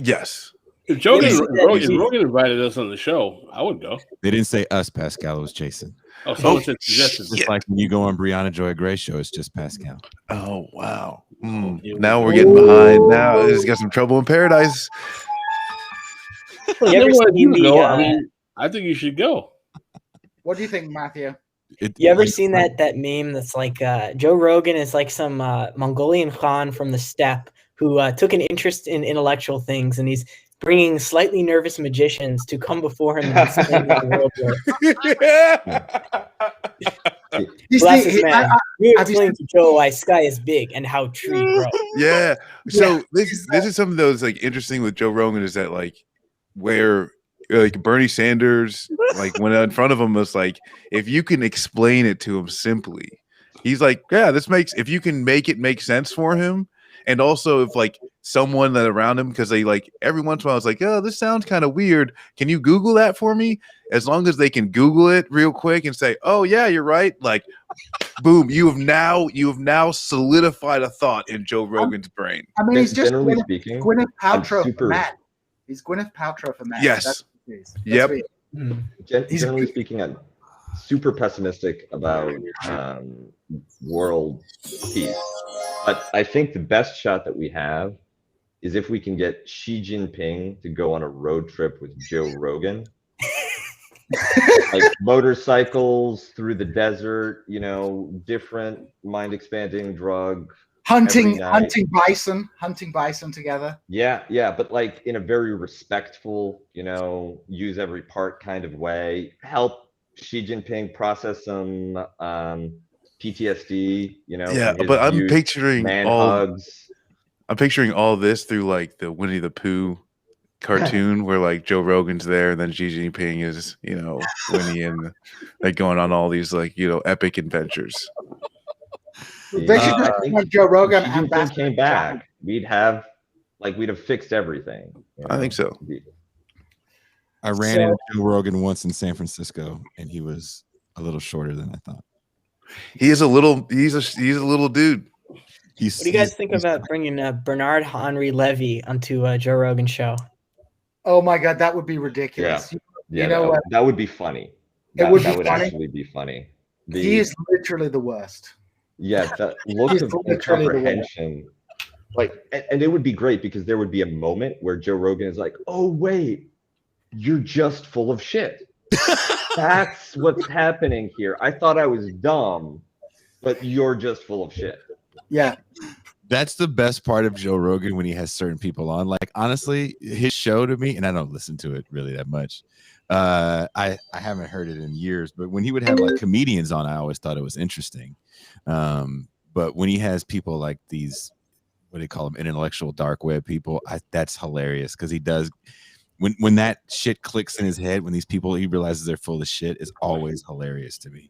Yes. If Rogan invited us on the show, I would go. They didn't say us, Pascal. It was Jason. Oh, someone said suggestions. Just like when you go on Brianna Joy Gray show, it's just Pascal. Oh, wow. Now we're getting behind. Now he's got some trouble in paradise. I think you should go. What do you think, Matthew? You ever seen that meme that's like Joe Rogan is like some Mongolian Khan from the steppe who took an interest in intellectual things, and he's bringing slightly nervous magicians to come before him and explain what the world was. You explain to Joe why sky is big and how tree grow. Yeah. So this is something that was like interesting with Joe Rogan is that like where like Bernie Sanders like went out in front of him was like if you can explain it to him simply, he's like, yeah, this makes if you can make it make sense for him and also if like someone that around him, because they like every once in a while it's like, oh, this sounds kind of weird. Can you Google that for me? As long as they can Google it real quick and say, oh yeah, you're right. Like, boom, you have now solidified a thought in Joe Rogan's brain. I mean, he's just generally speaking, Gwyneth Paltrow super- for men. He's Gwyneth Paltrow for men. Yes. That's what he is. That's Yep. what he is. Generally speaking, I'm super pessimistic about world peace. But I think the best shot that we have is if we can get Xi Jinping to go on a road trip with Joe Rogan. Like motorcycles through the desert, you know, different mind-expanding drug. Hunting night. hunting bison together. Yeah, but like in a very respectful, you know, use every part kind of way. Help Xi Jinping process some PTSD, you know. Yeah, from his but I'm huge picturing man all hugs. I'm picturing all this through like the Winnie the Pooh cartoon where like Joe Rogan's there and then Xi Jinping is, you know, Winnie and like going on all these like, you know, epic adventures. They should just have Joe Rogan Xi and Jinping came back. We'd have fixed everything. You I think so. I ran into Joe Rogan once in San Francisco, and he was a little shorter than I thought. He's a little dude. What do you guys think about bringing Bernard Henri Levy onto Joe Rogan's show? Oh my God, that would be ridiculous. Yeah, you know that would be funny. It would that would funny. actually be funny. He is literally the worst. Yeah, that look He's of literally the incomprehension. Like, and it would be great because there would be a moment where Joe Rogan is like, "Oh wait, you're just full of shit." That's what's happening here. I thought I was dumb, but you're just full of shit. Yeah. That's the best part of Joe Rogan when he has certain people on. Like, honestly, his show to me, and I don't listen to it really that much. I haven't heard it in years, but when he would have like comedians on, I always thought it was interesting. But when he has people like these, what do they call them, intellectual dark web people, that's hilarious because he does. When that shit clicks in his head, when these people he realizes they're full of shit, is always hilarious to me.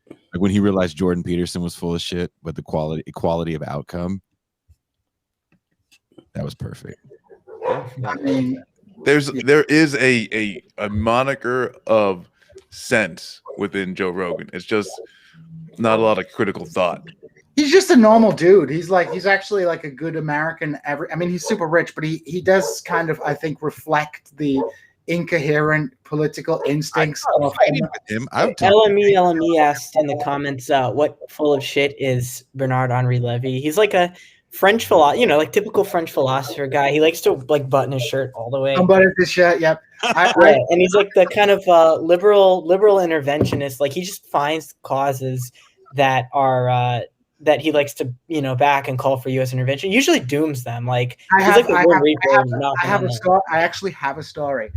Like when he realized Jordan Peterson was full of shit, but the equality of outcome, that was perfect. I mean, there is a moniker of sense within Joe Rogan. It's just not a lot of critical thought. he's just a normal dude. He's actually like a good American. I mean, he's super rich, but he does kind of, I think, reflect the incoherent political instincts of him. LME asked in the comments, what full of shit is Bernard Henri Levy? He's like a French philosopher, like typical French philosopher guy. He likes to like button his shirt all the way. Unbutton his shirt, yep. And he's like the kind of liberal interventionist. Like he just finds causes that are that he likes to back and call for U.S. intervention. Usually dooms them. Like I actually have a story.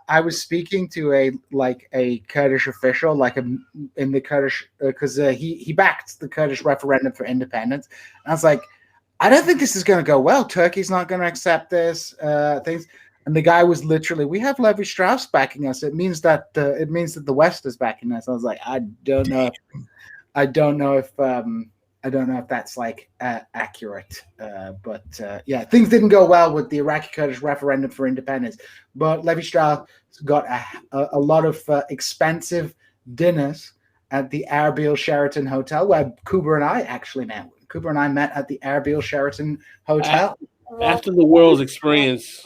I was speaking to a Kurdish official, in the Kurdish, because he backed the Kurdish referendum for independence. And I was like, I don't think this is going to go well. Turkey's not going to accept this things. And the guy was literally, we have Levi Strauss backing us. It means that the West is backing us. I was like, I don't know if that's accurate, but things didn't go well with the Iraqi Kurdish referendum for independence. But Levi Strauss got a lot of expensive dinners at the Erbil Sheraton Hotel, where Kuba and I actually met. Kuba and I met at the Erbil Sheraton Hotel. After the world's experience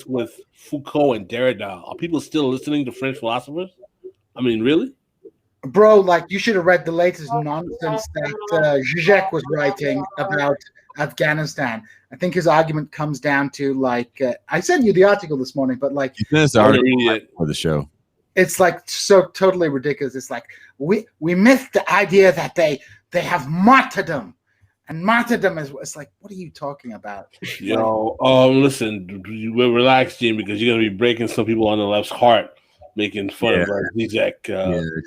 with Foucault and Derrida, are people still listening to French philosophers? I mean, really? Bro, you should have read the latest nonsense that Zizek was writing about Afghanistan. I think his argument comes down to I sent you the article this morning, but this article for the show. It's so totally ridiculous. It's we missed the idea that they have martyrdom, and martyrdom is what are you talking about? Listen, relax, Jim, because you're gonna be breaking some people on the left's heart. Making fun of Zizek.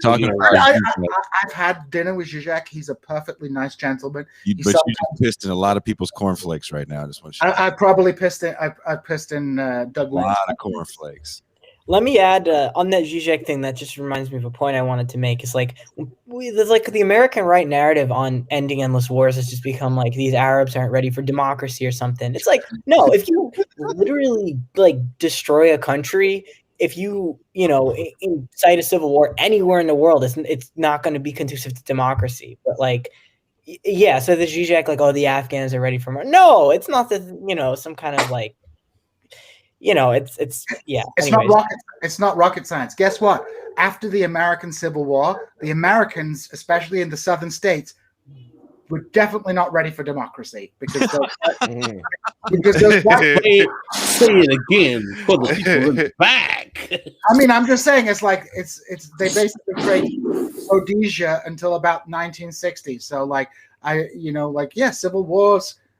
Talking I've had dinner with Zizek. He's a perfectly nice gentleman. You just pissed in a lot of people's cornflakes right now. I just want to I probably pissed in. I pissed in Doug. A lot of cornflakes. Let me add on that Zizek thing. That just reminds me of a point I wanted to make. It's like there's like the American right narrative on ending endless wars has just become like these Arabs aren't ready for democracy or something. It's like, no, if you literally like destroy a country, if you incite a civil war anywhere in the world, it's not going to be conducive to democracy. But like, yeah, so the Zizek like, oh, the Afghans are ready for more. No, it's not that some kind of like. It's yeah. It's not rocket science. Guess what? After the American Civil War, the Americans, especially in the southern states, were definitely not ready for democracy because those white say it again for the people in the back. I mean, I'm just saying it's they basically created Rhodesia until about 1960. So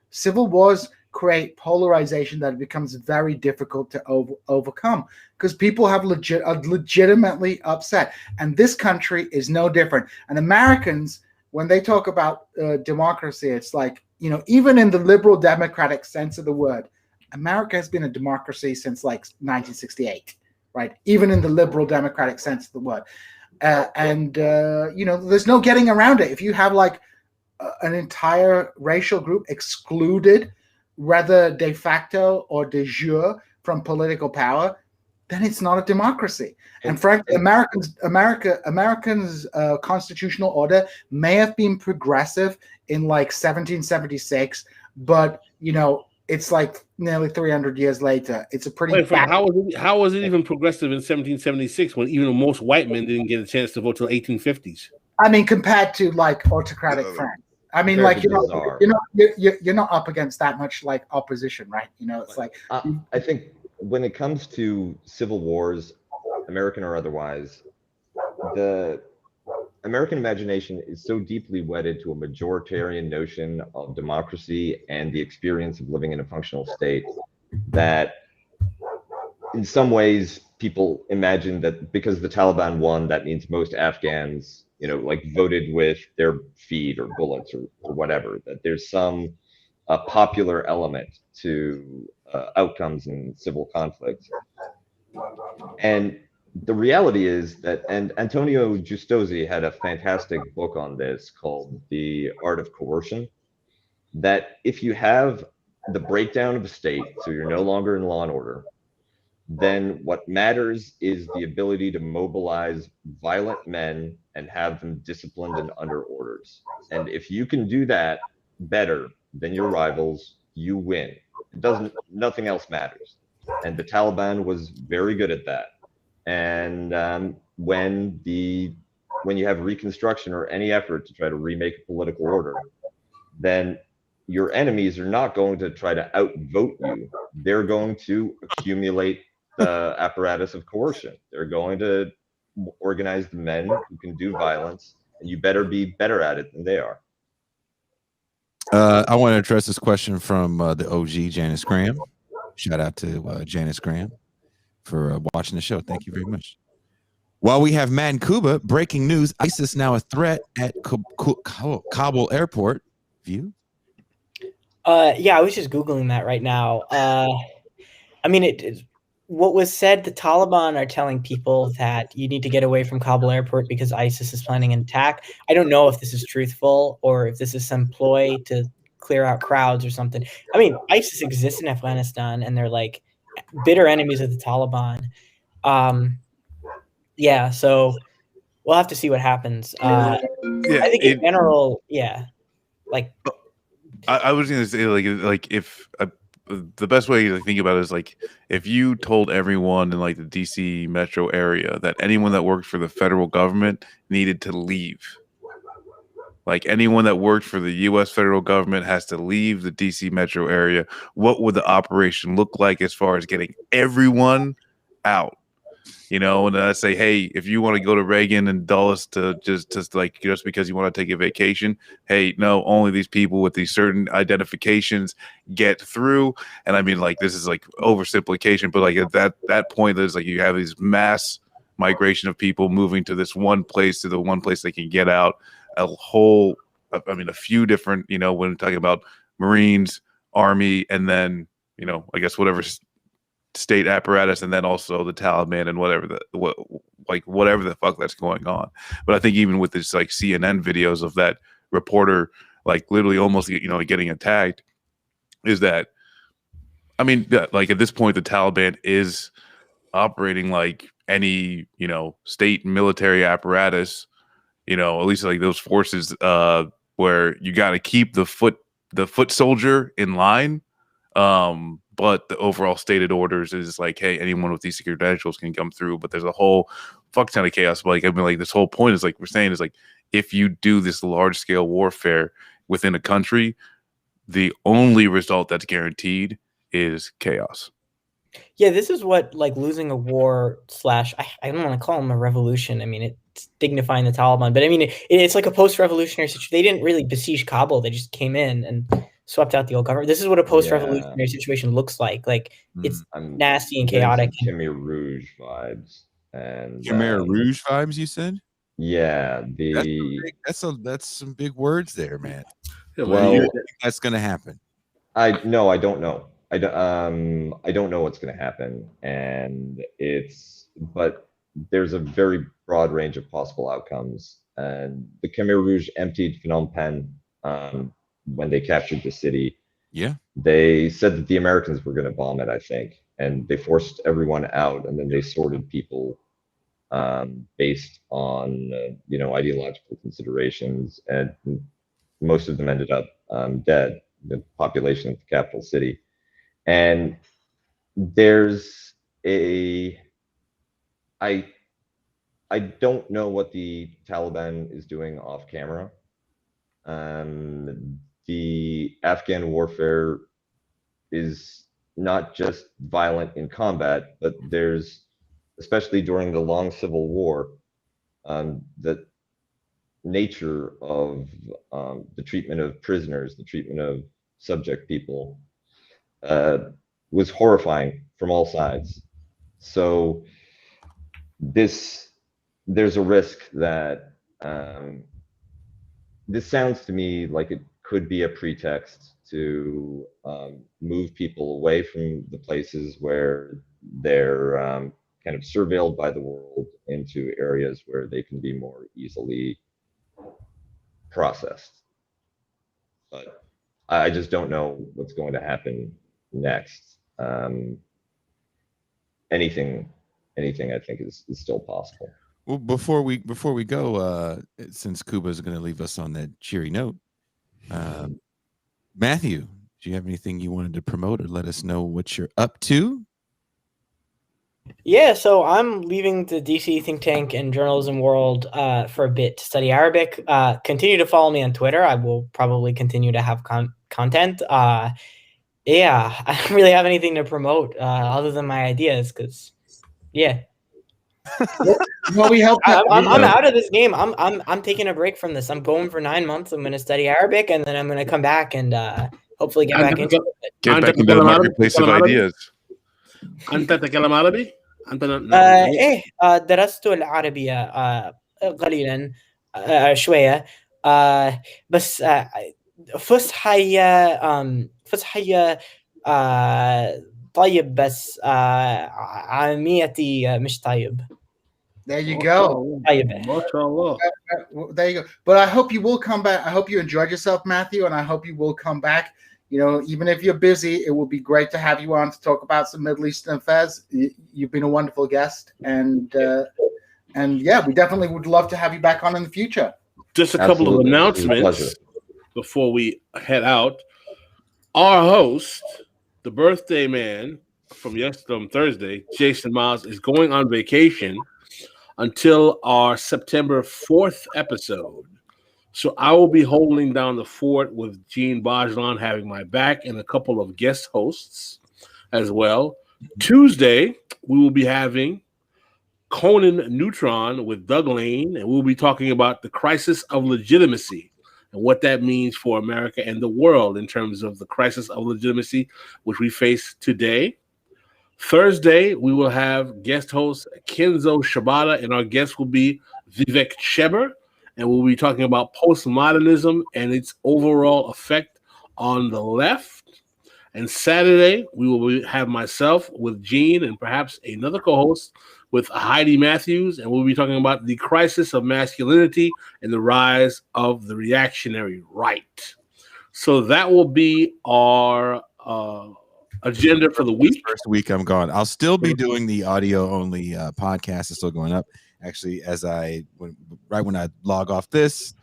civil wars create polarization that becomes very difficult to overcome because people are legitimately upset, and this country is no different. And Americans, when they talk about democracy, it's like, even in the liberal democratic sense of the word, America has been a democracy since like 1968, right? Even in the liberal democratic sense of the word. There's no getting around it. If you have like an entire racial group excluded, whether de facto or de jure, from political power, then it's not a democracy. And frankly, Americans' constitutional order may have been progressive in like 1776, but it's like nearly 300 years later. It's a pretty. How was it even progressive in 1776 when even most white men didn't get a chance to vote till 1850s? I mean, compared to like autocratic France. I mean, like you're not up against that much like opposition, right? It's like I think when it comes to civil wars, American or otherwise, the American imagination is so deeply wedded to a majoritarian notion of democracy and the experience of living in a functional state that in some ways people imagine that because the Taliban won, that means most Afghans voted with their feet or bullets or whatever, that there's some popular element to outcomes in civil conflicts. And the reality is that, and Antonio Giustozzi had a fantastic book on this called The Art of Coercion, that if you have the breakdown of a state, so you're no longer in law and order, then what matters is the ability to mobilize violent men and have them disciplined and under orders. And if you can do that better than your rivals, you win. Nothing else matters. And the Taliban was very good at that. And when you have reconstruction or any effort to try to remake a political order, then your enemies are not going to try to outvote you. They're going to accumulate the apparatus of coercion. They're going to organize the men who can do violence, and you better be better at it than they are. I want to address this question from the OG Janice Graham. Shout out to Janice Graham for watching the show. Thank you very much. While we have Matt in Cuba, breaking news: ISIS now a threat at Kabul airport. View? Yeah, I was just Googling that right now. I mean, what was said, the Taliban are telling people that you need to get away from Kabul airport because ISIS is planning an attack. I don't know if this is truthful or if this is some ploy to clear out crowds or something. I mean, ISIS exists in Afghanistan and they're like bitter enemies of the Taliban. Yeah, so we'll have to see what happens. I think in general, yeah, like I was going to say like if the best way to think about it is like if you told everyone in like the DC metro area that anyone that worked for the federal government needed to leave. Like anyone that worked for the U.S. federal government has to leave the DC metro area. What would the operation look like as far as getting everyone out? And I say, hey, if you want to go to Reagan and Dulles to just because you want to take a vacation, hey, no, only these people with these certain identifications get through. And I mean, like, this is like oversimplification, but like at that point, there's like you have these mass migration of people moving to this one place, to the one place they can get out. A few different, when we're talking about Marines, Army, and then, I guess whatever state apparatus, and then also the Taliban and whatever the fuck that's going on. But I think even with this like CNN videos of that reporter like literally almost getting attacked, is that, I mean, like at this point the Taliban is operating like any state military apparatus, at least like those forces where you got to keep the foot soldier in line. But the overall stated orders is like, hey, anyone with these secret credentials can come through. But there's a whole fuck ton of chaos. But like, I mean, like this whole point is like we're saying is like, if you do this large scale warfare within a country, the only result that's guaranteed is chaos. Yeah, this is what like losing a war / I don't want to call them a revolution. I mean, it's dignifying the Taliban, but I mean, it's like a post-revolutionary situation. They didn't really besiege Kabul. They just came in and swept out the old government. This is what a post-revolutionary situation looks like. Like it's nasty and chaotic. Khmer Rouge vibes and Khmer Rouge vibes, you said? Yeah, that's some big words there, man. Well, that's gonna happen. I don't know. I don't know what's going to happen, but there's a very broad range of possible outcomes. And the Khmer Rouge emptied Phnom Penh when they captured the city. Yeah, they said that the Americans were going to bomb it, I think, and they forced everyone out, and then they sorted people based on ideological considerations, and most of them ended up dead. The population of the capital city. And there's I don't know what the Taliban is doing off camera. The Afghan warfare is not just violent in combat, but there's, especially during the long civil war, the nature of the treatment of prisoners, the treatment of subject people, was horrifying from all sides. So there's a risk that this sounds to me like it could be a pretext to move people away from the places where they're kind of surveilled by the world into areas where they can be more easily processed. But I just don't know what's going to happen next. Anything I think is still possible. Well, before we go, since Cuba is going to leave us on that cheery note, Matthew, do you have anything you wanted to promote or let us know what you're up to? Yeah, so I'm leaving the DC think tank and journalism world for a bit to study Arabic. Continue to follow me on Twitter. I will probably continue to have content. Yeah, I don't really have anything to promote other than my ideas, because Well, we help. I'm out of this game. I'm taking a break from this. I'm going for 9 months. I'm going to study Arabic, and then I'm going to come back and hopefully get back into it. Get back into the marketplace of ideas. أنت تتكلم عربي؟ أنت إيه درست العربية قليلا شوية بس فصحى طيب بس عاميتي مش طيب. There you go. There you go. But I hope you will come back. I hope you enjoyed yourself, Matthew, and I hope you will come back. Even if you're busy, it would be great to have you on to talk about some Middle Eastern affairs. You've been a wonderful guest, and yeah, we definitely would love to have you back on in the future. Just a couple of announcements before we head out. Our host, the birthday man from Thursday, Jason Miles, is going on vacation until our September 4th episode. So I will be holding down the fort with Gene Bajlan having my back and a couple of guest hosts as well. Tuesday, we will be having Conan Neutron with Doug Lane, and we'll be talking about the crisis of legitimacy and what that means for America and the world in terms of the crisis of legitimacy which we face today. Thursday, we will have guest host Kenzo Shibata, and our guest will be Vivek Sheber. And we'll be talking about postmodernism and its overall effect on the left. And Saturday, we will have myself with Gene and perhaps another co-host with Heidi Matthews, and we'll be talking about the crisis of masculinity and the rise of the reactionary right. So that will be our agenda for the week. First week I'm gone. I'll still be doing the audio only podcast. It's still going up. Actually, right when I log off this,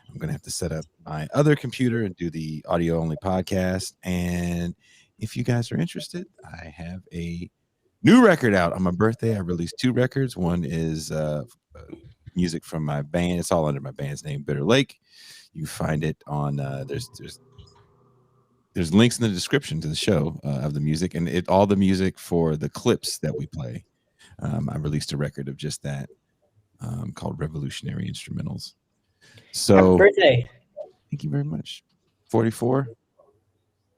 I'm gonna have to set up my other computer and do the audio only podcast. And if you guys are interested, I have a new record out on my birthday. I released 2 records. One is music from my band. It's all under my band's name, Bitter Lake. You find it on there's links in the description to the show of the music, and all the music for the clips that we play. I released a record of just that called Revolutionary Instrumentals. So Happy birthday. Thank you very much. 44.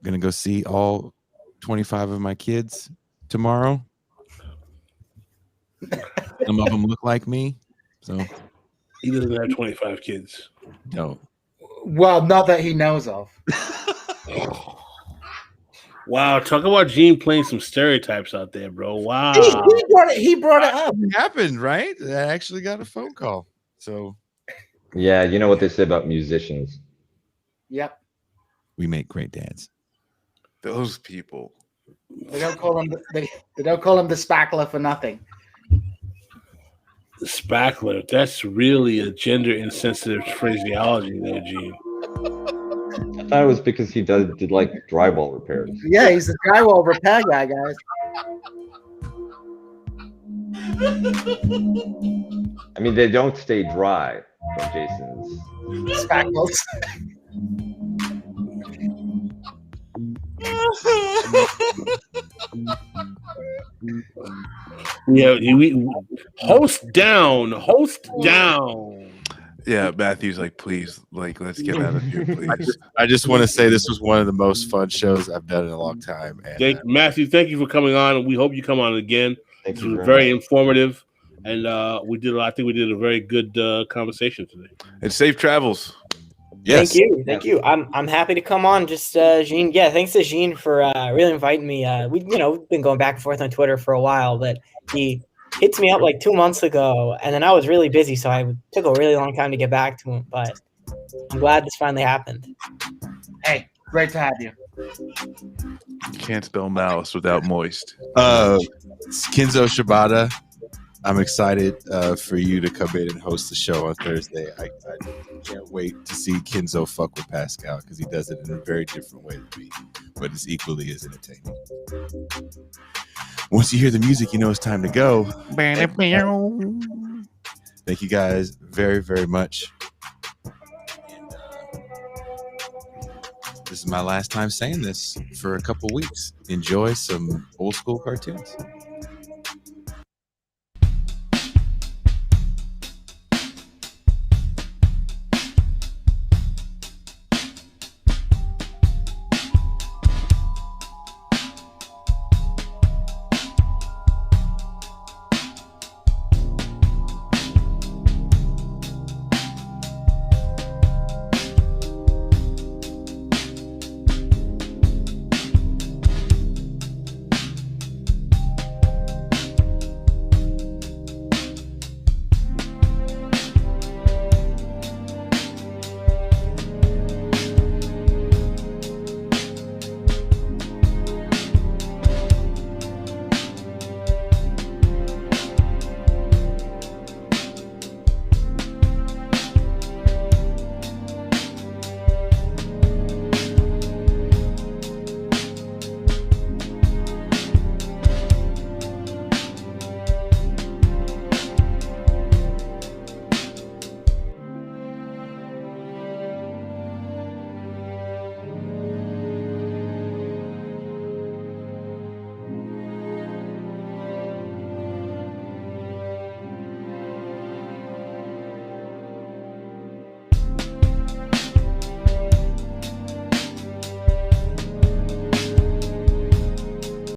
Gonna go see all 25 of my kids tomorrow. Some of them look like me. So He doesn't have 25 kids. no. Well, not that he knows of. Wow, talk about Gene playing some stereotypes out there, bro. Wow. He brought it up. It happened, right? I actually got a phone call. So Yeah, you know what they say about musicians. Yep. we make great dads. Those people. They don't call him they don't call him the spackler for nothing. The spackler. That's really a gender insensitive phraseology there, Gene. I thought it was because he did like drywall repairs. Yeah, he's the drywall repair guy, guys. I mean, they don't stay dry from Jason's. Spackles. Yeah, host down. Yeah, Matthew's like, please, like, let's get out of here, please. I just want to say this was one of the most fun shows I've done in a long time. And Matthew, thank you for coming on, and we hope you come on again. Thank This you was very very much. informative, and I think we did a very good conversation today. And safe travels. yes. Thank you. I'm happy to come on. Just Jean. Yeah, thanks to Jean for really inviting me. We've been going back and forth on Twitter for a while, but he hits me up like 2 months ago, and then I was really busy, so I took a really long time to get back to him. But I'm glad this finally happened. Hey, great to have you. You can't spell mouse without moist. Kenzo Shibata, I'm excited for you to come in and host the show on Thursday. I can't wait to see Kenzo fuck with Pascal because he does it in a very different way than me, but it's equally as entertaining. Once you hear the music, you know it's time to go. Thank you guys very, very much. And, this is my last time saying this for a couple weeks. Enjoy some old school cartoons.